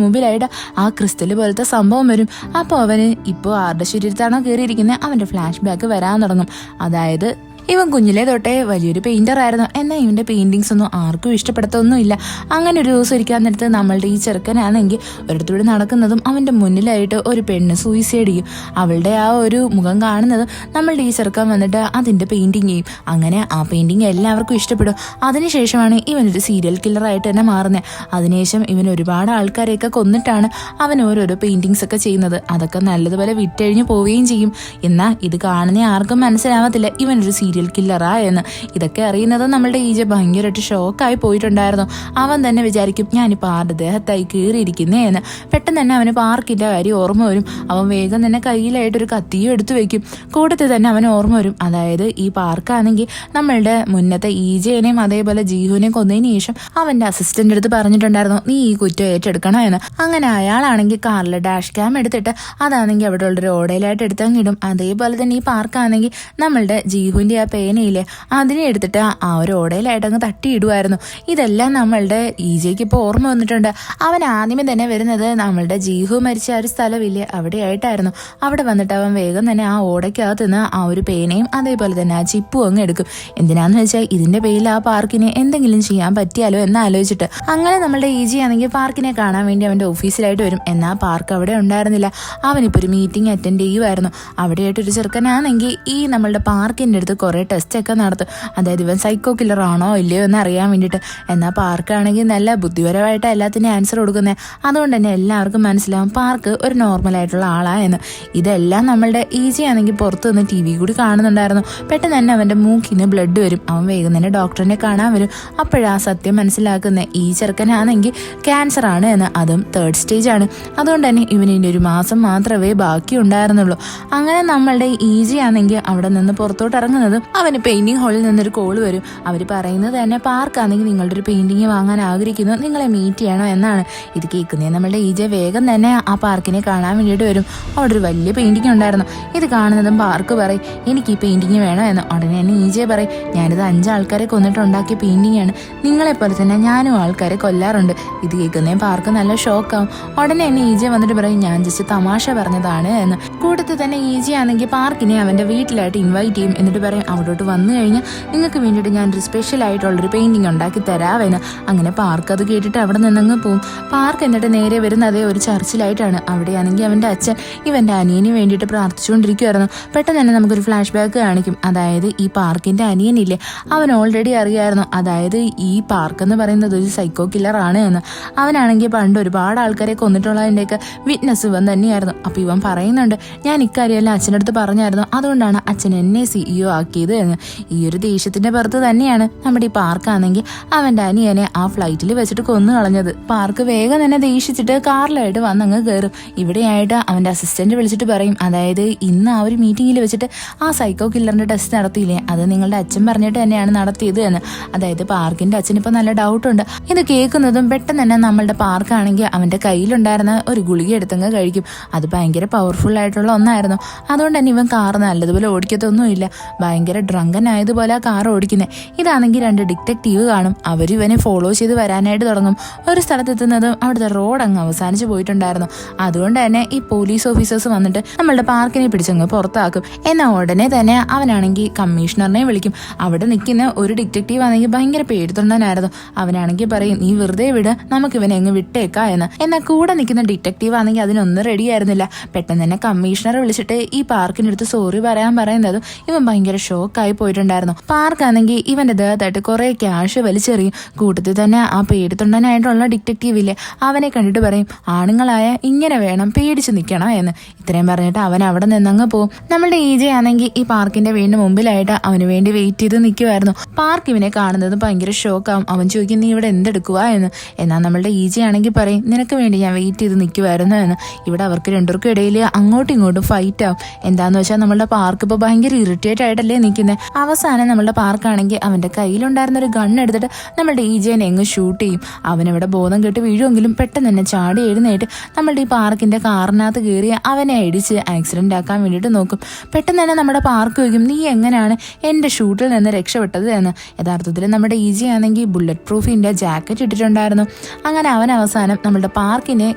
മുമ്പിലായിട്ട് ആ ക്രിസ്റ്റൽ പോലത്തെ സംഭവം വരും. അപ്പോൾ അവന് ഇപ്പോൾ ആരുടെ ശരീരത്താണോ കയറിയിരിക്കുന്നത് അവന്റെ ഫ്ലാഷ് ബാക്ക് വരാൻ തുടങ്ങും. അതായത് ഇവൻ കുഞ്ഞിലെ തൊട്ടേ വലിയൊരു പെയിന്റർ ആയിരുന്നു. എന്നാൽ ഇവന്റെ പെയിന്റിങ്സ് ഒന്നും ആർക്കും ഇഷ്ടപ്പെടുത്തൊന്നുമില്ല. അങ്ങനെ ഒരു ദിവസം ഇരിക്കാൻ നേരത്ത് നമ്മളുടെ ഈ ചെറുക്കനാണെങ്കിൽ ഒരിടത്തൂടെ നടക്കുന്നതും അവന്റെ മുന്നിലായിട്ട് ഒരു പെണ്ണ് സൂയിസൈഡ് ചെയ്യും. അവളുടെ ആ ഒരു മുഖം കാണുന്നതും നമ്മളുടെ ഈ ചെറുക്കൻ വന്നിട്ട് അതിന്റെ പെയിന്റിങ് ചെയ്യും. അങ്ങനെ ആ പെയിന്റിങ് എല്ലാവർക്കും ഇഷ്ടപ്പെടും. അതിനുശേഷമാണ് ഇവനൊരു സീരിയൽ കില്ലറായിട്ട് തന്നെ മാറുന്നത്. അതിനുശേഷം ഇവൻ ഒരുപാട് ആൾക്കാരെയൊക്കെ കൊന്നിട്ടാണ് അവൻ ഓരോരോ പെയിന്റിങ്സ് ഒക്കെ ചെയ്യുന്നത്. അതൊക്കെ നല്ലതുപോലെ വിറ്റഴിഞ്ഞു പോവുകയും ചെയ്യും. എന്നാൽ ഇത് കാണുന്ന ആർക്കും മനസ്സിലാവത്തില്ല ഇവനൊരു സീരിയൽ കില്ലറാ എന്ന്. ഇതൊക്കെ അറിയുന്നത് നമ്മളുടെ ഈജ ഭയങ്കരമായിട്ട് ഷോക്കായി പോയിട്ടുണ്ടായിരുന്നു. അവൻ തന്നെ വിചാരിക്കും ഞാനിപ്പോൾ ആരുടെ ദേഹത്തായി കയറിയിരിക്കുന്നേ എന്ന്. പെട്ടെന്ന് തന്നെ അവന് പാർക്കിന്റെ കാര്യം ഓർമ്മ വരും. അവൻ വേഗം തന്നെ കയ്യിലായിട്ടൊരു കത്തിയും എടുത്തു വെക്കും. കൂട്ടത്തിൽ തന്നെ അവന് ഓർമ്മ വരും, അതായത് ഈ പാർക്കാണെങ്കിൽ നമ്മളുടെ മുന്നത്തെ ഈജേനെയും അതേപോലെ ജീഹുവിനെയും കൊന്നതിന് ശേഷം അവന്റെ അസിസ്റ്റന്റ് അടുത്ത് പറഞ്ഞിട്ടുണ്ടായിരുന്നു നീ ഈ കുറ്റം ഏറ്റെടുക്കണം എന്ന്. അങ്ങനെ അയാളാണെങ്കിൽ കാറിലെ ഡാഷ് ക്യാം എടുത്തിട്ട് അതാണെങ്കിൽ അവിടെ ഉള്ളൊരു ഓടയിലായിട്ട് എടുത്തങ്ങിടും. അതേപോലെ തന്നെ ഈ പാർക്കാണെങ്കിൽ നമ്മളുടെ ജീഹുവിന്റെ ആ പേനയില്ലേ അതിനെ എടുത്തിട്ട് ആ ഒരു ഓടയിലായിട്ട് അങ്ങ് തട്ടിയിടുമായിരുന്നു. ഇതെല്ലാം നമ്മളുടെ ഈജയ്ക്ക് ഇപ്പോൾ ഓർമ്മ വന്നിട്ടുണ്ട്. അവൻ ആദ്യമേ തന്നെ വരുന്നത് നമ്മളുടെ ജീഹു മരിച്ച ആ ഒരു സ്ഥലമില്ലേ അവിടെയായിട്ടായിരുന്നു. അവിടെ വന്നിട്ട് അവൻ വേഗം തന്നെ ആ ഓടയ്ക്കകത്ത് നിന്ന് ആ ഒരു പേനയും അതേപോലെ തന്നെ ആ ചിപ്പും അങ്ങ് എടുക്കും. എന്തിനാന്ന് വെച്ചാൽ ഇതിന്റെ പേരിൽ ആ പാർക്കിനെ എന്തെങ്കിലും ചെയ്യാൻ പറ്റിയാലോ എന്ന് ആലോചിച്ചിട്ട്. അങ്ങനെ നമ്മളുടെ ഈജി ആണെങ്കിൽ പാർക്കിനെ കാണാൻ വേണ്ടി അവന്റെ ഓഫീസിലായിട്ട് വരും. എന്നാൽ പാർക്ക് അവിടെ ഉണ്ടായിരുന്നില്ല. അവനിപ്പോൾ ഒരു മീറ്റിംഗ് അറ്റൻഡ് ചെയ്യുമായിരുന്നു. അവിടെയായിട്ടൊരു ചെറുക്കനാണെങ്കിൽ ഈ നമ്മളുടെ പാർക്കിന്റെ അടുത്ത് കുറെ ടെസ്റ്റ് ഒക്കെ നടത്തും. അതായത് ഇവൻ സൈക്കോ കില്ലർ ആണോ ഇല്ലയോ എന്ന് അറിയാൻ വേണ്ടിയിട്ട്. എന്നാൽ പാർക്കാണെങ്കിൽ നല്ല ബുദ്ധിപരമായിട്ട് എല്ലാത്തിനും ആൻസർ കൊടുക്കുന്നത്. അതുകൊണ്ട് തന്നെ എല്ലാവർക്കും മനസ്സിലാവും പാർക്ക് ഒരു നോർമൽ ആയിട്ടുള്ള ആളായെന്ന്. ഇതെല്ലാം നമ്മളുടെ ഈജി ആണെങ്കിൽ പുറത്ത് നിന്ന് TV കൂടി കാണുന്നുണ്ടായിരുന്നു. പെട്ടെന്ന് തന്നെ അവന്റെ മൂക്കിന്ന് ബ്ലഡ് വരും. അവൻ വേഗം തന്നെ ഡോക്ടറിനെ കാണാൻ വരും. അപ്പോഴാ സത്യം മനസ്സിലാക്കുന്നത് ഈ ചെറുക്കനാണെങ്കിൽ ക്യാൻസർ ആണ് എന്ന്. അതും 3rd സ്റ്റേജ് ആണ്. അതുകൊണ്ട് തന്നെ ഇവനിൻ്റെ ഒരു മാസം മാത്രമേ ബാക്കി ഉണ്ടായിരുന്നുള്ളൂ. അങ്ങനെ നമ്മളുടെ ഈജി ആണെങ്കിൽ അവിടെ നിന്ന് പുറത്തോട്ട് ഇറങ്ങുന്നത് അവന് പെയിന്റിംഗ് ഹാളിൽ നിന്നൊരു കോൾ വരും. അവർ പറയുന്നത് തന്നെ പാർക്കാണെങ്കിൽ നിങ്ങളുടെ ഒരു പെയിന്റിങ് വാങ്ങാൻ ആഗ്രഹിക്കുന്നു, നിങ്ങളെ മീറ്റ് ചെയ്യണോ എന്നാണ്. ഇത് കേൾക്കുന്നേ നമ്മളുടെ ഈജെ വേഗം തന്നെ ആ പാർക്കിനെ കാണാൻ വേണ്ടിയിട്ട് വരും. അവിടെ ഒരു വലിയ പെയിന്റിങ് ഉണ്ടായിരുന്നു. ഇത് കാണുന്നതും പാർക്ക് പറയും എനിക്ക് ഈ പെയിന്റിങ് വേണോ എന്ന്. ഉടനെ തന്നെ ഈജെ പറയും ഞാനിത് 5 ആൾക്കാരെ കൊന്നിട്ടുണ്ടാക്കിയ പെയിന്റിംഗ് ആണ്, നിങ്ങളെപ്പോലെ തന്നെ ഞാനും ആൾക്കാരെ കൊല്ലാറുണ്ട്. ഇത് കേൾക്കുന്നേ പാർക്ക് നല്ല ഷോക്കാവും. ഉടനെ തന്നെ ഈജെ വന്നിട്ട് പറയും ഞാൻ ജസ്റ്റ് തമാശ പറഞ്ഞതാണ് എന്ന്. കൂട്ടത്തിൽ തന്നെ ഈജെ ആണെങ്കിൽ പാർക്കിനെ അവന്റെ വീട്ടിലായിട്ട് ഇൻവൈറ്റ് ചെയ്യും. എന്നിട്ട് പറയും അവിടോട്ട് വന്നു കഴിഞ്ഞാൽ നിങ്ങൾക്ക് വേണ്ടിയിട്ട് ഞാനൊരു സ്പെഷ്യൽ ആയിട്ടുള്ളൊരു പെയിന്റിംഗ് ഉണ്ടാക്കി തരാമെന്ന്. അങ്ങനെ പാർക്ക് അത് കേട്ടിട്ട് അവിടെ നിന്നങ്ങ് പോവും. പാർക്ക് എന്നിട്ട് നേരെ വരുന്നത് ഒരു ചർച്ചിലായിട്ടാണ്. അവിടെയാണെങ്കിൽ അവന്റെ അച്ഛൻ ഇവന്റെ അനിയന് വേണ്ടിയിട്ട് പ്രാർത്ഥിച്ചുകൊണ്ടിരിക്കുവായിരുന്നു. പെട്ടെന്ന് തന്നെ നമുക്കൊരു ഫ്ലാഷ് ബാക്ക് കാണിക്കും. അതായത് ഈ പാർക്കിന്റെ അനിയനില്ലേ, അവൻ ഓൾറെഡി അറിയായിരുന്നു അതായത് ഈ പാർക്ക് എന്ന് പറയുന്നത് ഒരു സൈക്കോ കില്ലർ ആണ് എന്ന്. അവനാണെങ്കിൽ പണ്ട് ഒരുപാട് ആൾക്കാരെ കൊന്നിട്ടുള്ളതിൻ്റെയൊക്കെ വിറ്റ്നസ് ഇവൻ തന്നെയായിരുന്നു. അപ്പൊ ഇവൻ പറയുന്നുണ്ട് ഞാൻ ഇക്കാര്യമെല്ലാം അച്ഛൻ്റെ അടുത്ത് പറഞ്ഞായിരുന്നു, അതുകൊണ്ടാണ് അച്ഛൻ എന്നെ CEO ആക്കിയത് എന്ന്. ഈ ഒരു ദേഷ്യത്തിന്റെ പുറത്ത് തന്നെയാണ് നമ്മുടെ ഈ പാർക്കാണെങ്കിൽ അവന്റെ അനിയനെ ആ ഫ്ലൈറ്റിൽ വെച്ചിട്ട് കൊന്നു കളഞ്ഞത്. പാർക്ക് വേഗം തന്നെ ദേഷിച്ചിട്ട് കാറിലായിട്ട് വന്നങ്ങ് കയറും. ഇവിടെയായിട്ട് അവന്റെ അസിസ്റ്റന്റ് വിളിച്ചിട്ട് പറയും അതായത് ഇന്ന് ആ ഒരു മീറ്റിംഗിൽ വെച്ചിട്ട് ആ സൈക്കോ കില്ലറിന്റെ ടെസ്റ്റ് നടത്തിയില്ലേ, അത് നിങ്ങളുടെ അച്ഛൻ പറഞ്ഞിട്ട് തന്നെയാണ് നടത്തിയത് എന്ന്. അതായത് പാർക്കിന്റെ അച്ഛൻ ഇപ്പൊ നല്ല ഡൗട്ടുണ്ട്. ഇത് കേൾക്കുന്നതും പെട്ടെന്ന് തന്നെ നമ്മളുടെ പാർക്കാണെങ്കിൽ അവന്റെ കയ്യിലുണ്ടായിരുന്ന ഒരു ഗുളിക എടുത്തങ്ങ് കഴിക്കും. അത് ഭയങ്കര പവർഫുൾ ആയിട്ടുള്ള ഒന്നായിരുന്നു. അതുകൊണ്ട് തന്നെ ഇവൻ കാർ നല്ലതുപോലെ ഓടിക്കത്തൊന്നുമില്ല. ഭയങ്കര ഡ്രങ്കൻ ആയതുപോലെ ആ കാർ ഓടിക്കുന്നത്. ഇതാണെങ്കിൽ 2 ഡിറ്റക്റ്റീവ് കാണും. അവർ ഇവനെ ഫോളോ ചെയ്ത് വരാനായിട്ട് തുടങ്ങും. ഒരു സ്ഥലത്തെത്തുന്നതും അവിടുത്തെ റോഡ് അങ്ങ് അവസാനിച്ചു പോയിട്ടുണ്ടായിരുന്നു. അതുകൊണ്ട് തന്നെ ഈ പോലീസ് ഓഫീസേഴ്സ് വന്നിട്ട് നമ്മളുടെ പാർക്കിനെ പിടിച്ചങ്ങ് പുറത്താക്കും. എന്നാൽ ഉടനെ തന്നെ അവനാണെങ്കിൽ കമ്മീഷണറിനെ വിളിക്കും. അവിടെ നിൽക്കുന്ന ഒരു ഡിറ്റക്റ്റീവ് ആണെങ്കിൽ ഭയങ്കര പേടിത്തൊണ്ടനായിരുന്നു. അവനാണെങ്കിൽ പറയും നീ വെറുതെ വിട്, നമുക്ക് ഇവനെ അങ്ങ് വിട്ടേക്കാ എന്ന്. എന്നാൽ കൂടെ നിൽക്കുന്ന ഡിറ്റക്റ്റീവ് ആണെങ്കിൽ അതിനൊന്നും റെഡി ആയിരുന്നില്ല. പെട്ടെന്ന് തന്നെ കമ്മീഷണറെ വിളിച്ചിട്ട് ഈ പാർക്കിനടുത്ത് സോറി പറയാൻ പറയുന്നതും ഇവൻ ഭയങ്കര ഷോക്കായി പോയിട്ടുണ്ടായിരുന്നു. പാർക്കാണെങ്കിൽ ഇവന്റെ ദേഹത്തായിട്ട് കുറെ ക്യാഷ് വലിച്ചെറിയും. കൂട്ടത്തിൽ തന്നെ ആ പേടിത്തൊണ്ടനായിട്ടുള്ള ഡിറ്റക്റ്റീവ് ഇല്ലേ, അവനെ കണ്ടിട്ട് പറയും ആണുങ്ങളായ ഇങ്ങനെ വേണം, പേടിച്ച് നിൽക്കണം എന്ന്. ഇത്രയും പറഞ്ഞിട്ട് അവൻ അവിടെ നിന്നങ്ങ് പോവും. നമ്മളുടെ ഈജെ ആണെങ്കിൽ ഈ പാർക്കിന്റെ വീടിന് മുമ്പിലായിട്ട് അവന് വേണ്ടി വെയിറ്റ് ചെയ്ത് നിൽക്കുമായിരുന്നു. പാർക്ക് ഇവനെ കാണുന്നത് ഭയങ്കര ഷോക്കാവും. അവൻ ചോദിക്കും നീ ഇവിടെ എന്തെടുക്കുക എന്ന്. എന്നാൽ നമ്മളുടെ ഈജെ ആണെങ്കിൽ പറയും നിനക്ക് വേണ്ടി ഞാൻ വെയിറ്റ് ചെയ്ത് നിൽക്കുമായിരുന്നു എന്ന്. ഇവിടെ അവർക്ക് രണ്ടുപേർക്കും ഇടയിൽ അങ്ങോട്ടും ഇങ്ങോട്ടും ഫൈറ്റ് ആവും. എന്താന്ന് വെച്ചാൽ നമ്മളുടെ പാർക്ക് ഇപ്പൊ ഭയങ്കര ഇറിറ്റേറ്റ് ആയിട്ടല്ലേ നിൽക്കുന്നത്. അവസാനം നമ്മളുടെ പാർക്കാണെങ്കിൽ അവന്റെ കയ്യിലുണ്ടായിരുന്ന ഒരു ഗൺ എടുത്തിട്ട് നമ്മളുടെ ഈജേനെ എങ്ങ് ഷൂട്ട് ചെയ്യും. അവനവിടെ ബോധം കെട്ട് വീഴുമെങ്കിലും പെട്ടെന്ന് തന്നെ ചാടി എഴുന്നേറ്റ് നമ്മളുടെ ഈ പാർക്കിന്റെ കാറിനകത്ത് കയറി അവനെ അടിച്ച് ആക്സിഡന്റ് ആക്കാൻ വേണ്ടിയിട്ട് നോക്കും. പെട്ടെന്ന് തന്നെ നമ്മുടെ പാർക്ക് വയ്ക്കും നീ എങ്ങനെയാണ് എന്റെ ഷൂട്ടിൽ നിന്ന് രക്ഷപ്പെട്ടത് എന്ന്. യഥാർത്ഥത്തിൽ നമ്മുടെ ഈജി ആണെങ്കിൽ ബുള്ളറ്റ് പ്രൂഫിന്റെ ജാക്കറ്റ് ഇട്ടിട്ടുണ്ടായിരുന്നു. അങ്ങനെ അവൻ അവസാനം നമ്മളുടെ പാർക്കിനെ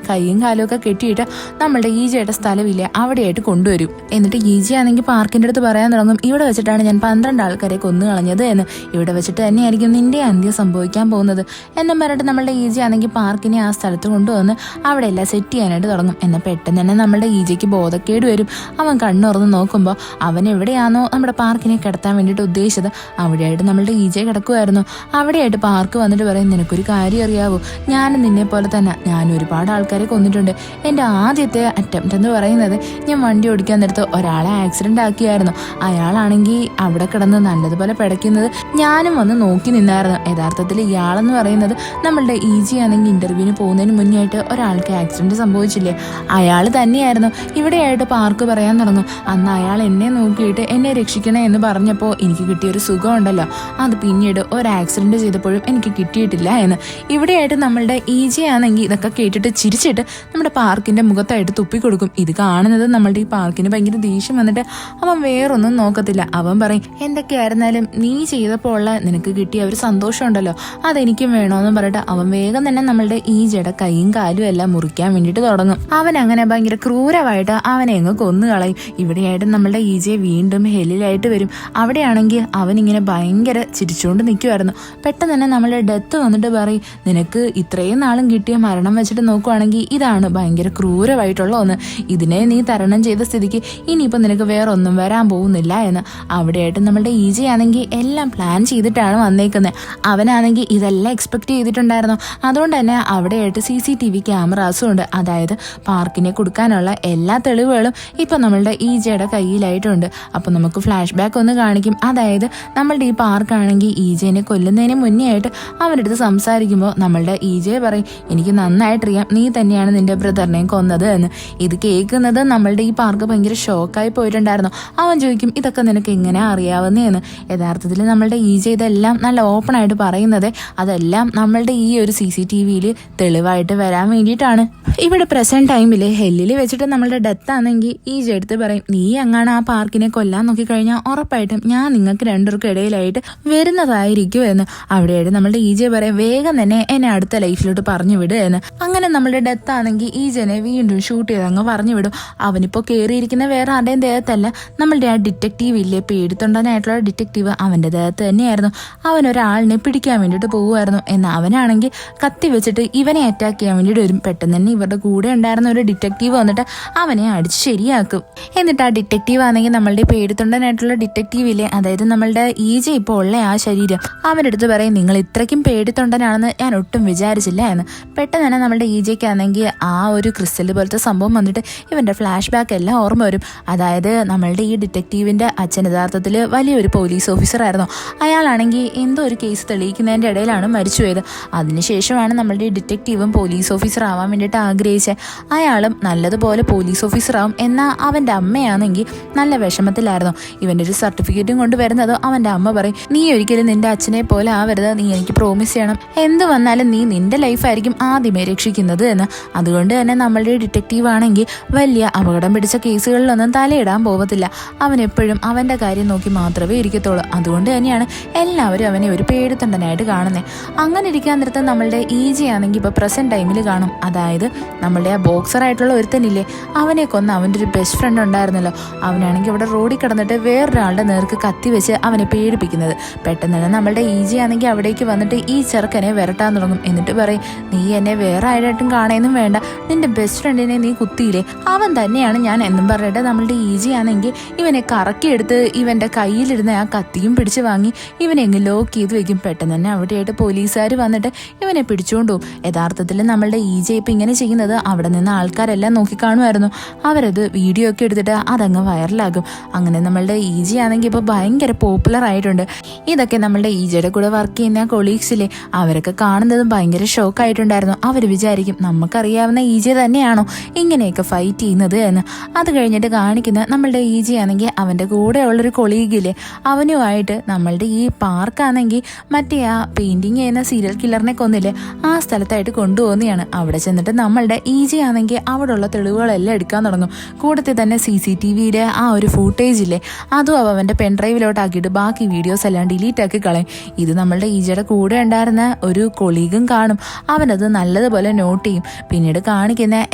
കൈയും കാലും ഒക്കെ കെട്ടിയിട്ട് നമ്മളുടെ ഈജിയുടെ സ്ഥലമില്ലേ അവിടെയായിട്ട് കൊണ്ടുവരും. എന്നിട്ട് ഈജി ആണെങ്കിൽ പാർക്കിന്റെ അടുത്ത് പറയാൻ തുടങ്ങും ഇവിടെ വെച്ചിട്ടാണ് ഞാൻ 12 ആൾക്കാരെ കൊന്നു കളഞ്ഞത് എന്ന്. ഇവിടെ വെച്ചിട്ട് തന്നെയായിരിക്കും നിന്റെ അന്ത്യം സംഭവിക്കാൻ പോകുന്നത് എന്നും പറഞ്ഞിട്ട് നമ്മളുടെ ഈജി ആണെങ്കിൽ പാർക്കിനെ ആ സ്ഥലത്ത് കൊണ്ടുവന്ന് അവിടെ എല്ലാം സെറ്റ് ചെയ്യാനായിട്ട് തുടങ്ങും. എന്നാൽ പെട്ടെന്ന് തന്നെ നമ്മളുടെ ഈജയ്ക്ക് ബോധക്കേട് വരും. അവൻ കണ്ണുറന്ന് നോക്കുമ്പോൾ അവൻ എവിടെയാണോ നമ്മുടെ പാർക്കിനെ കിടത്താൻ വേണ്ടിയിട്ട് ഉദ്ദേശിച്ചത് അവിടെയായിട്ട് നമ്മളുടെ ഈജയെ കിടക്കുമായിരുന്നു. അവിടെയായിട്ട് പാർക്ക് വന്നിട്ട് പറയും നിനക്കൊരു കാര്യം അറിയാവോ, ഞാനും നിന്നെ പോലെ തന്നെ ഞാൻ ഒരുപാട് ആൾക്കാരെ കൊന്നിട്ടുണ്ട്. എൻ്റെ ആദ്യത്തെ അറ്റംപ്റ്റ് എന്ന് പറയുന്നത് ഞാൻ വണ്ടി ഓടിക്കാൻ നേരത്ത് ഒരാളെ ആക്സിഡന്റ് ആക്കിയായിരുന്നു. അയാളാണെങ്കിൽ അവിടെ കിടന്ന് നല്ലതുപോലെ പിടയ്ക്കുന്നത് ഞാനും വന്ന് നോക്കി നിന്നായിരുന്നു. യഥാർത്ഥത്തിൽ ഇയാളെന്ന് പറയുന്നത് നമ്മളുടെ ഈജി ആണെങ്കിൽ ഇന്റർവ്യൂവിന് പോകുന്നതിന് മുന്നേ ആയിട്ട് ഒരാൾക്ക് ആക്സിഡന്റ് സംഭവിച്ചില്ലേ, അയാൾ തന്നെയായിരുന്നു. ഇവിടെയായിട്ട് പാർക്ക് പറയാൻ തുടങ്ങും അന്ന് അയാൾ എന്നെ നോക്കിയിട്ട് എന്നെ രക്ഷിക്കണേ എന്ന് പറഞ്ഞപ്പോൾ എനിക്ക് കിട്ടിയൊരു സുഖം ഉണ്ടല്ലോ, അത് പിന്നീട് ഒരു ആക്സിഡന്റ് ചെയ്തപ്പോഴും എനിക്ക് കിട്ടിയിട്ടില്ല എന്ന്. ഇവിടെയായിട്ട് നമ്മളുടെ ഈജി ആണെങ്കിൽ ഇതൊക്കെ കേട്ടിട്ട് ചിരിച്ചിട്ട് നമ്മുടെ പാർക്കിന്റെ മുഖത്തായിട്ട് തുപ്പിക്കൊടുക്കും. ഇത് കാണുന്നത് നമ്മളുടെ ഈ പാർക്കിന് ഭയങ്കര ദേഷ്യം വന്നിട്ട് അവൻ വേറൊന്നും നോക്കത്തില്ല. അവൻ പറയും എന്തൊക്കെയായിരുന്നാലും നീ ചെയ്തപ്പോൾ ഉള്ള നിനക്ക് കിട്ടിയ ഒരു സന്തോഷം ഉണ്ടല്ലോ അതെനിക്കും വേണോന്നും പറഞ്ഞിട്ട് അവൻ വേഗം തന്നെ നമ്മളുടെ ഈജയുടെ കൈയും കാലും എല്ലാം മുറിക്കാൻ വേണ്ടിയിട്ട് തുടങ്ങും. അവൻ അങ്ങനെ ഭയങ്കര ക്രൂരമായിട്ട് അവനെ അങ്ങ് കൊന്നുകളയും. ഇവിടെയായിട്ട് നമ്മളുടെ ഈജയെ വീണ്ടും ഹെല്ലിലായിട്ട് വരും. അവിടെയാണെങ്കിൽ അവനിങ്ങനെ ഭയങ്കര ചിരിച്ചുകൊണ്ട് നിൽക്കുമായിരുന്നു. പെട്ടെന്ന് തന്നെ നമ്മളുടെ ഡെത്ത് വന്നിട്ട് പറയും നിനക്ക് ഇത്രയും നാളും കിട്ടിയ മരണം വെച്ചിട്ട് നോക്കുവാണെങ്കിൽ ഇതാണ് ഭയങ്കര ക്രൂരമായിട്ടുള്ള ഒന്ന്, ഇതിനെ നീ തരണം ചെയ്ത സ്ഥിതിക്ക് ഇനിയിപ്പോൾ നിനക്ക് വേറെ ഒന്നും വരാൻ പോകുന്നില്ല എന്ന്. അവിടെയായിട്ട് നമ്മളുടെ ഈജി ആണെങ്കിൽ എല്ലാം പ്ലാൻ ചെയ്തിട്ടാണ് വന്നേക്കുന്നത്. അവനാണെങ്കിൽ ഇതെല്ലാം എക്സ്പെക്ട് ചെയ്തിട്ടുണ്ടായിരുന്നു. അതുകൊണ്ട് തന്നെ അവിടെയായിട്ട് CCTV ക്യാമറാസും ഉണ്ട്. അതായത് പാർക്കിനെ കൊടുക്കാനുള്ള എല്ലാ തെളിവുകളും ഇപ്പൊ നമ്മളുടെ ഈജയുടെ കയ്യിലായിട്ടുണ്ട്. അപ്പൊ നമുക്ക് ഫ്ലാഷ് ബാക്ക് ഒന്ന് കാണിക്കും. അതായത് നമ്മളുടെ ഈ പാർക്കാണെങ്കിൽ ഈജയെ കൊല്ലുന്നതിന് മുന്നേ ആയിട്ട് അവൻ്റെ അടുത്ത് സംസാരിക്കുമ്പോൾ നമ്മളുടെ ഈജയെ പറയും എനിക്ക് നന്നായിട്ടറിയാം നീ തന്നെയാണ് നിന്റെ ബ്രദറിനെയും കൊന്നത് എന്ന്. ഇത് കേൾക്കുന്നത് നമ്മളുടെ ഈ പാർക്ക് ഭയങ്കര ഷോക്കായി പോയിട്ടുണ്ടായിരുന്നു. അവൻ ചോദിക്കും ഇതൊക്കെ നിനക്ക് എങ്ങനെ എങ്ങനെ അറിയാവുന്നതെന്ന്. യഥാർത്ഥത്തിൽ നമ്മളുടെ EJ ഇതെല്ലാം നല്ല ഓപ്പണായിട്ട് പറയുന്നത് അതെല്ലാം നമ്മളുടെ ഈ ഒരു CCTVയിൽ തെളിവായിട്ട് വരാൻ വേണ്ടിയിട്ടാണ്. ഇവിടെ പ്രസന്റ് ടൈമിൽ ഹെല്ലിൽ വെച്ചിട്ട് നമ്മളുടെ ഡെത്ത് ആണെങ്കിൽ EJ എടുത്ത് പറയും, നീ എങ്ങാണ് ആ പാർക്കിനെ കൊല്ലാൻ നോക്കിക്കഴിഞ്ഞാൽ ഉറപ്പായിട്ടും ഞാൻ നിങ്ങൾക്ക് രണ്ടുപേർക്കും ഇടയിലായിട്ട് വരുന്നതായിരിക്കും എന്ന്. അവിടെയായിട്ട് നമ്മളുടെ EJ പറയും, വേഗം തന്നെ എന്നെ അടുത്ത ലൈഫിലോട്ട് പറഞ്ഞു വിടുക എന്ന്. അങ്ങനെ നമ്മളുടെ ഡെത്ത് ആണെങ്കിൽ EJനെ വീണ്ടും ഷൂട്ട് ചെയ്ത് അങ്ങ് പറഞ്ഞു വിടും. അവനിപ്പോൾ കയറിയിരിക്കുന്ന വേറെ ആരുടെയും ദേഹത്തല്ല, നമ്മളുടെ ആ ഡിറ്റക്റ്റീവ് ഇല്ലേ, പേടിത്തൊണ്ടനായിട്ടുള്ള ഡിറ്റക്റ്റീവ്, അവന്റെ ദേഹത്ത് തന്നെയായിരുന്നു. അവനൊരാളിനെ പിടിക്കാൻ വേണ്ടിയിട്ട് പോകുമായിരുന്നു. എന്നാൽ അവനാണെങ്കിൽ കത്തി വെച്ചിട്ട് ഇവനെ അറ്റാക്ക് ചെയ്യാൻ വേണ്ടിയിട്ട് വരും. പെട്ടെന്ന് തന്നെ ഇവരുടെ കൂടെ ഉണ്ടായിരുന്ന ഒരു ഡിറ്റക്റ്റീവ് വന്നിട്ട് അവനെ അടിച്ച് ശരിയാക്കും. എന്നിട്ട് ആ ഡിറ്റക്റ്റീവ് ആണെങ്കിൽ നമ്മളുടെ പേടിത്തൊണ്ടനായിട്ടുള്ള ഡിറ്റക്റ്റീവില്ലേ, അതായത് നമ്മളുടെ EJ ഇപ്പോൾ ഉള്ള ആ ശരീരം, അവൻ്റെ അടുത്ത് പറയും, നിങ്ങൾ ഇത്രയ്ക്കും പേടിത്തൊണ്ടനാണെന്ന് ഞാൻ ഒട്ടും വിചാരിച്ചില്ല എന്ന്. പെട്ടെന്ന് തന്നെ നമ്മളുടെ EJക്ക് ആണെങ്കിൽ ആ ഒരു ക്രിസ്റ്റൽ പോലത്തെ സംഭവം വന്നിട്ട് ഇവന്റെ ഫ്ലാഷ് ബാക്ക് എല്ലാം ഓർമ്മ വരും. അതായത് നമ്മളുടെ ഈ ഡിറ്റക്റ്റീവിന്റെ അച്ഛൻ യഥാർത്ഥത്തിൽ വലിയൊരു പോലീസ് ഓഫീസർ ആയിരുന്നു. അയാളാണെങ്കിൽ എന്തോ ഒരു കേസ് തെളിയിക്കുന്നതിന്റെ ഇടയിലാണ് മരിച്ചുപോയത്. അതിനുശേഷമാണ് നമ്മളുടെ ഈ ഡിറ്റക്റ്റീവും പോലീസ് ഓഫീസർ ആവാൻ വേണ്ടിയിട്ട് ആഗ്രഹിച്ചത്. അയാളും നല്ലതുപോലെ പോലീസ് ഓഫീസർ ആവും. എന്നാൽ അവന്റെ അമ്മയാണെങ്കിൽ നല്ല വിഷമത്തിലായിരുന്നു. ഇവന്റെ ഒരു സർട്ടിഫിക്കറ്റും കൊണ്ട് വരുന്നത് അവന്റെ അമ്മ പറയും, നീ ഒരിക്കലും നിന്റെ അച്ഛനെ പോലെ ആവരുത്, നീ എനിക്ക് പ്രോമിസ് ചെയ്യണം, എന്ത് വന്നാലും നീ നിന്റെ ലൈഫായിരിക്കും ആദ്യമേ രക്ഷിക്കുന്നത് എന്ന്. അതുകൊണ്ട് തന്നെ നമ്മളുടെ ഡിറ്റക്റ്റീവ് ആണെങ്കിൽ വലിയ അപകടം പിടിച്ച കേസുകളിലൊന്നും തലയിടാൻ പോകത്തില്ല. അവൻ എപ്പോഴും അവന്റെ കാര്യം നോക്കി മാത്രമേ ഇരിക്കത്തുള്ളൂ. അതുകൊണ്ട് തന്നെയാണ് എല്ലാവരും അവനെ ഒരു പേടിത്തൊണ്ടനായിട്ട് കാണുന്നത്. അങ്ങനെ ഇരിക്കാൻ നേരത്ത് നമ്മളുടെ EJ ആണെങ്കിൽ ഇപ്പോൾ പ്രസന്റ് ടൈമിൽ കാണും. അതായത് നമ്മളുടെ ആ ബോക്സർ ആയിട്ടുള്ള ഒരുത്തനില്ലേ, അവനെ കൊന്ന് അവൻ്റെ ഒരു ബെസ്റ്റ് ഫ്രണ്ട് ഉണ്ടായിരുന്നല്ലോ, അവനാണെങ്കിൽ ഇവിടെ റോഡിൽ കിടന്നിട്ട് വേറൊരാളുടെ നേർക്ക് കത്തി വെച്ച് അവനെ പേടിപ്പിക്കുന്നത്. പെട്ടെന്ന് തന്നെ നമ്മളുടെ EJ ആണെങ്കിൽ അവിടേക്ക് വന്നിട്ട് ഈ ചെറുക്കനെ വിരട്ടാൻ തുടങ്ങും. എന്നിട്ട് പറയും, നീ എന്നെ വേറെ ആരായിട്ടും കാണുകയൊന്നും വേണ്ട, നിന്റെ ബെസ്റ്റ് ഫ്രണ്ടിനെ നീ കുത്തിയില്ലേ, അവൻ തന്നെയാണ് ഞാൻ എന്നും പറഞ്ഞിട്ട് നമ്മളുടെ EJ ആണെങ്കിൽ ഇവനെ കറക്കിയെടുത്ത് ഇവന്റെ കയ്യിലിരുന്ന ആ കത്തിയും പിടിച്ച് വാങ്ങി ഇവനെ എങ്ങ് ലോക്ക് ചെയ്ത് വെക്കും. പെട്ടെന്ന് തന്നെ അവിടെയായിട്ട് പോലീസുകാർ വന്നിട്ട് ഇവനെ പിടിച്ചുകൊണ്ടു പോകും. യഥാർത്ഥത്തിൽ നമ്മളുടെ EJ ഇപ്പം ഇങ്ങനെ ചെയ്യുന്നത് അവിടെ നിന്ന് ആൾക്കാരെല്ലാം നോക്കിക്കാണുമായിരുന്നു. അവരത് വീഡിയോ ഒക്കെ എടുത്തിട്ട് അതങ്ങ് വൈറലാകും. അങ്ങനെ നമ്മളുടെ EJ ആണെങ്കിൽ ഇപ്പോൾ ഭയങ്കര പോപ്പുലർ ആയിട്ടുണ്ട്. ഇതൊക്കെ നമ്മളുടെ EJയുടെ കൂടെ വർക്ക് ചെയ്യുന്ന കൊളീഗ്സിലെ അവരൊക്കെ കാണുന്നതും ഭയങ്കര ഷോക്കായിട്ടുണ്ടായിരുന്നു. അവർ വിചാരിക്കും, നമുക്കറിയാവുന്ന EJ തന്നെയാണോ ഇങ്ങനെയൊക്കെ ഫൈറ്റ് ചെയ്യുന്നത് എന്ന്. അത് കഴിഞ്ഞിട്ട് കാണിക്കുന്ന നമ്മളുടെ EJ ആണെങ്കിൽ അവൻ്റെ കൂടെ ഉള്ളൊരു കൊളീഗില്ലേ, അവനുമായിട്ട് നമ്മളുടെ ഈ പാർക്കാണെങ്കിൽ മറ്റേ ആ പെയിന്റിങ് ചെയ്യുന്ന സീരിയൽ കില്ലറിനെ കൊന്നില്ലേ, ആ സ്ഥലത്തായിട്ട് കൊണ്ടുപോകുന്നതാണ്. അവിടെ ചെന്നിട്ട് നമ്മളുടെ EJ ആണെങ്കിൽ അവിടെ ഉള്ള തെളിവുകളെല്ലാം എടുക്കാൻ തുടങ്ങും. കൂടത്തിൽ തന്നെ CCTVയിലെ ആ ഒരു ഫൂട്ടേജ് ഇല്ലേ, അതും അവൻ്റെ പെൻഡ്രൈവിലോട്ടാക്കിയിട്ട് ബാക്കി വീഡിയോസ് എല്ലാം ഡിലീറ്റ് ആക്കി കളയും. ഇത് നമ്മളുടെ EJയുടെ കൂടെ ഉണ്ടായിരുന്ന ഒരു കൊളീഗും കാണും. അവനത് നല്ലതുപോലെ നോട്ട് ചെയ്യും. പിന്നീട് കാണിക്കുന്ന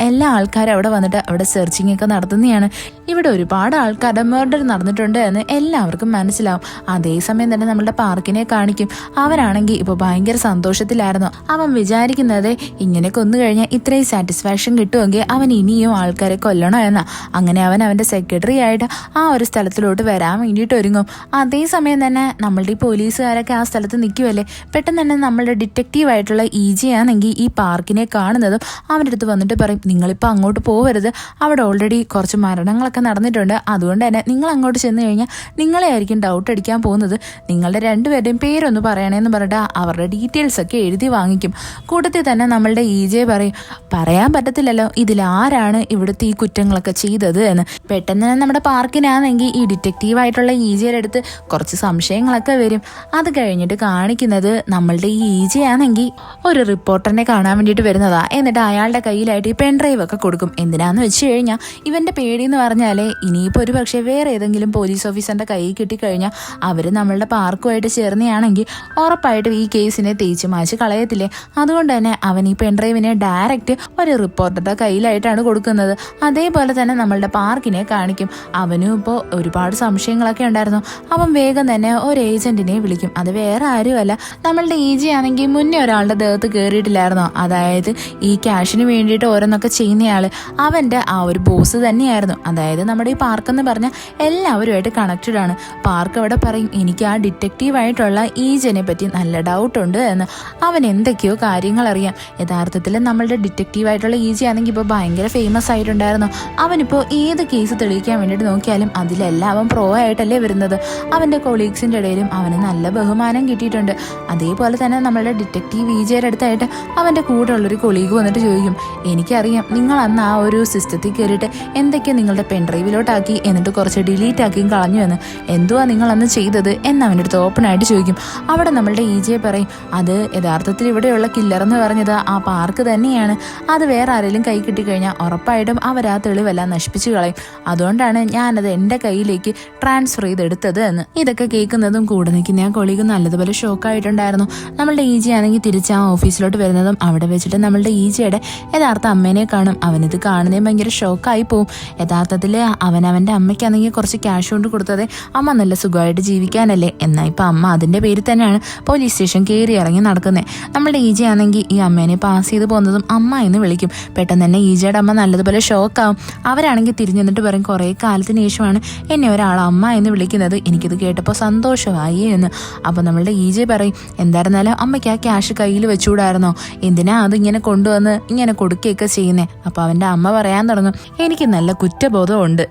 എല്ലാ ആൾക്കാരും അവിടെ വന്നിട്ട് അവിടെ സെർച്ചിങ് ഒക്കെ നടത്തുന്നതാണ്. ഇവിടെ ഒരുപാട് ആൾക്കാരുടെ മർഡർ നടന്നിട്ടുണ്ട് എന്ന് എല്ലാവർക്കും മനസ്സിലാവും. അതേസമയം തന്നെ നമ്മളുടെ പാർക്കിനെ കാണിക്കും. അവരാണെങ്കിൽ ഇപ്പോൾ ഭയങ്കര സന്തോഷത്തിലായിരുന്നു. അവൻ വിചാരിക്കുന്നത് ഇങ്ങനെ കൊന്നു കഴിഞ്ഞാൽ ഇത്രയും സാറ്റിസ്ഫാക്ഷൻ കിട്ടുമെങ്കിൽ അവൻ ഇനിയും ആൾക്കാരെ കൊല്ലണോ എന്നാ. അങ്ങനെ അവൻ അവൻ്റെ സെക്രട്ടറി ആയിട്ട് ആ ഒരു സ്ഥലത്തിലോട്ട് വരാൻ വേണ്ടിയിട്ട് ഒരുങ്ങും. അതേസമയം തന്നെ നമ്മളുടെ ഈ പോലീസുകാരൊക്കെ ആ സ്ഥലത്ത് നിൽക്കുമല്ലേ. പെട്ടെന്ന് തന്നെ നമ്മളുടെ ഡിറ്റക്റ്റീവ് ആയിട്ടുള്ള EJ ആണെങ്കിൽ ഈ പാർക്കിനെ കാണുന്നതും അവൻ്റെ അടുത്ത് വന്നിട്ട് പറയും, നിങ്ങളിപ്പോൾ അങ്ങോട്ട് പോകരുത്, അവിടെ ഓൾറെഡി കുറച്ച് മരണങ്ങളൊക്കെ നടന്നിട്ടുണ്ട്. അതുകൊണ്ട് തന്നെ നിങ്ങൾ അങ്ങോട്ട് ചെന്ന് കഴിഞ്ഞാൽ നിങ്ങളെ ആയിരിക്കും ഡൗട്ട് അടിക്കാൻ പോകുന്നത്. നിങ്ങളുടെ രണ്ടുപേരുടെയും പേരൊന്ന് പറയണേന്ന് പറഞ്ഞിട്ട് അവരുടെ ഡീറ്റെയിൽസ് ഒക്കെ എഴുതി വാങ്ങിക്കും. കൂട്ടത്തിൽ തന്നെ നമ്മളുടെ EJ പറയും, പറയാൻ പറ്റത്തില്ലല്ലോ ഇതിലാരാണ് ഇവിടുത്തെ ഈ കുറ്റങ്ങളൊക്കെ ചെയ്തത് എന്ന്. പെട്ടെന്ന് തന്നെ നമ്മുടെ പാർക്കിനാണെങ്കിൽ ഈ ഡിറ്റക്റ്റീവായിട്ടുള്ള EJയുടെ അടുത്ത് കുറച്ച് സംശയങ്ങളൊക്കെ വരും. അത് കഴിഞ്ഞിട്ട് കാണിക്കുന്നത് നമ്മളുടെ ഈ EJ ആണെങ്കിൽ ഒരു റിപ്പോർട്ടറിനെ കാണാൻ വേണ്ടിയിട്ട് വരുന്നതാ. എന്നിട്ട് അയാളുടെ കയ്യിലായിട്ട് ഈ പെൻഡ്രൈവ് ഒക്കെ കൊടുക്കും. എന്തിനാന്ന് വെച്ച് കഴിഞ്ഞാൽ ഇവന്റെ പേടി എന്ന് പറഞ്ഞാൽ ഇനിയിപ്പോൾ ഒരു പക്ഷേ വേറെ ഏതെങ്കിലും പോലീസ് ഓഫീസറിന്റെ കയ്യിൽ കിട്ടിക്കഴിഞ്ഞാൽ അവർ നമ്മളുടെ പാർക്കുമായിട്ട് ചേർന്നയാണെങ്കിൽ ഉറപ്പായിട്ടും ഈ കേസിനെ തേച്ച് മാച്ച് കളയത്തില്ലേ. അതുകൊണ്ട് തന്നെ അവൻ ഈ പെൻഡ്രൈവിനെ ഡയറക്റ്റ് ഒരു റിപ്പോർട്ടറുടെ കയ്യിലായിട്ടാണ് കൊടുക്കുന്നത്. അതേപോലെ തന്നെ നമ്മളുടെ പാർക്കിനെ കാണിക്കും. അവനും ഇപ്പോൾ ഒരുപാട് സംശയങ്ങളൊക്കെ ഉണ്ടായിരുന്നു. അവൻ വേഗം തന്നെ ഒരു ഏജന്റിനെ വിളിക്കും. അത് വേറെ ആരുമല്ല, നമ്മളുടെ EJ ആണെങ്കിൽ മുന്നേ ഒരാളുടെ ദേഹത്ത് കയറിയിട്ടില്ലായിരുന്നോ, അതായത് ഈ ക്യാഷിന് വേണ്ടിയിട്ട് ഓരോന്നൊക്കെ ചെയ്യുന്നയാള്, അവന്റെ ആ ഒരു ബോസ് തന്നെയായിരുന്നു. അതായത് നമ്മുടെ ഈ പാർക്കെന്ന് പറഞ്ഞാൽ എല്ലാവരുമായിട്ട് കണക്റ്റഡ് ആണ്. പാർക്ക് അവിടെ പറയും, എനിക്ക് ആ ഡിറ്റക്റ്റീവായിട്ടുള്ള EJനെ പറ്റി നല്ല ഡൗട്ട് ഉണ്ട് എന്ന്. അവൻ എന്തൊക്കെയോ കാര്യങ്ങൾ അറിയാം. യഥാർത്ഥത്തിൽ നമ്മളുടെ ഡിറ്റക്റ്റീവായിട്ടുള്ള EJ ആണെങ്കിൽ ഇപ്പോൾ ഭയങ്കര ഫേമസ് ആയിട്ടുണ്ടായിരുന്നു. അവനിപ്പോൾ ഏത് കേസ് തെളിയിക്കാൻ വേണ്ടിയിട്ട് നോക്കിയാലും അതിലെല്ലാം അവൻ പ്രോ ആയിട്ടല്ലേ വരുന്നത്. അവൻ്റെ കൊളീഗ്സിൻ്റെ ഇടയിലും അവന് നല്ല ബഹുമാനം കിട്ടിയിട്ടുണ്ട്. അതേപോലെ തന്നെ നമ്മളുടെ ഡിറ്റക്റ്റീവ് EJയുടെ അടുത്തായിട്ട് അവൻ്റെ കൂടെ ഉള്ളൊരു കൊളീഗ് വന്നിട്ട് ചോദിക്കും, എനിക്കറിയാം നിങ്ങൾ അന്ന് ആ ഒരു സിസ്റ്റത്തിൽ കയറിയിട്ട് എന്തൊക്കെ നിങ്ങളുടെ പെൻഡ്രൈവിലോട്ടാക്കി എന്നിട്ട് കുറച്ച് ഡിലീറ്റ് ആക്കിയും കളഞ്ഞു എന്ന്. എന്തുവാ നിങ്ങൾ അന്ന് ചെയ്തത് എന്ന് അവൻ്റെ അടുത്ത് ഓപ്പണായിട്ട് ചോദിക്കും. അവിടെ നമ്മളുടെ ഈജയെ പറയും, അത് യഥാർത്ഥത്തിൽ ഇവിടെയുള്ള കില്ലറെന്ന് പറഞ്ഞത് ആ പാർക്ക് തന്നെയാണ്. അത് വേറെ ആരെങ്കിലും കൈ കിട്ടിക്കഴിഞ്ഞാൽ ഉറപ്പായിട്ടും അവർ ആ തെളിവെല്ലാം നശിപ്പിച്ചു കളയും. അതുകൊണ്ടാണ് ഞാനത് എൻ്റെ കയ്യിലേക്ക് ട്രാൻസ്ഫർ ചെയ്തെടുത്തത് എന്ന്. ഇതൊക്കെ കേൾക്കുന്നതും കൂടെ നിൽക്കുന്ന ആ കൊളീഗ് നല്ലതുപോലെ ഷോക്കായിട്ടുണ്ടായിരുന്നു. നമ്മളുടെ ഈജി ആണെങ്കിൽ തിരിച്ച് ആ ഓഫീസിലോട്ട് വരുന്നതും അവിടെ വെച്ചിട്ട് നമ്മളുടെ ഈജിയുടെ യഥാർത്ഥ അമ്മേനെ കാണും. അവനിത് കാണുന്നേ ഭയങ്കര ഷോക്കായി പോവും. യഥാർത്ഥത്തിൽ അവൻ്റെ അമ്മയ്ക്കാണെങ്കിൽ കുറച്ച് ക്യാഷ് കൊണ്ട് കൊടുത്തത് അമ്മ നല്ല സുഖമായിട്ട് ജീവിക്കാനല്ലേ. എന്നാൽ ഇപ്പം അമ്മ അതിൻ്റെ പേരിൽ തന്നെയാണ് പോലീസ് സ്റ്റേഷൻ കയറി ഇറങ്ങി നടക്കുന്നത്. നമ്മളുടെ ഈജി ആണെങ്കിൽ ഈ അമ്മേനെ പാസ് ചെയ്ത് പോകുന്നതും അമ്മ എന്ന് വിളിക്കും. പെട്ടെന്ന് തന്നെ ഈജയുടെ അമ്മ നല്ലതുപോലെ ഷോക്കാവും. അവരാണെങ്കിൽ തിരിഞ്ഞു നിന്നിട്ട് പറയും, കുറേ കാലത്തിന് ശേഷമാണ് എന്നെ ഒരാൾ അമ്മ എന്ന് വിളിക്കുന്നത്, എനിക്കിത് കേട്ടപ്പോൾ സന്തോഷമായി എന്ന്. അപ്പോൾ നമ്മളുടെ ഈജെ പറയും, എന്തായിരുന്നാലും അമ്മയ്ക്ക് ആ ക്യാഷ് കയ്യിൽ വെച്ചുകൂടായിരുന്നോ, എന്തിനാ അതിങ്ങനെ കൊണ്ടുവന്ന് ഇങ്ങനെ കൊടുക്കുകയൊക്കെ ചെയ്യുന്നേ. അപ്പോൾ അവൻ്റെ അമ്മ പറയാൻ തുടങ്ങും, എനിക്ക് നല്ല കുറ്റബോധമുണ്ട്,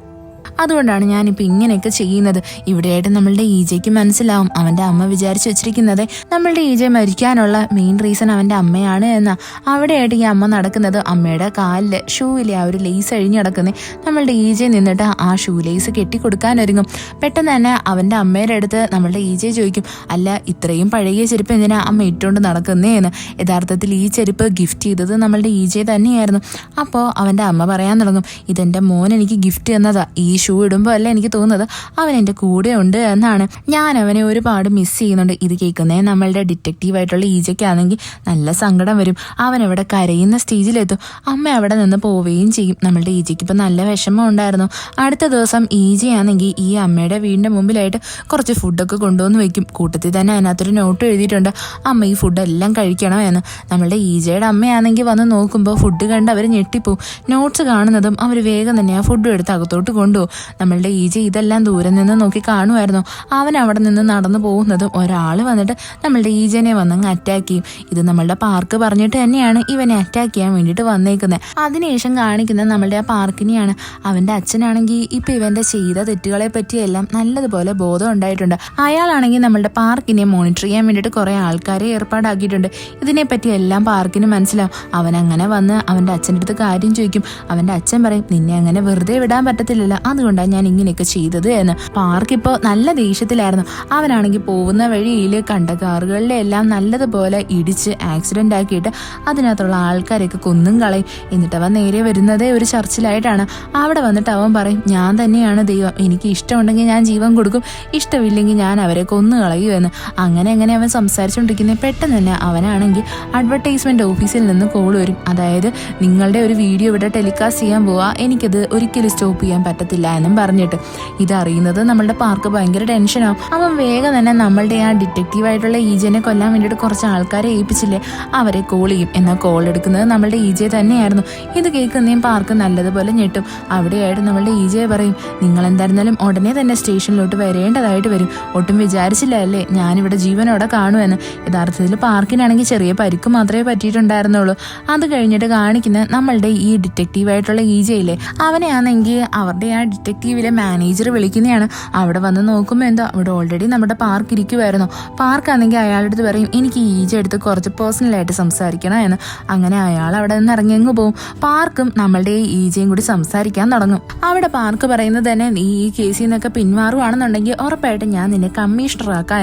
അതുകൊണ്ടാണ് ഞാനിപ്പോൾ ഇങ്ങനെയൊക്കെ ചെയ്യുന്നത്. ഇവിടെയായിട്ട് നമ്മളുടെ ഈജയ്ക്ക് മനസ്സിലാവും അവൻ്റെ അമ്മ വിചാരിച്ചു വെച്ചിരിക്കുന്നത് നമ്മളുടെ ഈജ മരിക്കാനുള്ള മെയിൻ റീസൺ അവൻ്റെ അമ്മയാണ് എന്നാ. അവിടെയായിട്ട് ഈ അമ്മ നടക്കുന്നത് അമ്മയുടെ കാലില് ഷൂവിലെ ആ ഒരു ലേസ് അഴിഞ്ഞു കിടക്കുന്നത്. നമ്മളുടെ ഈജ നിന്നിട്ട് ആ ഷൂ ലേസ് കെട്ടിക്കൊടുക്കാനൊരുങ്ങും. പെട്ടെന്ന് തന്നെ അവൻ്റെ അമ്മയുടെ അടുത്ത് നമ്മളുടെ ഈജ ചോദിക്കും, അല്ല ഇത്രയും പഴകിയ ചെരുപ്പ് എന്തിനാ അമ്മ ഇട്ടുകൊണ്ട് നടക്കുന്നേ എന്ന്. യഥാർത്ഥത്തിൽ ഈ ചെരുപ്പ് ഗിഫ്റ്റ് ചെയ്തത് നമ്മളുടെ ഈജ തന്നെയായിരുന്നു. അപ്പോൾ അവൻ്റെ അമ്മ പറയാൻ തുടങ്ങും, ഇതെൻ്റെ മോൻ എനിക്ക് ഗിഫ്റ്റ് തന്നതാ. ഈ ഷൂ ഇടുമ്പോൾ അല്ല എനിക്ക് തോന്നുന്നത് അവൻ എൻ്റെ കൂടെ ഉണ്ട് എന്നാണ്. ഞാൻ അവനെ ഒരുപാട് മിസ് ചെയ്യുന്നുണ്ട്. ഇത് കേൾക്കുന്നേ നമ്മളുടെ ഡിറ്റക്റ്റീവായിട്ടുള്ള ഈജയ്ക്കാണെങ്കിൽ നല്ല സങ്കടം വരും. അവൻ അവിടെ കരയുന്ന സ്റ്റേജിലെത്തും. അമ്മ അവിടെ നിന്ന് പോവുകയും ചെയ്യും. നമ്മളുടെ ഈജയ്ക്ക് ഇപ്പം നല്ല വിഷമം ഉണ്ടായിരുന്നു. അടുത്ത ദിവസം ഈജയാണെങ്കിൽ ഈ അമ്മയുടെ വീടിൻ്റെ മുമ്പിലായിട്ട് കുറച്ച് ഫുഡൊക്കെ കൊണ്ടുവന്ന് വെക്കും. കൂട്ടത്തിൽ തന്നെ അതിനകത്തൊരു നോട്ട് എഴുതിയിട്ടുണ്ട്, അമ്മ ഈ ഫുഡെല്ലാം കഴിക്കണം എന്ന്. നമ്മളുടെ ഈജയുടെ അമ്മയാണെങ്കിൽ വന്ന് നോക്കുമ്പോൾ ഫുഡ് കണ്ട് അവർ ഞെട്ടിപ്പോവും. നോട്ട്സ് കാണുന്നതും അവർ വേഗം തന്നെ ആ ഫുഡും എടുത്ത് അകത്തോട്ട് കൊണ്ടുപോകും. നമ്മളുടെ ഈജ ഇതെല്ലാം ദൂരെ നിന്ന് നോക്കി കാണുമായിരുന്നു. അവൻ അവിടെ നിന്ന് നടന്നു പോകുന്നതും ഒരാൾ വന്നിട്ട് നമ്മളുടെ ഈജനെ വന്നങ്ങ് അറ്റാക്ക് ചെയ്യും. ഇത് നമ്മളുടെ പാർക്ക് പറഞ്ഞിട്ട് തന്നെയാണ് ഇവനെ അറ്റാക്ക് ചെയ്യാൻ വേണ്ടിയിട്ട് വന്നേക്കുന്നത്. അതിനുശേഷം കാണിക്കുന്നത് നമ്മളുടെ ആ പാർക്കിനെയാണ്. അവൻ്റെ അച്ഛനാണെങ്കിൽ ഇപ്പം ഇവൻ്റെ ചെയ്ത തെറ്റുകളെ പറ്റിയെല്ലാം നല്ലതുപോലെ ബോധം ഉണ്ടായിട്ടുണ്ട്. അയാളാണെങ്കിൽ നമ്മളുടെ പാർക്കിനെ മോണിറ്റർ ചെയ്യാൻ വേണ്ടിയിട്ട് കുറേ ആൾക്കാരെ ഏർപ്പാടാക്കിയിട്ടുണ്ട്. ഇതിനെപ്പറ്റി എല്ലാം പാർക്കിന് മനസ്സിലാവും. അവൻ അങ്ങനെ വന്ന് അവൻ്റെ അച്ഛൻ്റെ അടുത്ത് കാര്യം ചോദിക്കും. അവൻ്റെ അച്ഛൻ പറയും, നിന്നെ അങ്ങനെ വെറുതെ വിടാൻ പറ്റത്തില്ലല്ലോ, അതുകൊണ്ടാണ് ഞാൻ ഇങ്ങനെയൊക്കെ ചെയ്തത് എന്ന്. പാർക്ക് ഇപ്പോൾ നല്ല ദേഷ്യത്തിലായിരുന്നു. അവനാണെങ്കിൽ പോകുന്ന വഴിയിൽ കണ്ട കാറുകളിലെ എല്ലാം നല്ലതുപോലെ ഇടിച്ച് ആക്സിഡന്റ് ആക്കിയിട്ട് അതിനകത്തുള്ള ആൾക്കാരെയൊക്കെ കൊന്നും കളയും. എന്നിട്ട് അവൻ നേരെ വരുന്നതേ ഒരു ചർച്ചിലായിട്ടാണ്. അവിടെ വന്നിട്ട് അവൻ പറയും, ഞാൻ തന്നെയാണ് ദൈവം, എനിക്ക് ഇഷ്ടമുണ്ടെങ്കിൽ ഞാൻ ജീവൻ കൊടുക്കും, ഇഷ്ടമില്ലെങ്കിൽ ഞാൻ അവരെ കൊന്നു കളയൂ എന്ന്. അങ്ങനെ അവൻ സംസാരിച്ചുകൊണ്ടിരിക്കുന്നത് പെട്ടെന്ന് തന്നെ അവനാണെങ്കിൽ അഡ്വർടൈസ്മെന്റ് ഓഫീസിൽ നിന്ന് കോൾ വരും. അതായത് നിങ്ങളുടെ ഒരു വീഡിയോ ഇവിടെ ടെലികാസ്റ്റ് ചെയ്യാൻ പോവാ, എനിക്കത് ഒരിക്കലും സ്റ്റോപ്പ് ചെയ്യാൻ പറ്റത്തില്ല എന്നും പറഞ്ഞിട്ട്. ഇതറിയുന്നത് നമ്മളുടെ പാർക്ക് ഭയങ്കര ടെൻഷനാവും. അവൻ വേഗം തന്നെ നമ്മളുടെ ആ ഡിറ്റക്റ്റീവായിട്ടുള്ള ഈജനെ കൊല്ലാൻ വേണ്ടിയിട്ട് കുറച്ച് ആൾക്കാരെ ഏൽപ്പിച്ചില്ലേ, അവരെ കോൾ ചെയ്യും. എന്നാൽ കോൾ എടുക്കുന്നത് നമ്മളുടെ ഈജെ തന്നെയായിരുന്നു. ഇത് കേൾക്കുന്നതും പാർക്ക് നല്ലതുപോലെ ഞെട്ടും. അവിടെയായിട്ട് നമ്മളുടെ ഈജയെ പറയും, നിങ്ങൾ എന്തായിരുന്നാലും ഉടനെ തന്നെ സ്റ്റേഷനിലോട്ട് വരേണ്ടതായിട്ട് വരും, ഒട്ടും വിചാരിച്ചില്ല അല്ലേ ഞാനിവിടെ ജീവനോടെ കാണുമെന്ന്. യഥാർത്ഥത്തിൽ പാർക്കിനാണെങ്കിൽ ചെറിയ പരിക്ക് മാത്രമേ പറ്റിയിട്ടുണ്ടായിരുന്നുള്ളൂ. അത് കഴിഞ്ഞിട്ട് കാണിക്കുന്ന നമ്മളുടെ ഈ ഡിറ്റക്റ്റീവായിട്ടുള്ള ഈജയില്ലേ, അവനെ ആണെങ്കിൽ അവരുടെ ആ ഡിറ്റക്റ്റീവിലെ മാനേജർ വിളിക്കുന്നതാണ്. അവിടെ വന്ന് നോക്കുമ്പോൾ എന്താ അവിടെ ഓൾറെഡി നമ്മുടെ പാർക്ക് ഇരിക്കുമായിരുന്നു. പാർക്കാണെങ്കിൽ അയാളുടെ അടുത്ത് പറയും, എനിക്ക് ഈജ എടുത്ത് കുറച്ച് പേഴ്സണലായിട്ട് സംസാരിക്കണം എന്ന്. അങ്ങനെ അയാൾ അവിടെ നിന്ന് ഇറങ്ങിയങ്ങ് പോവും. പാർക്കും നമ്മളുടെ ഈജയും കൂടി സംസാരിക്കാൻ തുടങ്ങും. അവിടെ പാർക്ക് പറയുന്നത് തന്നെ, നീ ഈ കേസിൽ നിന്നൊക്കെ പിന്മാറുവാണെന്നുണ്ടെങ്കിൽ ഉറപ്പായിട്ടും ഞാൻ നിന്നെ കമ്മീഷണറാക്കാം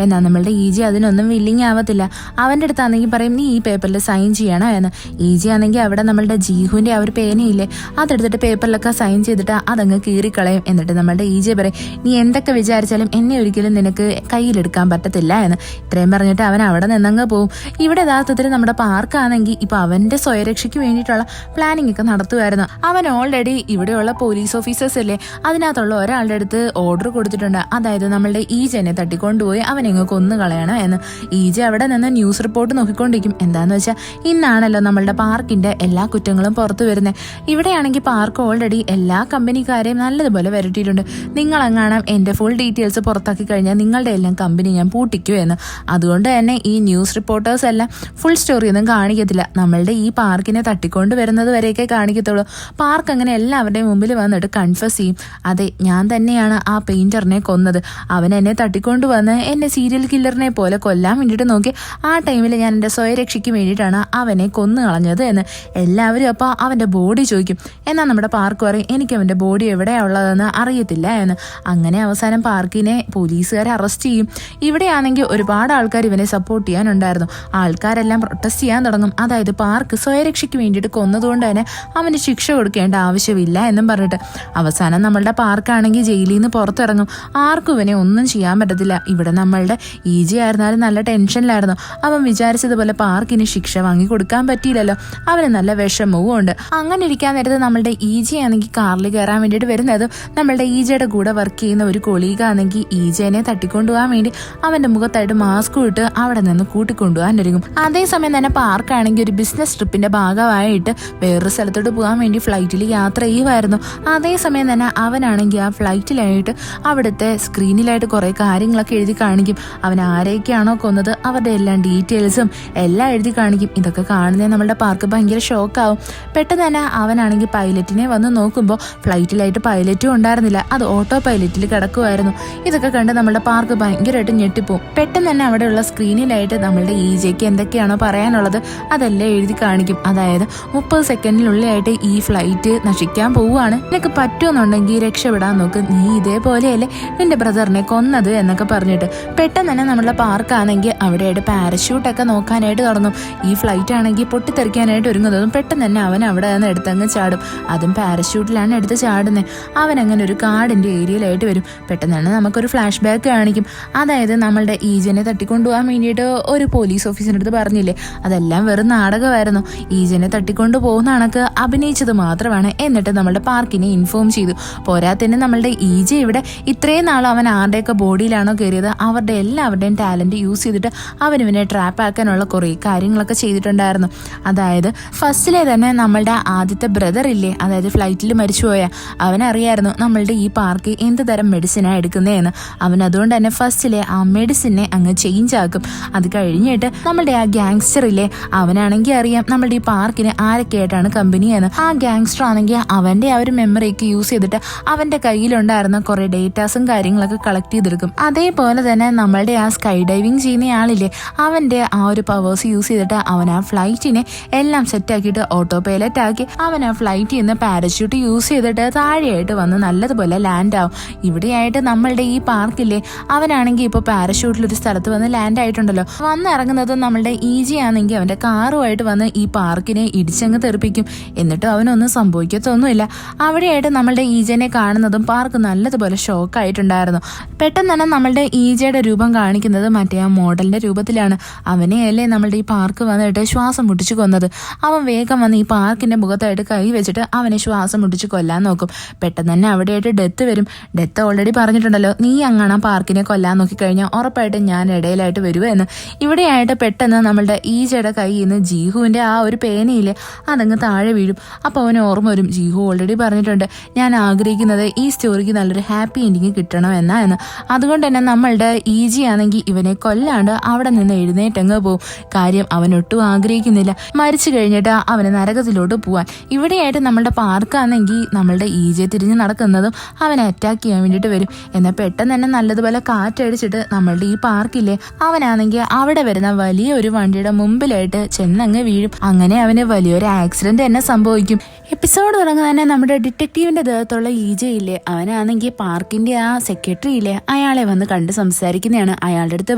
എന്നാ നമ്മളുടെ ഈജി അതിനൊന്നും വില്ലിങ് ആവത്തില്ല. അവൻ്റെ അടുത്താണെങ്കിൽ പറയും, നീ ഈ പേപ്പറിൽ സൈൻ ചെയ്യണോ എന്ന്. ഈജി ആണെങ്കിൽ അവിടെ നമ്മളുടെ ജീഹുവിൻ്റെ ആ ഒരു പേനയില്ലേ, അതെടുത്തിട്ട് പേപ്പറിലൊക്കെ സൈൻ ചെയ്തിട്ട് അതങ്ങ് കീറിക്കളയും. എന്നിട്ട് നമ്മളുടെ ഈജെ പറയും, നീ എന്തൊക്കെ വിചാരിച്ചാലും എന്നെ ഒരിക്കലും നിനക്ക് കയ്യിലെടുക്കാൻ പറ്റത്തില്ല എന്ന്. ഇത്രയും പറഞ്ഞിട്ട് അവൻ അവിടെ നിന്നങ്ങ് പോവും. ഇവിടെ യഥാർത്ഥത്തിൽ നമ്മുടെ പാർക്കാണെങ്കിൽ ഇപ്പൊ അവന്റെ സ്വയരക്ഷയ്ക്ക് വേണ്ടിയിട്ടുള്ള പ്ലാനിങ് ഒക്കെ നടത്തുമായിരുന്നു. അവൻ ഓൾറെഡി ഇവിടെയുള്ള പോലീസ് ഓഫീസേഴ്സ് അല്ലേ, അതിനകത്തുള്ള ഒരാളുടെ അടുത്ത് ഓർഡർ കൊടുത്തിട്ടുണ്ട്. അതായത് നമ്മളുടെ ഈജനെ തട്ടിക്കൊണ്ടുപോയി അവനെങ്ങ് കൊന്നു കളയണം എന്ന്. ഈജ അവിടെ നിന്ന് ന്യൂസ് റിപ്പോർട്ട് നോക്കിക്കൊണ്ടിരിക്കും. എന്താന്ന് വെച്ചാൽ ഇന്നാണല്ലോ നമ്മളുടെ പാർക്കിന്റെ എല്ലാ കുറ്റങ്ങളും പുറത്തു വരുന്നത്. ഇവിടെയാണെങ്കിൽ പാർക്ക് ഓൾറെഡി എല്ലാ കമ്പനിക്കാരെയും നല്ലതുപോലെ വരട്ടിയിട്ടുണ്ട്. നിങ്ങളെങ്ങാണം എൻ്റെ ഫുൾ ഡീറ്റെയിൽസ് പുറത്താക്കി കഴിഞ്ഞാൽ നിങ്ങളുടെ എല്ലാം കമ്പനി ഞാൻ പൂട്ടിക്കൂ എന്ന്. അതുകൊണ്ട് തന്നെ ഈ ന്യൂസ് റിപ്പോർട്ടേഴ്സ് എല്ലാം ഫുൾ സ്റ്റോറി ഒന്നും കാണിക്കത്തില്ല, നമ്മളുടെ ഈ പാർക്കിനെ തട്ടിക്കൊണ്ട് വരുന്നത് വരെയൊക്കെ കാണിക്കത്തുള്ളൂ. പാർക്ക് അങ്ങനെ എല്ലാവരുടെയും മുമ്പിൽ വന്നിട്ട് കൺഫസ് ചെയ്യും, അതെ ഞാൻ തന്നെയാണ് ആ പെയിന്ററിനെ കൊന്നത്, അവൻ എന്നെ തട്ടിക്കൊണ്ട് വന്ന് എന്നെ സീരിയൽ കില്ലറിനെ പോലെ കൊല്ലാൻ വേണ്ടിയിട്ട് നോക്കി, ആ ടൈമിൽ ഞാൻ എൻ്റെ സ്വയരക്ഷയ്ക്ക് വേണ്ടിയിട്ടാണ് അവനെ കൊന്നു കളഞ്ഞത് എന്ന്. എല്ലാവരും അപ്പോൾ അവൻ്റെ ബോഡി ചോദിക്കും. എന്നാൽ നമ്മുടെ പാർക്ക് പറയും, എനിക്ക് അവൻ്റെ ബോഡി ബോഡി എവിടെയാണ് ഉള്ളതെന്ന് അറിയത്തില്ല എന്ന്. അങ്ങനെ അവസാനം പാർക്കിനെ പോലീസുകാരെ അറസ്റ്റ് ചെയ്യും. ഇവിടെയാണെങ്കിൽ ഒരുപാട് ആൾക്കാർ ഇവനെ സപ്പോർട്ട് ചെയ്യാനുണ്ടായിരുന്നു. ആൾക്കാരെല്ലാം പ്രൊട്ടസ്റ്റ് ചെയ്യാൻ തുടങ്ങും. അതായത് പാർക്ക് സ്വയരക്ഷയ്ക്ക് വേണ്ടിയിട്ട് കൊന്നതുകൊണ്ട് തന്നെ അവന് ശിക്ഷ കൊടുക്കേണ്ട ആവശ്യമില്ല എന്നും പറഞ്ഞിട്ട്. അവസാനം നമ്മളുടെ പാർക്കാണെങ്കിൽ ജയിലിൽ നിന്ന് പുറത്തിറങ്ങും. ആർക്കും ഇവനെ ഒന്നും ചെയ്യാൻ പറ്റത്തില്ല. ഇവിടെ നമ്മളുടെ ഈജി ആയിരുന്നാലും നല്ല ടെൻഷനിലായിരുന്നു. അവൻ വിചാരിച്ചതുപോലെ പാർക്കിന് ശിക്ഷ വാങ്ങി കൊടുക്കാൻ പറ്റിയില്ലല്ലോ. അവന് നല്ല വിഷമവും ഉണ്ട്. അങ്ങനെ ഇരിക്കാൻ നേരത്ത് നമ്മളുടെ ഈജി ആണെങ്കിൽ കാറിൽ കയറാൻ വേണ്ടിയിട്ട് വരുന്നതും നമ്മളുടെ ഈജയുടെ കൂടെ വർക്ക് ചെയ്യുന്ന ഒരു കൊളീഗ് ആണെങ്കിൽ ഈജനെ തട്ടിക്കൊണ്ടുപോകാൻ വേണ്ടി അവന്റെ മുഖത്തായിട്ട് മാസ്ക് ഇട്ട് അവിടെ നിന്ന് കൂട്ടിക്കൊണ്ടുപോകാൻ ഒരുങ്ങും. അതേസമയം തന്നെ പാർക്കാണെങ്കിൽ ഒരു ബിസിനസ് ട്രിപ്പിന്റെ ഭാഗമായിട്ട് വേറൊരു സ്ഥലത്തോട്ട് പോകാൻ വേണ്ടി ഫ്ലൈറ്റിൽ യാത്ര ചെയ്യുമായിരുന്നു. അതേസമയം തന്നെ അവനാണെങ്കിൽ ആ ഫ്ലൈറ്റിലായിട്ട് അവിടുത്തെ സ്ക്രീനിലായിട്ട് കുറെ കാര്യങ്ങളൊക്കെ എഴുതി കാണിക്കും. അവൻ ആരെയൊക്കെയാണോ കൊന്നത് അവരുടെ എല്ലാം ഡീറ്റെയിൽസും എല്ലാം എഴുതി കാണിക്കും. ഇതൊക്കെ കാണുന്നേ നമ്മളുടെ പാർക്ക് ഭയങ്കര ഷോക്കാവും. പെട്ടെന്ന് തന്നെ അവനാണെങ്കിൽ പൈലറ്റിനെ വന്ന് നോക്കുമ്പോൾ ഫ്ലൈറ്റിലായിട്ട് പൈലറ്റും ഉണ്ടായിരുന്നില്ല. അത് ഓട്ടോ പൈലറ്റിൽ കിടക്കുമായിരുന്നു. ഇതൊക്കെ കണ്ട് നമ്മളുടെ പാർക്ക് ഭയങ്കരമായിട്ട് ഞെട്ടിപ്പോവും. പെട്ടെന്ന് തന്നെ അവിടെയുള്ള സ്ക്രീനിലായിട്ട് നമ്മളുടെ ഈജയ്ക്ക് എന്തൊക്കെയാണോ പറയാനുള്ളത് അതെല്ലാം എഴുതി കാണിക്കും. അതായത് 30 സെക്കൻഡിനുള്ളിലായിട്ട് ഈ ഫ്ലൈറ്റ് നശിക്കാൻ പോവുകയാണ്. നിനക്ക് പറ്റുമെന്നുണ്ടെങ്കിൽ രക്ഷപ്പെടാൻ നോക്ക്. നീ ഇതേപോലെയല്ലേ നിന്റെ ബ്രദറിനെ കൊന്നത് എന്നൊക്കെ പറഞ്ഞിട്ട് പെട്ടെന്ന് തന്നെ നമ്മളുടെ പാർക്കാണെങ്കിൽ അവിടെയായിട്ട് പാരഷൂട്ടൊക്കെ നോക്കാനായിട്ട് തുടങ്ങും. ഈ ഫ്ലൈറ്റ് ആണെങ്കിൽ പൊട്ടിത്തെറിക്കാനായിട്ട് ഒരുങ്ങുന്നതും പെട്ടെന്ന് തന്നെ അവൻ അവിടെ നിന്ന് എടുത്തങ്ങ് ചാടും. അതും പാരഷൂട്ടിലാണ് എടുത്ത് ചാടുന്നത്. അവൻ അങ്ങനെ ഒരു കാടിന്റെ ഏരിയയിലായിട്ട് വരും. പെട്ടെന്ന് തന്നെ നമുക്കൊരു ഫ്ലാഷ് ബാക്ക് കാണിക്കും. അതായത് നമ്മളുടെ ഈജനെ തട്ടിക്കൊണ്ടുപോകാൻ വേണ്ടിയിട്ട് ഒരു പോലീസ് ഓഫീസറിന്റെ അടുത്ത് പറഞ്ഞില്ലേ, അതെല്ലാം വെറും നാടകമായിരുന്നു. ഈജനെ തട്ടിക്കൊണ്ടു പോകുന്ന കണക്ക് അഭിനയിച്ചത് മാത്രമാണ്. എന്നിട്ട് നമ്മളുടെ പാർക്കിനെ ഇൻഫോം ചെയ്തു. പോരാത്തന്നെ നമ്മളുടെ ഈജ ഇവിടെ ഇത്രയും നാളും അവൻ ആരുടെയൊക്കെ ബോഡിയിലാണോ കയറിയത് അവരുടെ എല്ലാവരുടെയും ടാലന്റ് യൂസ് ചെയ്തിട്ട് അവനിവനെ ട്രാപ്പ് ആക്കാനുള്ള കുറേ കാര്യങ്ങളൊക്കെ ചെയ്തിട്ടുണ്ടായിരുന്നു. അതായത് ഫസ്റ്റിലെ തന്നെ നമ്മളുടെ ആദ്യത്തെ ബ്രദർ ഇല്ലേ, അതായത് ഫ്ലൈറ്റിൽ മരിച്ചുപോയ, അവനറിയായിരുന്നു നമ്മളുടെ ഈ പാർക്ക് എന്ത് തരം മെഡിസിനാണ് എടുക്കുന്നതെന്ന്. അവൻ അതുകൊണ്ട് തന്നെ ഫസ്റ്റിലെ ആ മെഡിസിനെ അങ്ങ് ചേഞ്ച് ആക്കും. അത് കഴിഞ്ഞിട്ട് നമ്മളുടെ ആ ഗ്യാങ്സ്റ്റർ ഇല്ലേ, അവനാണെങ്കിൽ അറിയാം നമ്മളുടെ ഈ പാർക്കിന് ആരൊക്കെയായിട്ടാണ് കമ്പനി എന്ന്. ആ ഗ്യാങ്സ്റ്റർ ആണെങ്കിൽ അവന്റെ ആ ഒരു മെമ്മറിയൊക്കെ യൂസ് ചെയ്തിട്ട് അവന്റെ കയ്യിലുണ്ടായിരുന്ന കുറെ ഡേറ്റാസും കാര്യങ്ങളൊക്കെ കളക്ട് ചെയ്തെടുക്കും. അതേപോലെ തന്നെ നമ്മളുടെ ആ സ്കൈ ഡൈവിങ് ചെയ്യുന്ന ആളില്ലേ, അവന്റെ ആ ഒരു പവേഴ്സ് യൂസ് ചെയ്തിട്ട് അവൻ ആ ഫ്ലൈറ്റിനെ എല്ലാം സെറ്റ് ആക്കിയിട്ട് ഓട്ടോ പൈലറ്റ് ആക്കി അവൻ ആ ഫ്ലൈറ്റിൽ നിന്ന് പാരച്യൂട്ട് യൂസ് ചെയ്തിട്ട് താഴെയായിട്ട് വന്ന് നല്ലതുപോലെ ലാൻഡ് ആവും. ഇവിടെയായിട്ട് നമ്മളുടെ ഈ പാർക്കില്ലേ, അവനാണെങ്കിൽ ഇപ്പോൾ പാരച്യൂട്ടിൽ ഒരു സ്ഥലത്ത് വന്ന് ലാൻഡ് ആയിട്ടുണ്ടല്ലോ. വന്ന് ഇറങ്ങുന്നത് നമ്മളുടെ ഈജി ആണെങ്കിൽ അവന്റെ കാറുമായിട്ട് വന്ന് ഈ പാർക്കിനെ ഇടിച്ചങ്ങ് തെറിപ്പിക്കും. എന്നിട്ടും അവനൊന്നും സംഭവിക്കത്തൊന്നുമില്ല. അവിടെയായിട്ട് നമ്മളുടെ ഈജനെ കാണുന്നതും പാർക്ക് നല്ലതുപോലെ ഷോക്കായിട്ടുണ്ടായിരുന്നു. പെട്ടെന്ന് തന്നെ നമ്മളുടെ ഈജയുടെ രൂപം കാണിക്കുന്നത് മറ്റേ ആ മോഡലിന്റെ രൂപത്തിലാണ്. അവനെയല്ലേ നമ്മളുടെ ഈ പാർക്ക് വന്നിട്ട് ശ്വാസം മുട്ടിച്ച് കൊന്നത്. അവൻ വേഗം വന്ന് ഈ പാർക്കിന്റെ മുഖത്തായിട്ട് കൈ വെച്ചിട്ട് അവനെ ശ്വാസം മുട്ടിച്ച് കൊല്ലാൻ നോക്കും. പെട്ടെന്ന് തന്നെ അവിടെയായിട്ട് ഡെത്ത് വരും. ഡെത്ത് ഓൾറെഡി പറഞ്ഞിട്ടുണ്ടല്ലോ, നീ അങ്ങനെ പാർക്കിനെ കൊല്ലാൻ നോക്കിക്കഴിഞ്ഞാൽ ഉറപ്പായിട്ടും ഞാൻ ഇടയിലായിട്ട് വരുമെന്ന്. ഇവിടെയായിട്ട് പെട്ടെന്ന് നമ്മളുടെ ഈജയുടെ കയ്യിൽ നിന്ന് ജീഹുവിന്റെ ആ ഒരു പേനയില്ലേ അതങ്ങ് താഴെ വീഴും. അപ്പോൾ അവന് ഓർമ്മ വരും, ജീഹു ഓൾറെഡി പറഞ്ഞിട്ടുണ്ട് ഞാൻ ആഗ്രഹിക്കുന്നത് ഈ സ്റ്റോറിക്ക് നല്ലൊരു ഹാപ്പി എൻഡിങ് കിട്ടണം എന്ന്. അതുകൊണ്ട് തന്നെ നമ്മളുടെ ഈജി ആണെങ്കിൽ ഇവനെ കൊല്ലാണ്ട് അവിടെ നിന്ന് എഴുന്നേറ്റങ്ങ് പോവും. കാര്യം അവനൊട്ടും ആഗ്രഹിക്കുന്നില്ല മരിച്ചു കഴിഞ്ഞിട്ട് അവന് നരകത്തിലോട്ട് പോവാൻ. ഇവിടെയായിട്ട് നമ്മളുടെ പാർക്കാണെങ്കിൽ നമ്മളുടെ ഈജയെ തിരിഞ്ഞ് നടക്കുന്നതും അവനെ അറ്റാക്ക് ചെയ്യാൻ വേണ്ടിയിട്ട് വരും. എന്നാൽ പെട്ടെന്ന് തന്നെ നല്ലതുപോലെ കാറ്റടിച്ചിട്ട് നമ്മളുടെ ഈ പാർക്കില്ലേ, അവനാണെങ്കിൽ അവിടെ വരുന്ന വലിയ ഒരു വണ്ടിയുടെ മുമ്പിലായിട്ട് ചെന്നങ്ങ് വീഴും. അങ്ങനെ അവന് വലിയൊരു ആക്സിഡന്റ് തന്നെ സംഭവിക്കും. എപ്പിസോഡ് തുടങ്ങുന്ന തന്നെ നമ്മുടെ ഡിറ്റക്റ്റീവിന്റെ ദേഹത്തുള്ള ഈജയില്ലേ, അവനാണെങ്കിൽ പാർക്കിന്റെ ആ സെക്രട്ടറി ഇല്ലേ അയാളെ വന്ന് കണ്ട് സംസാരിക്കുന്നതാണ്. അയാളുടെ അടുത്ത്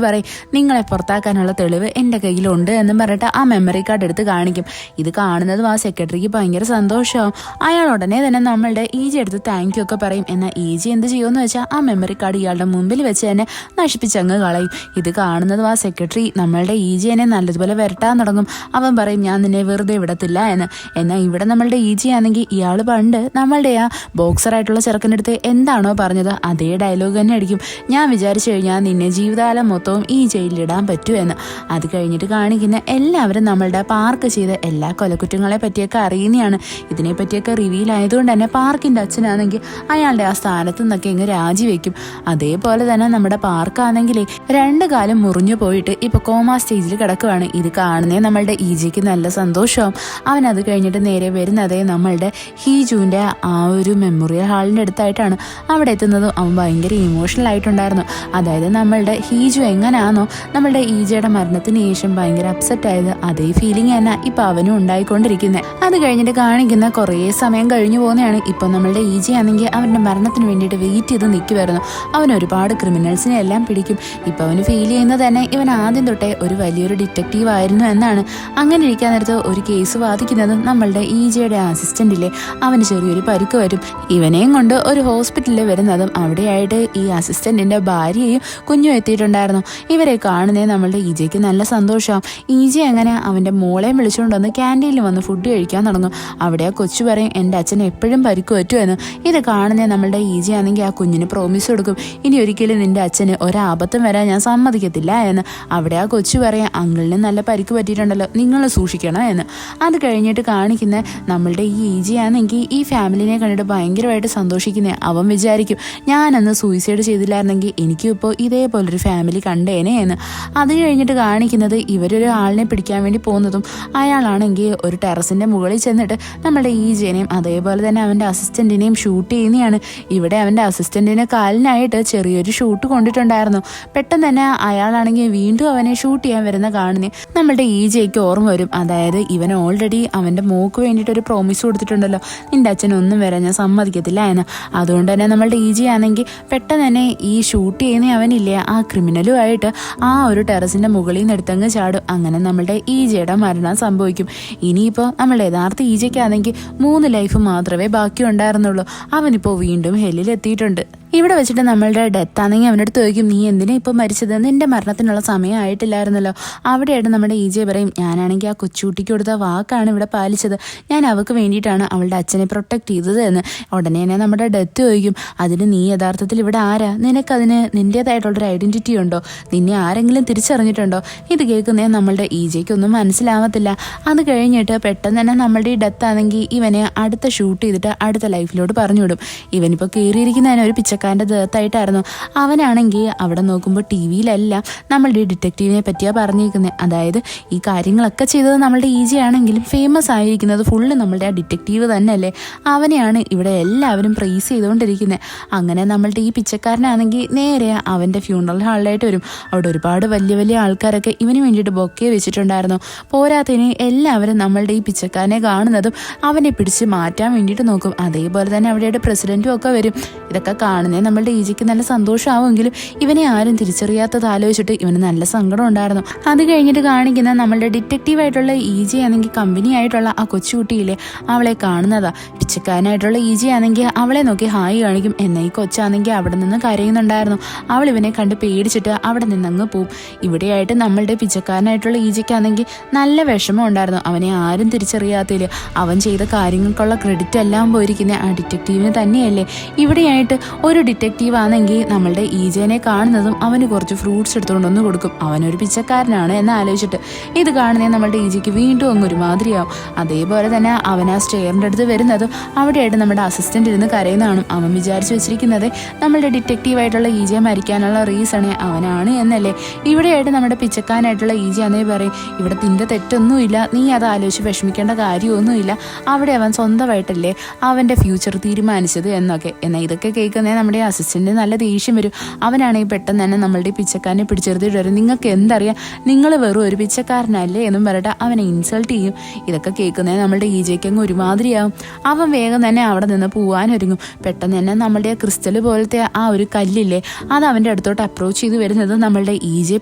പറയും, നിങ്ങളെ പുറത്താക്കാനുള്ള തെളിവ് എന്റെ കയ്യിലുണ്ട് എന്നും പറഞ്ഞിട്ട് ആ മെമ്മറി കാർഡ് എടുത്ത് കാണിക്കും. ഇത് കാണുന്നതും ആ സെക്രട്ടറിക്ക് ഭയങ്കര സന്തോഷമാവും. അയാൾ ഉടനെ തന്നെ നമ്മളുടെ ഈജി എടുത്ത് താങ്ക് യു ഒക്കെ പറയും. എന്നാൽ ഈജി എന്ത് ചെയ്യുമെന്ന് വെച്ചാൽ ആ മെമ്മറി കാർഡ് ഇയാളുടെ മുമ്പിൽ വെച്ച് തന്നെ നശിപ്പിച്ചങ്ങ് കളയും. ഇത് കാണുന്നതും ആ സെക്രട്ടറി നമ്മളുടെ ഈജിയെ നല്ലതുപോലെ വരട്ടാൻ തുടങ്ങും. അവൻ പറയും, ഞാൻ നിന്നെ വെറുതെ വിടത്തില്ല എന്ന്. എന്നാൽ ഇവിടെ നമ്മളുടെ ഈജി ആണെങ്കിൽ ഇയാൾ പണ്ട് നമ്മളുടെ ആ ബോക്സറായിട്ടുള്ള ചെറുക്കൻ്റെ അടുത്ത് എന്താണോ പറഞ്ഞത് അതേ ഡയലോഗ് തന്നെ അടിക്കും. ഞാൻ വിചാരിച്ചു കഴിഞ്ഞാൽ നിന്നെ ജീവിതകാലം മൊത്തവും ഈ ജയിലിലിടാൻ പറ്റുമെന്ന്. അത് കഴിഞ്ഞിട്ട് കാണിക്കുന്ന എല്ലാവരും നമ്മളുടെ പാർക്ക് ചെയ്ത എല്ലാ കൊലക്കുറ്റങ്ങളെ പറ്റിയൊക്കെ അറിയുന്നതാണ്. ഇതിനെ പറ്റിയൊക്കെ റിവീൽ ആയതുകൊണ്ട് തന്നെ പാർക്കിന്റെ അച്ഛനാണെങ്കിൽ അയാളുടെ ആ സ്ഥാനത്ത് നിന്നൊക്കെ ഇങ്ങ് രാജിവെക്കും. അതേപോലെ തന്നെ നമ്മുടെ പാർക്കാണെങ്കിലേ 2 കാലം മുറിഞ്ഞു പോയിട്ട് ഇപ്പൊ കോമാ സ്റ്റേജിൽ കിടക്കുവാണ്. ഇത് കാണുന്നേ നമ്മളുടെ ഈജിക്ക് നല്ല സന്തോഷമാവും. അവൻ അത് കഴിഞ്ഞിട്ട് നേരെ വരുന്നതേ നമ്മളുടെ ഹീജുവിന്റെ ആ ഒരു മെമ്മോറിയൽ ഹാളിന്റെ അടുത്തായിട്ടാണ്. അവിടെ എത്തുന്നതും അവൻ ഭയങ്കര ഇമോഷണൽ ആയിട്ടുണ്ടായിരുന്നു. അതായത് നമ്മളുടെ ഹീജു എങ്ങനെയാണോ നമ്മളുടെ ഈജയുടെ മരണത്തിന് ശേഷം ഭയങ്കര അപ്സെറ്റ് ആയത്, അതേ ഫീലിംഗ് തന്നെ ഇപ്പൊ അവനും ഉണ്ടായിക്കൊണ്ടിരിക്കുന്നത്. അത് കഴിഞ്ഞിട്ട് കാണിക്കുന്ന കുറേ സമയം കഴിഞ്ഞു പോകുന്നതാണ്. ഇപ്പൊ നമ്മളുടെ ഈജി ആണെങ്കിൽ അവൻ്റെ മരണത്തിന് വേണ്ടിയിട്ട് വെയിറ്റ് ചെയ്ത് നിൽക്കുമായിരുന്നു. അവൻ ഒരുപാട് ക്രിമിനൽസിനെ എല്ലാം പിടിക്കും. ഇപ്പം അവന് ഫീൽ ചെയ്യുന്നത് തന്നെ ഇവൻ ആദ്യം തൊട്ടേ ഒരു വലിയൊരു ഡിറ്റക്റ്റീവ് ആയിരുന്നു എന്നാണ്. അങ്ങനെ ഇരിക്കാൻ നേരത്ത് ഒരു കേസ് വാദിക്കുന്നതും നമ്മളുടെ ഈജിയുടെ അസിസ്റ്റന്റിലെ അവന് ചെറിയൊരു പരിക്ക് വരും. ഇവനെയും കൊണ്ട് ഒരു ഹോസ്പിറ്റലിൽ വരുന്നതും അവിടെയായിട്ട് ഈ അസിസ്റ്റന്റിന്റെ ഭാര്യയും കുഞ്ഞും എത്തിയിട്ടുണ്ടായിരുന്നു. ഇവരെ കാണുന്നേ നമ്മളുടെ ഈജയ്ക്ക് നല്ല സന്തോഷമാവും. ഈജി അങ്ങനെ അവൻ്റെ മോളെയും വിളിച്ചുകൊണ്ട് വന്ന് ക്യാൻറ്റീനിൽ വന്ന് ഫുഡ് കഴിക്കാൻ തുടങ്ങും. അവിടെ ആ കൊച്ചു പറയും എൻ്റെ അച്ഛൻ എപ്പോഴും പരിക്ക് പറ്റുമെന്ന്. ഇത് കാണുന്നേ നമ്മളുടെ ഈജി ആണെങ്കിൽ ആ കുഞ്ഞിന് പ്രോമിസ് കൊടുക്കും, ഇനി ഒരിക്കലും നിന്റെ അച്ഛന് ഒരാപത്തും വരാൻ ഞാൻ സമ്മതിക്കത്തില്ല എന്ന്. അവിടെ ആ കൊച്ചു പറയാം അങ്കിളിന് നല്ല പരിക്ക് പറ്റിയിട്ടുണ്ടല്ലോ, നിങ്ങൾ സൂക്ഷിക്കണം എന്ന്. അത് കഴിഞ്ഞിട്ട് കാണിക്കുന്ന നമ്മളുടെ ഈ ഈജി ആണെങ്കിൽ ഈ ഫാമിലിനെ കണ്ടിട്ട് ഭയങ്കരമായിട്ട് സന്തോഷിക്കുന്നേ. അവൻ വിചാരിക്കും ഞാനന്ന് സൂയിസൈഡ് ചെയ്തില്ലായിരുന്നെങ്കിൽ എനിക്കും ഇപ്പോൾ ഇതേപോലൊരു ഫാമിലി കണ്ടേനെ എന്ന്. അത് കഴിഞ്ഞിട്ട് കാണിക്കുന്നത് ഇവരൊരു ആളിനെ പിടിക്കാൻ വേണ്ടി പോകുന്നതും അയാളാണെങ്കിൽ ഒരു ടെറസിൻ്റെ മുകളിൽ ചെന്നിട്ട് നമ്മുടെ ഈജേനെയും അതേപോലെ തന്നെ അവൻ്റെ അസിസ്റ്റൻറ്റിനെയും ഷൂട്ട് ചെയ്യുന്നതാണ്. ഇവിടെ അവൻ്റെ അസിസ്റ്റൻറ്റിന് കാലിനായിട്ട് ചെറിയൊരു ഷൂട്ട് കൊണ്ടിട്ടുണ്ടായിരുന്നു. പെട്ടെന്ന് തന്നെ അയാളാണെങ്കിൽ വീണ്ടും അവനെ ഷൂട്ട് ചെയ്യാൻ വരുന്ന കാണുന്നേ നമ്മളുടെ ഈജയ്ക്ക് ഓർമ്മ വരും. അതായത് ഇവൻ ഓൾറെഡി അവൻ്റെ മോക്ക് വേണ്ടിയിട്ട് ഒരു പ്രോമിസ് കൊടുത്തിട്ടുണ്ടല്ലോ, നിന്റെ അച്ഛനൊന്നും വരാൻ ഞാൻ സമ്മതിക്കത്തില്ല എന്ന്. അതുകൊണ്ട് തന്നെ നമ്മളുടെ ഈജി ആണെങ്കിൽ പെട്ടെന്ന് തന്നെ ഈ ഷൂട്ട് ചെയ്യുന്ന അവനില്ലേ ആ ക്രിമിനലുമായിട്ട് ആ ഒരു ടെറസിൻ്റെ മുകളിൽ നിന്ന് എടുത്തങ്ങ് ചാടും. അങ്ങനെ നമ്മളുടെ ഈജയുടെ മരണം സംഭവിക്കും. ഇനിയിപ്പോൾ നമ്മളുടെ യഥാർത്ഥ ഈജയ്ക്കാണെങ്കിൽ 3 ലൈഫ് മാത്രമേ ബാക്കി ഉണ്ടായിരുന്നുള്ളൂ. അവനിപ്പോൾ വീണ്ടും ഹെല്ലിൽ എത്തിയിട്ടുണ്ട്. ഇവിടെ വെച്ചിട്ട് നമ്മളുടെ ഡെത്ത് ആണെങ്കിൽ അവൻ്റെ അടുത്ത് ചോദിക്കും, നീ എന്തിനാ ഇപ്പം മരിച്ചത്, നിന്റെ മരണത്തിനുള്ള സമയമായിട്ടില്ലായിരുന്നല്ലോ. അവിടെയായിട്ട് നമ്മുടെ ഈജെ പറയും, ഞാനാണെങ്കിൽ ആ കൊച്ചുകുട്ടിക്ക് കൊടുത്ത വാക്കാണ് ഇവിടെ പാലിച്ചത്, ഞാൻ അവൾക്ക് വേണ്ടിയിട്ടാണ് അവളുടെ അച്ഛനെ പ്രൊട്ടക്ട് ചെയ്തത് എന്ന്. ഉടനെ തന്നെ നമ്മുടെ ഡെത്ത് ചോദിക്കും, അതിന് നീ യഥാർത്ഥത്തിൽ ഇവിടെ ആരാ, നിനക്കതിന് നിൻ്റേതായിട്ടുള്ളൊരു ഐഡൻറ്റിറ്റി ഉണ്ടോ, നിന്നെ ആരെങ്കിലും തിരിച്ചറിഞ്ഞിട്ടുണ്ടോ? ഇത് കേൾക്കുന്നേ നമ്മളുടെ ഈജയ്ക്കൊന്നും മനസ്സിലാവത്തില്ല. അത് കഴിഞ്ഞിട്ട് പെട്ടെന്ന് തന്നെ നമ്മളുടെ ഈ ഡെത്ത് ആണെങ്കിൽ ഇവനെ അടുത്ത ഷൂട്ട് ചെയ്തിട്ട് അടുത്ത ലൈഫിലോട്ട് പറഞ്ഞുവിടും. ഇവനിപ്പോൾ കയറിയിരിക്കുന്നതിന് ഒരു പിച്ചക്കാരൻ്റെ ദേഹത്തായിട്ടായിരുന്നു. അവനാണെങ്കിൽ അവിടെ നോക്കുമ്പോൾ ടി വിയിലെല്ലാം നമ്മളുടെ ഡിറ്റക്റ്റീവിനെ പറ്റിയാണ് പറഞ്ഞിരിക്കുന്നത്. അതായത് ഈ കാര്യങ്ങളൊക്കെ ചെയ്തത് നമ്മളുടെ ഈജി ആണെങ്കിലും ഫേമസ് ആയിരിക്കുന്നത് ഫുള്ള് നമ്മളുടെ ആ ഡിറ്റക്റ്റീവ് തന്നെയല്ലേ. അവനെയാണ് ഇവിടെ എല്ലാവരും പ്രൈസ് ചെയ്തുകൊണ്ടിരിക്കുന്നത്. അങ്ങനെ നമ്മളുടെ ഈ പിച്ചക്കാരനാണെങ്കിൽ നേരെ അവൻ്റെ ഫ്യൂണറൽ ഹാളിലായിട്ട് വരും. അവിടെ ഒരുപാട് വലിയ വലിയ ആൾക്കാരൊക്കെ ഇവന് വേണ്ടിയിട്ട് ബൊക്കെ വെച്ചിട്ടുണ്ടായിരുന്നു. പോരാത്തതിന് എല്ലാവരും നമ്മളുടെ ഈ പിച്ചക്കാരനെ കാണുന്നതും അവനെ പിടിച്ച് മാറ്റാൻ വേണ്ടിയിട്ട് നോക്കും. അതേപോലെ തന്നെ അവിടെയുടെ പ്രസിഡന്റും ഒക്കെ വരും. ഇതൊക്കെ കാണുന്നത് നമ്മളുടെ ഈജിക്ക് നല്ല സന്തോഷമാവുമെങ്കിലും ഇവനെ ആരും തിരിച്ചറിയാത്തത് ആലോചിച്ചിട്ട് ഇവന് നല്ല സങ്കടം ഉണ്ടായിരുന്നു. അത് കഴിഞ്ഞിട്ട് കാണിക്കുന്ന നമ്മളുടെ ഡിറ്റക്റ്റീവായിട്ടുള്ള ഈജി ആണെങ്കിൽ കമ്പനി ആയിട്ടുള്ള ആ കൊച്ചുകുട്ടിയില്ലേ അവളെ കാണുന്നതാ. പിച്ചക്കാരനായിട്ടുള്ള ഈജി ആണെങ്കിൽ അവളെ നോക്കി ഹായ് കാണിക്കും. എന്നാൽ ഈ കൊച്ചാണെങ്കിൽ അവിടെ നിന്ന് കരയുന്നുണ്ടായിരുന്നു. അവൾ ഇവനെ കണ്ട് പേടിച്ചിട്ട് അവിടെ നിന്നങ്ങ് പോവും. ഇവിടെയായിട്ട് നമ്മളുടെ പിച്ചക്കാരനായിട്ടുള്ള ഈജിക്കാണെങ്കിൽ നല്ല വിഷമം ഉണ്ടായിരുന്നു. അവനെ ആരും തിരിച്ചറിയാത്തതിൽ അവൻ ചെയ്ത കാര്യങ്ങൾക്കുള്ള ക്രെഡിറ്റ് എല്ലാം പോയിരിക്കുന്ന ആ ഡിറ്റക്റ്റീവിന് തന്നെയല്ലേ. ഇവിടെയായിട്ട് ഒരു ഡിറ്റക്റ്റീവ് ആണെങ്കിൽ നമ്മളുടെ ഈജനെ കാണുന്നതും അവന് കുറച്ച് ഫ്രൂട്ട്സ് എടുത്തുകൊണ്ടൊന്ന് കൊടുക്കും. അവനൊരു പിച്ചക്കാരനാണ് എന്ന് ആലോചിച്ചിട്ട്. ഇത് കാണുന്നേ നമ്മളുടെ ഈജയ്ക്ക് വീണ്ടും അങ്ങ് ഒരുമാതിരിയാവും. അതേപോലെ തന്നെ അവൻ ആ സ്റ്റെയറിൻ്റെ അടുത്ത് വരുന്നതും അവിടെയായിട്ട് നമ്മുടെ അസിസ്റ്റൻ്റ് ഇരുന്ന് കരയുന്നതാണ്. അവൻ വിചാരിച്ചു വെച്ചിരിക്കുന്നത് നമ്മളുടെ ഡിറ്റക്റ്റീവായിട്ടുള്ള ഈജയെ മരിക്കാനുള്ള റീസണേ അവനാണ് എന്നല്ലേ. ഇവിടെയായിട്ട് നമ്മുടെ പിച്ചക്കാരനായിട്ടുള്ള ഈജ എന്നേ പറയും, ഇവിടെ നിന്റെ തെറ്റൊന്നുമില്ല, നീ അത് ആലോചിച്ച് വിഷമിക്കേണ്ട കാര്യമൊന്നുമില്ല, അവിടെ അവൻ സ്വന്തമായിട്ടല്ലേ അവൻ്റെ ഫ്യൂച്ചർ തീരുമാനിച്ചത് എന്നൊക്കെ. എന്നാൽ ഇതൊക്കെ കേൾക്കുന്നേ നമ്മുടെ അസിസ്റ്റന്റ് നല്ല ദേഷ്യം വരും. അവനാണെങ്കിൽ പെട്ടെന്ന് തന്നെ നമ്മളുടെ പിച്ചക്കാരനെ പിടിച്ചെടുത്തിട്ട് വരും. നിങ്ങൾക്ക് എന്തറിയാം, നിങ്ങൾ വെറും ഒരു പിച്ചക്കാരനല്ലേ എന്നും പറഞ്ഞിട്ട് അവനെ ഇൻസൾട്ട് ചെയ്യും. ഇതൊക്കെ കേൾക്കുന്നേ നമ്മളുടെ ഈജയ്ക്ക് അങ്ങ് ഒരുമാതിരിയാവും. അവൻ വേഗം തന്നെ അവിടെ നിന്ന് പോകാനൊരുങ്ങും. പെട്ടെന്ന് തന്നെ നമ്മളുടെ ക്രിസ്റ്റൽ പോലത്തെ ആ ഒരു കല്ലില്ലേ അത് അവൻ്റെ അടുത്തോട്ട് അപ്രോച്ച് ചെയ്ത് വരുന്നത് നമ്മളുടെ ഈജയെ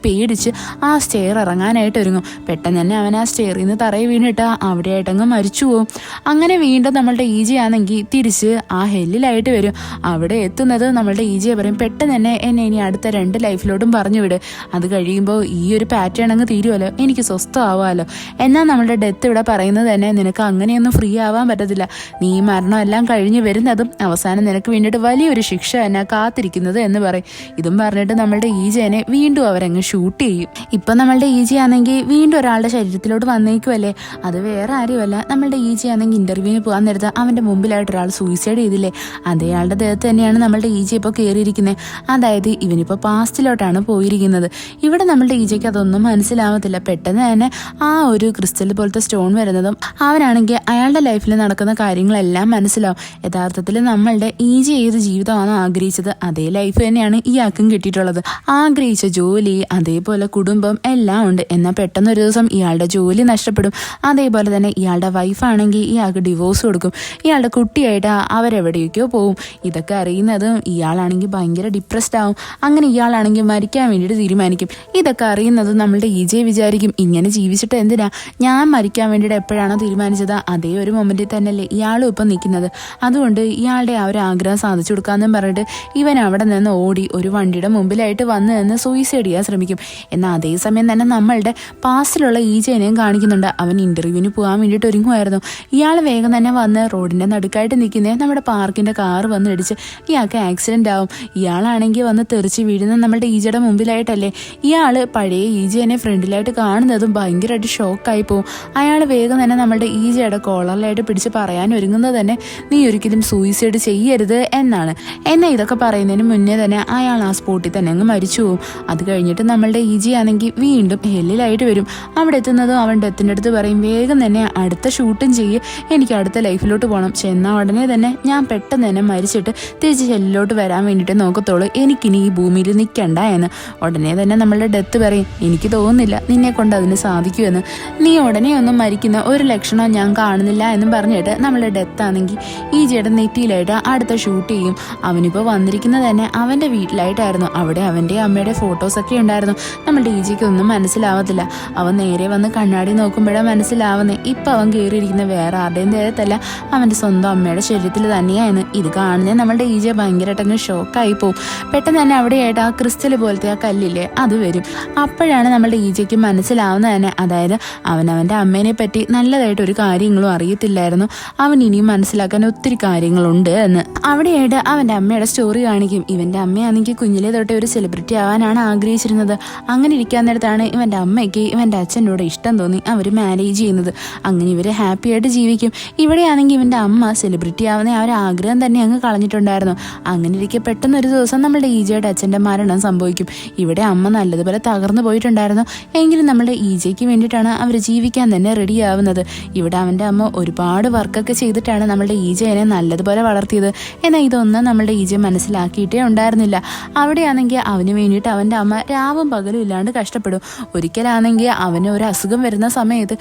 പേടിച്ച് ആ സ്റ്റെയർ ഇറങ്ങാനായിട്ട് ഒരുങ്ങും. പെട്ടെന്ന് തന്നെ അവൻ ആ സ്റ്റെയറിൽ നിന്ന് തറയിൽ വീണിട്ട് അവിടെയായിട്ടങ്ങ് മരിച്ചു പോകും. അങ്ങനെ വീണ്ടും നമ്മളുടെ ഈജി ആണെങ്കിൽ തിരിച്ച് ആ ഹെല്ലിലായിട്ട് വരും. അവിടെ എത്തുന്നത് നമ്മളുടെ ഈജിയെ പറയും, പെട്ടെന്ന് തന്നെ എന്നെ ഇനി അടുത്ത 2 ലൈഫിലോട്ടും പറഞ്ഞു വിട്, അത് കഴിയുമ്പോൾ ഈ ഒരു പാറ്റേൺ അങ്ങ് തീരുമല്ലോ, എനിക്ക് സ്വസ്ഥമാവാമല്ലോ. എന്നാൽ നമ്മളുടെ ഡെത്ത് ഇവിടെ പറയുന്നത് തന്നെ നിനക്ക് അങ്ങനെയൊന്നും ഫ്രീ ആവാൻ പറ്റത്തില്ല, നീ മരണം എല്ലാം കഴിഞ്ഞ് വരുന്നതും അവസാനം നിനക്ക് വേണ്ടിയിട്ട് വലിയൊരു ശിക്ഷ എന്നെ കാത്തിരിക്കുന്നത് എന്ന് പറയും. ഇതും പറഞ്ഞിട്ട് നമ്മളുടെ ഈജനെ വീണ്ടും അവരങ്ങ് ഷൂട്ട് ചെയ്യും. ഇപ്പം നമ്മളുടെ ഈജി ആണെങ്കിൽ വീണ്ടും ഒരാളുടെ ശരീരത്തിലോട്ട് വന്നേക്കുമല്ലേ. അത് വേറെ ആരുമല്ല, നമ്മളുടെ ഈജി ആണെങ്കിൽ ഇന്റർവ്യൂവിന് പോകാൻ നേരത്ത് അവൻ്റെ മുമ്പിലായിട്ട് ഒരാൾ സൂയിസൈഡ് ചെയ്തില്ലേ, അതേയാളുടെ ദേഹത്ത് തന്നെയാണ് നമ്മളുടെ നമ്മളുടെ ഈജ ഇപ്പോൾ കയറിയിരിക്കുന്നത്. അതായത് ഇവനിപ്പോൾ പാസ്റ്റിലോട്ടാണ് പോയിരിക്കുന്നത്. ഇവിടെ നമ്മളുടെ ഈജയ്ക്ക് അതൊന്നും മനസ്സിലാവത്തില്ല. പെട്ടെന്ന് തന്നെ ആ ഒരു ക്രിസ്റ്റൽ പോലത്തെ സ്റ്റോൺ വരുന്നതും അവനാണെങ്കിൽ അയാളുടെ ലൈഫിൽ നടക്കുന്ന കാര്യങ്ങളെല്ലാം മനസ്സിലാവും. യഥാർത്ഥത്തിൽ നമ്മളുടെ ഈജ ഏത് ജീവിതമാണ് ആഗ്രഹിച്ചത് അതേ ലൈഫ് തന്നെയാണ് ഇയാൾക്കും കിട്ടിയിട്ടുള്ളത്. ആഗ്രഹിച്ച ജോലി അതേപോലെ കുടുംബം എല്ലാം ഉണ്ട്. എന്നാൽ പെട്ടെന്ന് ഒരു ദിവസം ഇയാളുടെ ജോലി നഷ്ടപ്പെടും. അതേപോലെ തന്നെ ഇയാളുടെ വൈഫാണെങ്കിൽ ഇയാൾക്ക് ഡിവോഴ്സ് കൊടുക്കും. ഇയാളുടെ കുട്ടിയായിട്ട് അവരെവിടേക്കോ പോവും. ഇതൊക്കെ അറിയുന്നതും ഇയാളാണെങ്കിൽ ഭയങ്കര ഡിപ്രസ്ഡ് ആവും. അങ്ങനെ ഇയാളാണെങ്കിൽ മരിക്കാൻ വേണ്ടിയിട്ട് തീരുമാനിക്കും. ഇതൊക്കെ അറിയുന്നതും നമ്മളുടെ ഈജയെ വിചാരിക്കും, ഇങ്ങനെ ജീവിച്ചിട്ട് എന്തിനാ, ഞാൻ മരിക്കാൻ വേണ്ടിയിട്ട് എപ്പോഴാണോ തീരുമാനിച്ചത് അതേ ഒരു മൊമെന്റിൽ തന്നെയല്ലേ ഇയാളും ഇപ്പം നിൽക്കുന്നത്. അതുകൊണ്ട് ഇയാളുടെ ആ ഒരു ആഗ്രഹം സാധിച്ചു കൊടുക്കാമെന്നും പറഞ്ഞിട്ട് ഇവൻ അവിടെ നിന്ന് ഓടി ഒരു വണ്ടിയുടെ മുമ്പിലായിട്ട് വന്ന് നിന്ന് സൂയിസൈഡ് ചെയ്യാൻ ശ്രമിക്കും. എന്നാൽ അതേസമയം തന്നെ നമ്മളുടെ പാസ്റ്റിലുള്ള ഈജേനെയും കാണിക്കുന്നുണ്ട്. അവൻ ഇന്റർവ്യൂവിന് പോകാൻ വേണ്ടിയിട്ട് ഒരുങ്ങുമായിരുന്നു. ഇയാൾ വേഗം തന്നെ വന്ന് റോഡിന്റെ നടുക്കായിട്ട് നിൽക്കുന്നത് നമ്മുടെ പാർക്കിന്റെ കാർ വന്ന് ഇടിച്ച് ഇയാൾക്ക് ആക്സിഡന്റ് ആവും. ഇയാളാണെങ്കിൽ വന്ന് തെറിച്ച് വീഴുന്ന നമ്മളുടെ ഈജയുടെ മുമ്പിലായിട്ടല്ലേ. ഇയാൾ പഴയ ഈജേനെ ഫ്രണ്ടിലായിട്ട് കാണുന്നതും ഭയങ്കരമായിട്ട് ഷോക്കായി പോവും. അയാൾ വേഗം തന്നെ നമ്മളുടെ ഈജയുടെ കോളറിലായിട്ട് പിടിച്ച് പറയാൻ ഒരുങ്ങുന്നത് തന്നെ നീ ഒരിക്കലും സൂയിസൈഡ് ചെയ്യരുത് എന്നാണ്. എന്നാൽ ഇതൊക്കെ പറയുന്നതിന് മുന്നേ തന്നെ അയാൾ ആ സ്പോട്ടിൽ തന്നെ അങ്ങ് മരിച്ചു പോകും. അത് കഴിഞ്ഞിട്ട് നമ്മളുടെ ഈജി ആണെങ്കിൽ വീണ്ടും ഹെല്ലിലായിട്ട് വരും. അവിടെ എത്തുന്നതും അവൻ ഡെത്തിൻ്റെ അടുത്ത് പറയും, വേഗം തന്നെ അടുത്ത ഷൂട്ടും ചെയ്യ്, എനിക്ക് അടുത്ത ലൈഫിലോട്ട് പോകണം. ചെന്നാൽ ഉടനെ തന്നെ ഞാൻ പെട്ടെന്ന് തന്നെ മരിച്ചിട്ട് തിരിച്ച് ഹെല്ലിലോട്ട് വരാൻ വേണ്ടിയിട്ട് നോക്കത്തുള്ളൂ, എനിക്കിനി ഈ ഭൂമിയിൽ നിൽക്കണ്ട എന്ന്. ഉടനെ തന്നെ നമ്മളുടെ ഡെത്ത് പറയും, എനിക്ക് തോന്നുന്നില്ല നിന്നെ കൊണ്ട് അതിന് സാധിക്കുമെന്ന്. നീ ഉടനെ ഒന്നും മരിക്കുന്ന ഒരു ലക്ഷണം ഞാൻ കാണുന്നില്ല എന്നും പറഞ്ഞിട്ട് നമ്മളുടെ ഡെത്ത് ആണെങ്കിൽ ഈജിയുടെ നെറ്റിയിലായിട്ട് അടുത്ത ഷൂട്ട് ചെയ്യും. അവനിപ്പോൾ വന്നിരിക്കുന്നത് തന്നെ അവൻ്റെ വീട്ടിലായിട്ടായിരുന്നു. അവിടെ അവൻ്റെ അമ്മയുടെ ഫോട്ടോസൊക്കെ ഉണ്ടായിരുന്നു. നമ്മളുടെ ഈജിക്ക് ഒന്നും മനസ്സിലാവത്തില്ല. അവൻ നേരെ വന്ന് കണ്ണാടി നോക്കുമ്പോഴാണ് മനസ്സിലാവുന്നത് ഇപ്പം അവൻ കയറിയിരിക്കുന്ന വേറെ ആരുടെയും ദേഹത്തല്ല, അവൻ്റെ സ്വന്തം അമ്മയുടെ ശരീരത്തിൽ തന്നെയായിരുന്നു. ഇത് കാണുന്നത് നമ്മളുടെ ഈജ ഭയങ്കരമായിട്ടങ്ങ് ഷോക്കായി പോവും. പെട്ടെന്ന് തന്നെ അവിടെയായിട്ട് ആ ക്രിസ്റ്റൽ പോലത്തെ ആ കല്ലില്ലേ അത് വരും. അപ്പോഴാണ് നമ്മളുടെ ഈജയ്ക്ക് മനസ്സിലാവുന്നത് തന്നെ, അതായത് അവനവൻ്റെ അമ്മേനെ പറ്റി നല്ലതായിട്ട് ഒരു കാര്യങ്ങളും അറിയത്തില്ലായിരുന്നു. അവൻ ഇനിയും മനസ്സിലാക്കാൻ ഒത്തിരി കാര്യങ്ങളുണ്ട് എന്ന്. അവിടെയായിട്ട് അവൻ്റെ അമ്മയുടെ സ്റ്റോറി കാണിക്കും. ഇവൻ്റെ അമ്മയാണെങ്കിൽ കുഞ്ഞിലെ തൊട്ടേ ഒരു സെലിബ്രിറ്റി ആവാനാണ് ആഗ്രഹിച്ചിരുന്നത്. അങ്ങനെ ഇരിക്കാൻ നേരത്താണ് ഇവൻ്റെ അമ്മയ്ക്ക് ഇവൻ്റെ അച്ഛനോട് ഇഷ്ടം തോന്നി അവർ മാരേജ് ചെയ്യുന്നത്. അങ്ങനെ ഇവർ ഹാപ്പി ആയിട്ട് ജീവിക്കും. ഇവിടെയാണെങ്കിൽ ഇവൻ്റെ അമ്മ സെലിബ്രിറ്റി ആവുന്ന ആ ഒരു ആഗ്രഹം തന്നെ അങ്ങ് കളഞ്ഞിട്ടുണ്ടായിരുന്നു. അങ്ങനെ ഇരിക്കെ പെട്ടെന്ന് ഒരു ദിവസം നമ്മുടെ ഈജയുടെ അച്ഛൻ്റെ മരണം സംഭവിക്കും. ഇവിടെ അമ്മ നല്ലതുപോലെ തകർന്നു പോയിട്ടുണ്ടായിരുന്നു. എങ്കിലും നമ്മുടെ ഈജയ്ക്ക് വേണ്ടിയിട്ടാണ് അവർ ജീവിക്കാൻ തന്നെ റെഡി ആവുന്നത്. ഇവിടെ അവൻ്റെ അമ്മ ഒരുപാട് വർക്കൊക്കെ ചെയ്തിട്ടാണ് നമ്മളുടെ ഈജയെ നല്ലതുപോലെ വളർത്തിയത്. എന്നാൽ ഇതൊന്നും നമ്മളുടെ ഈജ മനസ്സിലാക്കിയിട്ടേ ഉണ്ടായിരുന്നില്ല. അവിടെയാണെങ്കിൽ അവന് വേണ്ടിയിട്ട് അവൻ്റെ അമ്മ രാവും പകലും ഇല്ലാണ്ട് കഷ്ടപ്പെടും. ഒരിക്കലാണെങ്കിൽ അവന് ഒരു അസുഖം വരുന്ന സമയത്ത്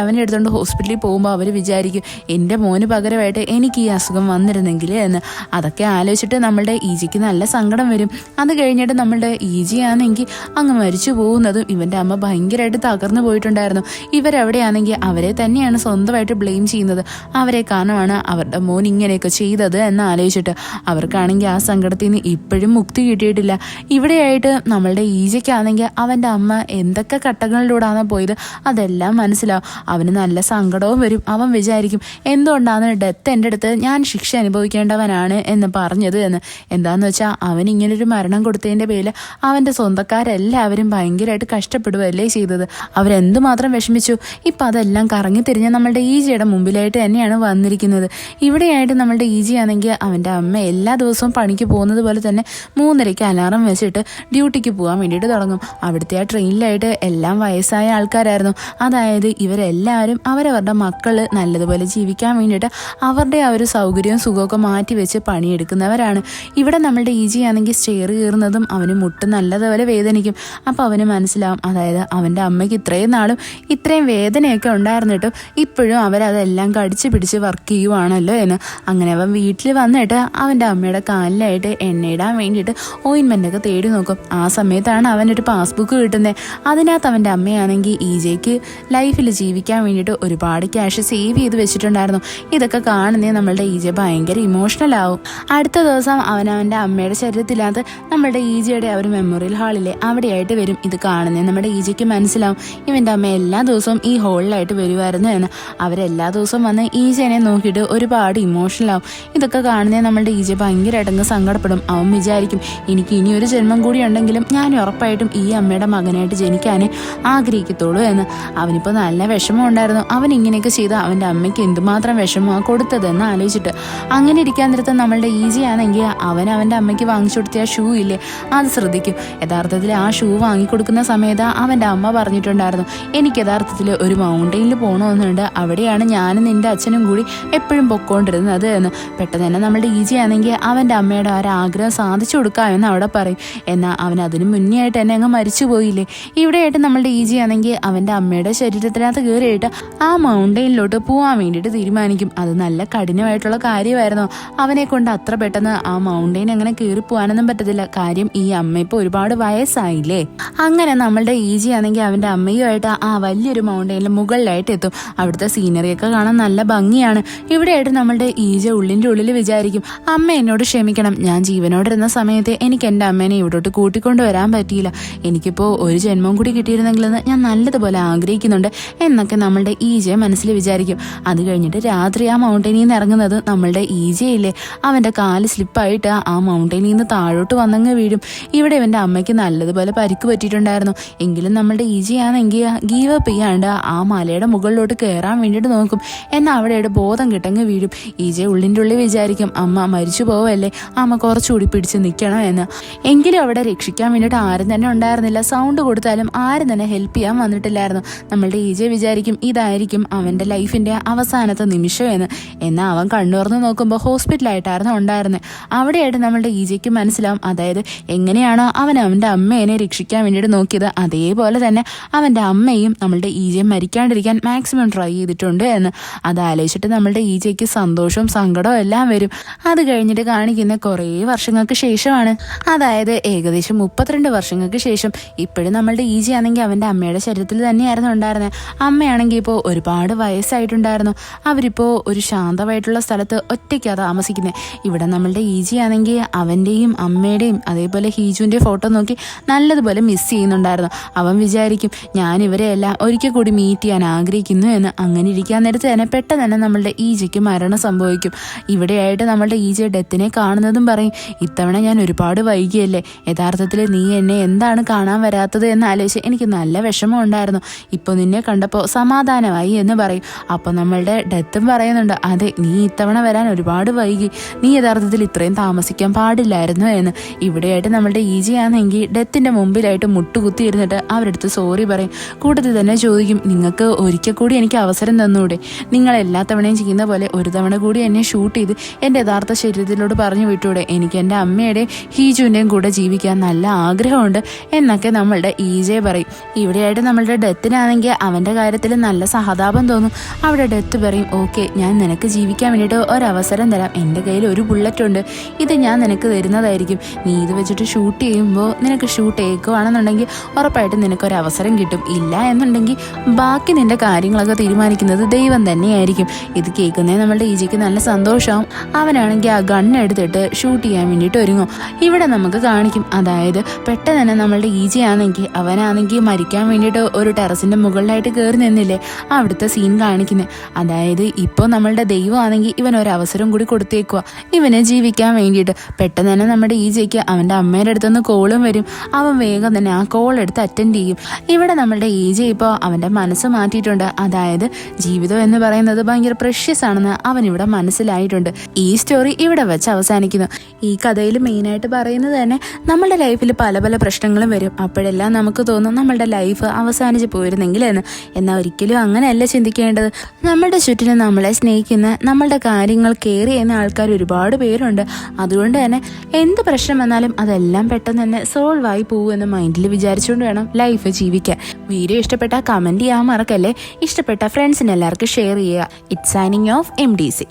അവനെ എടുത്തുകൊണ്ട് ഹോസ്പിറ്റലിൽ പോകുമ്പോൾ അവർ വിചാരിക്കും, എൻ്റെ മോന് പകരമായിട്ട് എനിക്ക് ഈ അസുഖം വന്നിരുന്നെങ്കിൽ എന്ന്. അതൊക്കെ ആലോചിച്ചിട്ട് നമ്മളുടെ ഈജിക്ക് നല്ല സങ്കടം വരും. അത് കഴിഞ്ഞിട്ട് നമ്മളുടെ ഈജിയാണെങ്കിൽ അങ്ങ് മരിച്ചു പോകുന്നതും ഇവൻ്റെ അമ്മ ഭയങ്കരമായിട്ട് തകർന്നു പോയിട്ടുണ്ടായിരുന്നു. ഇവരവിടെയാണെങ്കിൽ അവരെ തന്നെയാണ് സ്വന്തമായിട്ട് ബ്ലെയിം ചെയ്യുന്നത്. അവരെ കാരണമാണ് അവരുടെ മോൻ ഇങ്ങനെയൊക്കെ ചെയ്തത് എന്ന് ആലോചിച്ചിട്ട് അവർക്കാണെങ്കിൽ ആ സങ്കടത്തിൽ നിന്ന് ഇപ്പോഴും മുക്തി കിട്ടിയിട്ടില്ല. ഇവിടെയായിട്ട് നമ്മളുടെ ഈജയ്ക്കാണെങ്കിൽ അവൻ്റെ അമ്മ എന്തൊക്കെ ഘട്ടങ്ങളിലൂടെയാണ് പോയത് അതെല്ലാം മനസ്സിലാവും. അവന് നല്ല സങ്കടവും വരും. അവൻ വിചാരിക്കും, എന്തുകൊണ്ടാണ് ഡെത്ത് എൻ്റെ അടുത്ത് ഞാൻ ശിക്ഷ അനുഭവിക്കേണ്ടവനാണ് എന്ന് പറഞ്ഞത് എന്ന്. എന്താന്ന് വെച്ചാൽ അവൻ ഇങ്ങനൊരു മരണം കൊടുത്തതിൻ്റെ പേരിൽ അവൻ്റെ സ്വന്തക്കാരെല്ലാവരും ഭയങ്കരമായിട്ട് കഷ്ടപ്പെടുകയല്ലേ ചെയ്തത്. അവരെന്തുമാത്രം വിഷമിച്ചു. ഇപ്പം അതെല്ലാം കറങ്ങി തിരിഞ്ഞ് നമ്മളുടെ ഈജിയുടെ മുമ്പിലായിട്ട് തന്നെയാണ് വന്നിരിക്കുന്നത്. ഇവിടെയായിട്ട് നമ്മളുടെ ഈജി ആണെങ്കിൽ അവൻ്റെ അമ്മ എല്ലാ ദിവസവും പണിക്ക് പോകുന്നത് പോലെ തന്നെ 3:30 അലാറം വെച്ചിട്ട് ഡ്യൂട്ടിക്ക് പോകാൻ വേണ്ടിയിട്ട് തുടങ്ങും. അവിടുത്തെ ആ ട്രെയിനിലായിട്ട് എല്ലാം വയസ്സായ ആൾക്കാരായിരുന്നു. അതായത് ഇവരെല്ലാവരും അവരവരുടെ മക്കൾ നല്ലതുപോലെ ജീവിക്കാൻ വേണ്ടിയിട്ട് അവരുടെ ആ ഒരു സൗകര്യവും സുഖമൊക്കെ മാറ്റി വെച്ച് പണിയെടുക്കുന്നവരാണ്. ഇവിടെ നമ്മളുടെ ഈജി ആണെങ്കിൽ സ്റ്റെയർ കയറുന്നതും അവന് മുട്ട് നല്ലതുപോലെ വേദനിക്കും. അപ്പോൾ അവന് മനസ്സിലാവും, അതായത് അവൻ്റെ അമ്മയ്ക്ക് ഇത്രയും നാളും ഇത്രയും വേദനയൊക്കെ ഉണ്ടായിരുന്നിട്ടും ഇപ്പോഴും അവരതെല്ലാം കടിച്ച് പിടിച്ച് വർക്ക് ചെയ്യുവാണല്ലോ എന്ന്. അങ്ങനെ അവൻ വീട്ടിൽ വന്നിട്ട് അവൻ്റെ അമ്മയുടെ കാലിലായിട്ട് എണ്ണയിടാൻ വേണ്ടിയിട്ട് ഓയിൻമെൻ്റൊക്കെ തേടി നോക്കും. ആ സമയത്താണ് അവനൊരു പാസ്ബുക്ക് കിട്ടുന്നത്. അതിനകത്ത് അവൻ്റെ അമ്മയാണെങ്കിൽ ഈജയ്ക്ക് ലൈഫിൽ ജീവിക്കാൻ വേണ്ടിയിട്ട് ഒരുപാട് ക്യാഷ് സേവ് ചെയ്ത് വെച്ചിട്ടുണ്ടായിരുന്നു. ഇതൊക്കെ കാണുന്നേ നമ്മളുടെ ഈജ ഭയങ്കര ഇമോഷണൽ ആവും. അടുത്ത ദിവസം അവൻ്റെ അമ്മയുടെ ശരീരത്തിനകത്ത് നമ്മളുടെ ഈജയുടെ ആ ഒരു മെമ്മോറിയൽ ഹാളിലെ അവിടെയായിട്ട് വരും. ഇത് കാണുന്നേ നമ്മുടെ ഈജയ്ക്ക് മനസ്സിലാവും ഇവൻ്റെ അമ്മ എല്ലാ ദിവസവും ഈ ഹോളിലായിട്ട് വരുമായിരുന്നു എന്ന്. അവരെല്ലാ ദിവസവും വന്ന് ഈജനെ നോക്കിയിട്ട് ഒരുപാട് ഇമോഷണൽ ആവും. ഇതൊക്കെ കാണുന്നേ നമ്മളുടെ ഈജ ഭയങ്കരമായിട്ടങ്ങ് സങ്കടപ്പെടും. അവൻ വിചാരിക്കും, എനിക്ക് ഇനിയൊരു ജന്മം കൂടി ഉണ്ടെങ്കിലും ഞാൻ ഉറപ്പായിട്ടും ഈ അമ്മയുടെ മകനായിട്ട് ജനിക്കാനേ ആഗ്രഹിക്കത്തുള്ളൂ എന്ന്. അവനിപ്പോൾ നല്ല വിഷമം ഉണ്ടായിരുന്നു. അവൻ ഇങ്ങനെയൊക്കെ ചെയ്ത് അവൻ്റെ അമ്മയ്ക്ക് എന്തുമാത്രം വിഷമമാണ് കൊടുത്തതെന്ന് ആലോചിച്ചിട്ട്. അങ്ങനെ ഇരിക്കാൻ നേരത്ത് നമ്മളുടെ ഈജിയാണെങ്കിൽ ആണെങ്കിൽ അവൻ്റെ അമ്മയ്ക്ക് വാങ്ങിച്ചു കൊടുത്ത ആ ഷൂ ഇല്ലേ അത് ശ്രദ്ധിക്കും. യഥാർത്ഥത്തിൽ ആ ഷൂ വാങ്ങിക്കൊടുക്കുന്ന സമയത്ത് അവൻ്റെ അമ്മ പറഞ്ഞിട്ടുണ്ടായിരുന്നു, എനിക്ക് യഥാർത്ഥത്തിൽ ഒരു മൗണ്ടെയിനിൽ പോകണമെന്നുണ്ട്, അവിടെയാണ് ഞാനും നിൻ്റെ അച്ഛനും കൂടി എപ്പോഴും പൊക്കോണ്ടിരുന്നത് എന്ന്. പെട്ടെന്ന് തന്നെ നമ്മളുടെ ഈജി ആണെങ്കിൽ അവൻ്റെ അമ്മയുടെ ആ ആഗ്രഹം സാധിച്ചു കൊടുക്കാമെന്ന് അവിടെ പറയും. എന്നാൽ അവൻ അതിന് മുന്നേ ആയിട്ട് തന്നെ അങ്ങ് മരിച്ചു പോയില്ലേ. ഇവിടെയായിട്ട് നമ്മളുടെ ഈജി ആണെങ്കിൽ അവൻ്റെ അമ്മയുടെ ശരീരത്തിനകത്ത് കയറിയിട്ട് ആ മൗണ്ടെയിനിലോട്ട് പോകാൻ വേണ്ടിയിട്ട് തീരുമാനിക്കും. അത് നല്ല കഠിനമായിട്ടുള്ള കാര്യമായിരുന്നു. അവനെ കൊണ്ട് അത്ര പെട്ടെന്ന് ആ മൗണ്ടെയിൻ അങ്ങനെ കയറി പോകാനൊന്നും പറ്റത്തില്ല. കാര്യം ഈ അമ്മ ഇപ്പോൾ ഒരുപാട് വയസ്സായില്ലേ. അങ്ങനെ നമ്മളുടെ ഈജി ആണെങ്കിൽ അവൻ്റെ അമ്മയുമായിട്ട് ആ വലിയൊരു മൗണ്ടെയിനിൽ മുകളിലായിട്ട് എത്തും. അവിടുത്തെ സീനറിയൊക്കെ കാണാൻ നല്ല ഭംഗിയാണ്. ഇവിടെയായിട്ട് നമ്മളുടെ ഈജ ഉള്ളിൻ്റെ ഉള്ളിൽ വിചാരിക്കും, അമ്മ എന്നോട് ക്ഷമിക്കണം, ഞാൻ ജീവനോടിരുന്ന സമയത്ത് എനിക്ക് എൻ്റെ അമ്മേനെ ഇവിടോട്ട് കൂട്ടിക്കൊണ്ട് വരാൻ പറ്റിയില്ല, എനിക്കിപ്പോൾ ഒരു ജന്മം കൂടി കിട്ടിയിരുന്നെങ്കിലെന്ന് ഞാൻ നല്ലതുപോലെ ആഗ്രഹിക്കുന്നുണ്ട് എന്നൊക്കെ നമ്മളുടെ ഈജയെ മനസ്സിൽ വിചാരിക്കും. അത് കഴിഞ്ഞിട്ട് രാത്രി ആ മൗണ്ടെയിനിൽ നിന്ന് ഇറങ്ങുന്നത് നമ്മളുടെ ഈജയില്ലേ, അവൻ്റെ കാല് സ്ലിപ്പായിട്ട് ആ മൗണ്ടെയിനിൽ നിന്ന് താഴോട്ട് വന്നങ്ങ് വീഴും. ഇവിടെ ഇവൻ്റെ അമ്മയ്ക്ക് നല്ലതുപോലെ പരിക്ക് പറ്റിയിട്ടുണ്ടായിരുന്നു. എങ്കിലും നമ്മളുടെ ഈജയാണെങ്കിൽ ഗീവ് അപ്പ് ചെയ്യാണ്ട് ആ മലയുടെ മുകളിലോട്ട് കയറാൻ വേണ്ടിയിട്ട് നോക്കും. എന്നാൽ അവിടെയുടെ ബോധം കിട്ടങ്ങ് വീഴും. ഈജ ഉള്ളിൻ്റെ ഉള്ളിൽ വിചാരിക്കും, അമ്മ മരിച്ചു പോവല്ലേ, അമ്മ കുറച്ചുകൂടി പിടിച്ച് നിൽക്കണം എന്ന്. എങ്കിലും അവിടെ രക്ഷിക്കാൻ വേണ്ടിയിട്ട് ആരും തന്നെ ഉണ്ടായിരുന്നില്ല. സൗണ്ട് കൊടുത്താലും ആരും തന്നെ ഹെൽപ്പ് ചെയ്യാൻ വന്നിട്ടില്ലായിരുന്നു. നമ്മളുടെ ഈജ വിചാരിക്കും ഇതായിരിക്കും അവൻ്റെ ലൈഫിൻ്റെ അവസാനത്തെ നിമിഷം എന്ന്. എന്നാൽ അവൻ കണ്ണുറന്ന് നോക്കുമ്പോൾ ഹോസ്പിറ്റലായിട്ടായിരുന്നു ഉണ്ടായിരുന്നത്. അവിടെയായിട്ട് നമ്മളുടെ ഈജയ്ക്ക് മനസ്സിലാവും, അതായത് എങ്ങനെയാണോ അവൻ അവൻ്റെ അമ്മേനെ രക്ഷിക്കാൻ വേണ്ടിയിട്ട് നോക്കിയത് അതേപോലെ തന്നെ അവൻ്റെ അമ്മയും നമ്മളുടെ ഈജയും മരിക്കാണ്ടിരിക്കാൻ മാക്സിമം ട്രൈ ചെയ്തിട്ടുണ്ട് എന്ന്. അതാലോചിച്ചിട്ട് നമ്മളുടെ ഈജയ്ക്ക് സന്തോഷവും സങ്കടവും എല്ലാം വരും. അത് കഴിഞ്ഞിട്ട് കാണിക്കുന്ന കുറേ വർഷങ്ങൾക്ക് ശേഷമാണ്, അതായത് ഏകദേശം 32 വർഷങ്ങൾക്ക് ശേഷം. ഇപ്പോഴും നമ്മളുടെ ഈജി ആണെങ്കിൽ അവൻ്റെ അമ്മയുടെ ശരീരത്തിൽ തന്നെയായിരുന്നു ഉണ്ടായിരുന്നത്. അമ്മയാണെങ്കിൽ ഇപ്പോൾ ഒരുപാട് വയസ്സായിട്ടുണ്ടായിരുന്നു. അവരിപ്പോൾ ഒരു ശാന്തമായിട്ടുള്ള സ്ഥലത്ത് ഒറ്റയ്ക്കാണ് താമസിക്കുന്നത്. ഇവിടെ നമ്മളുടെ ഈജി ആണെങ്കിൽ അവൻ്റെയും അമ്മയുടെയും അതേപോലെ ഹീജുവിൻ്റെ ഫോട്ടോ നോക്കി നല്ലതുപോലെ മിസ് ചെയ്യുന്നുണ്ടായിരുന്നു. അവൻ വിചാരിക്കും, ഞാൻ ഇവരെ എല്ലാം ഒരിക്കൽ കൂടി മീറ്റ് ചെയ്യാൻ ആഗ്രഹിക്കുന്നു എന്ന്. അങ്ങനെ ഇരിക്കാൻ നേരത്ത് തന്നെ പെട്ടെന്ന് തന്നെ നമ്മളുടെ ഈജയ്ക്ക് മരണം സംഭവിക്കും. ഇവിടെയായിട്ട് നമ്മളുടെ ഈജ ഡെത്തിനെ കാണുന്നതും പറയും, ഇത്തവണ ഞാൻ ഒരുപാട് വൈകിയല്ലേ, യഥാർത്ഥത്തിൽ നീ എന്നെ എന്താണ് കാണാൻ വരാത്തത് എന്ന് ആലോചിച്ച് എനിക്ക് നല്ല വിഷമം ഉണ്ടായിരുന്നു, ഇപ്പോൾ നിന്നെ കണ്ടപ്പോൾ സമാധാനമായി എന്ന് പറയും. അപ്പോൾ നമ്മളുടെ ഡെത്തും പറയുന്നുണ്ട്, അതെ നീ ഇത്തവണ വരാൻ ഒരുപാട് വൈകി, നീ യഥാർത്ഥത്തിൽ ഇത്രയും താമസിക്കാൻ പാടില്ലായിരുന്നു എന്ന്. ഇവിടെയായിട്ട് നമ്മളുടെ ഈജിയാണെങ്കിൽ ഡെത്തിൻ്റെ മുമ്പിലായിട്ട് മുട്ടുകുത്തി ഇരുന്നിട്ട് അവരെടുത്ത് സോറി പറയും. കൂട്ടത്തിൽ തന്നെ ചോദിക്കും, നിങ്ങൾക്ക് ഒരിക്കൽ കൂടി എനിക്ക് അവസരം തന്നൂടെ, നിങ്ങൾ എല്ലാ തവണയും ചെയ്യുന്ന പോലെ ഒരു തവണ കൂടി എന്നെ ഷൂട്ട് ചെയ്ത് എൻ്റെ യഥാർത്ഥ ശരീരത്തിലോട്ട് പറഞ്ഞു വിട്ടൂടെ, എനിക്ക് എൻ്റെ അമ്മയുടെയും ഹീജുവിൻ്റെയും കൂടെ ജീവിക്കാൻ നല്ല ആഗ്രഹമുണ്ട് എന്നൊക്കെ നമ്മളുടെ ഈജയെ പറയും. ഇവിടെയായിട്ട് നമ്മളുടെ ഡെത്തിനാണെങ്കിൽ അവൻ്റെ കാര്യത്തിൽ നല്ല സഹതാപം തോന്നും. അവിടെ ഡെത്ത് പറയും, ഓക്കെ ഞാൻ നിനക്ക് ജീവിക്കാൻ വേണ്ടിയിട്ട് ഒരവസരം തരാം, എൻ്റെ കയ്യിൽ ഒരു ബുള്ളറ്റ് ഉണ്ട്, ഇത് ഞാൻ നിനക്ക് തരുന്നതായിരിക്കും, നീ ഇത് വെച്ചിട്ട് ഷൂട്ട് ചെയ്യുമ്പോൾ നിനക്ക് ഷൂട്ട് ഏൽക്കുകയാണെന്നുണ്ടെങ്കിൽ ഉറപ്പായിട്ടും നിനക്കൊരവസരം കിട്ടും, ഇല്ല എന്നുണ്ടെങ്കിൽ ബാക്കി നിൻ്റെ കാര്യങ്ങളൊക്കെ തീരുമാനിക്കുന്നത് ദൈവം തന്നെയായിരിക്കും. ഇത് കേൾക്കുന്നേ നമ്മളുടെ ഈജയ്ക്ക് നല്ല സന്തോഷമാവും. അവനാണെങ്കിൽ ആ ഗണ്ണെടുത്തിട്ട് ഷൂട്ട് ചെയ്യാൻ വേണ്ടിയിട്ട് ഒരുങ്ങും. ഇവിടെ നമുക്ക് കാണിക്കും, അതായത് പെട്ടെന്ന് തന്നെ നമ്മളുടെ ഈജി ആണെങ്കിൽ അവനാണെങ്കിൽ മരിക്കാൻ വേണ്ടിയിട്ട് ഒരു ടെറസിൻ്റെ മുകളിലായിട്ട് കയറി നിന്നില്ലേ, അവിടുത്തെ സീൻ കാണിക്കുന്നത്. അതായത് ഇപ്പോൾ നമ്മളുടെ ദൈവമാണെങ്കിൽ ഇവനൊരവസരം കൂടി കൊടുത്തേക്കുക ഇവനെ ജീവിക്കാൻ വേണ്ടിയിട്ട്. പെട്ടെന്ന് തന്നെ നമ്മുടെ ഈജയ്ക്ക് അവൻ്റെ അമ്മയുടെ അടുത്തുനിന്ന് കോളും വരും. അവൻ വേഗം തന്നെ ആ കോൾ എടുത്ത് അറ്റൻഡ് ചെയ്യും. ഇവിടെ നമ്മളുടെ ഈജ ഇപ്പോൾ അവൻ്റെ മനസ്സ് മാറ്റിയിട്ടുണ്ട്. അതായത് ജീവിതം എന്ന് പറയുന്നത് ഭയങ്കര പ്രഷ്യസ് ആണെന്ന് അവനിവിടെ മനസ്സിലായിട്ടുണ്ട്. ഈ സ്റ്റോറി ഇവിടെ വെച്ച് അവസാനിക്കുന്നു. ഈ കഥയിൽ മെയിനായിട്ട് പറയുന്നത് തന്നെ നമ്മളുടെ ലൈഫിൽ പല പല പ്രശ്നങ്ങളും വരും. അപ്പോഴെല്ലാം നമുക്ക് തോന്നും നമ്മളുടെ ലൈഫ് അവസാനിച്ച് പോയിരുന്നെങ്കിൽ എന്ന്. എന്നാൽ ഒരിക്കലും അങ്ങനെയല്ല ചിന്തിക്കേണ്ടത്. നമ്മളുടെ ചുറ്റിനും നമ്മളെ സ്നേഹിക്കുന്ന, നമ്മളുടെ കാര്യങ്ങൾ കെയർ ചെയ്യുന്ന ആൾക്കാർ ഒരുപാട് പേരുണ്ട്. അതുകൊണ്ട് തന്നെ എന്ത് പ്രശ്നം വന്നാലും അതെല്ലാം പെട്ടെന്ന് തന്നെ സോൾവ് ആയി പോകുമെന്ന് മൈൻഡിൽ വിചാരിച്ചുകൊണ്ട് വേണം ലൈഫ് ജീവിക്കാൻ. വീഡിയോ ഇഷ്ടപ്പെട്ടാൽ കമൻറ്റ് ചെയ്യാൻ മറക്കല്ലേ. ഇഷ്ടപ്പെട്ട ഫ്രണ്ട്സിന് എല്ലാവർക്കും ഷെയർ ചെയ്യുക. It's signing off MDC.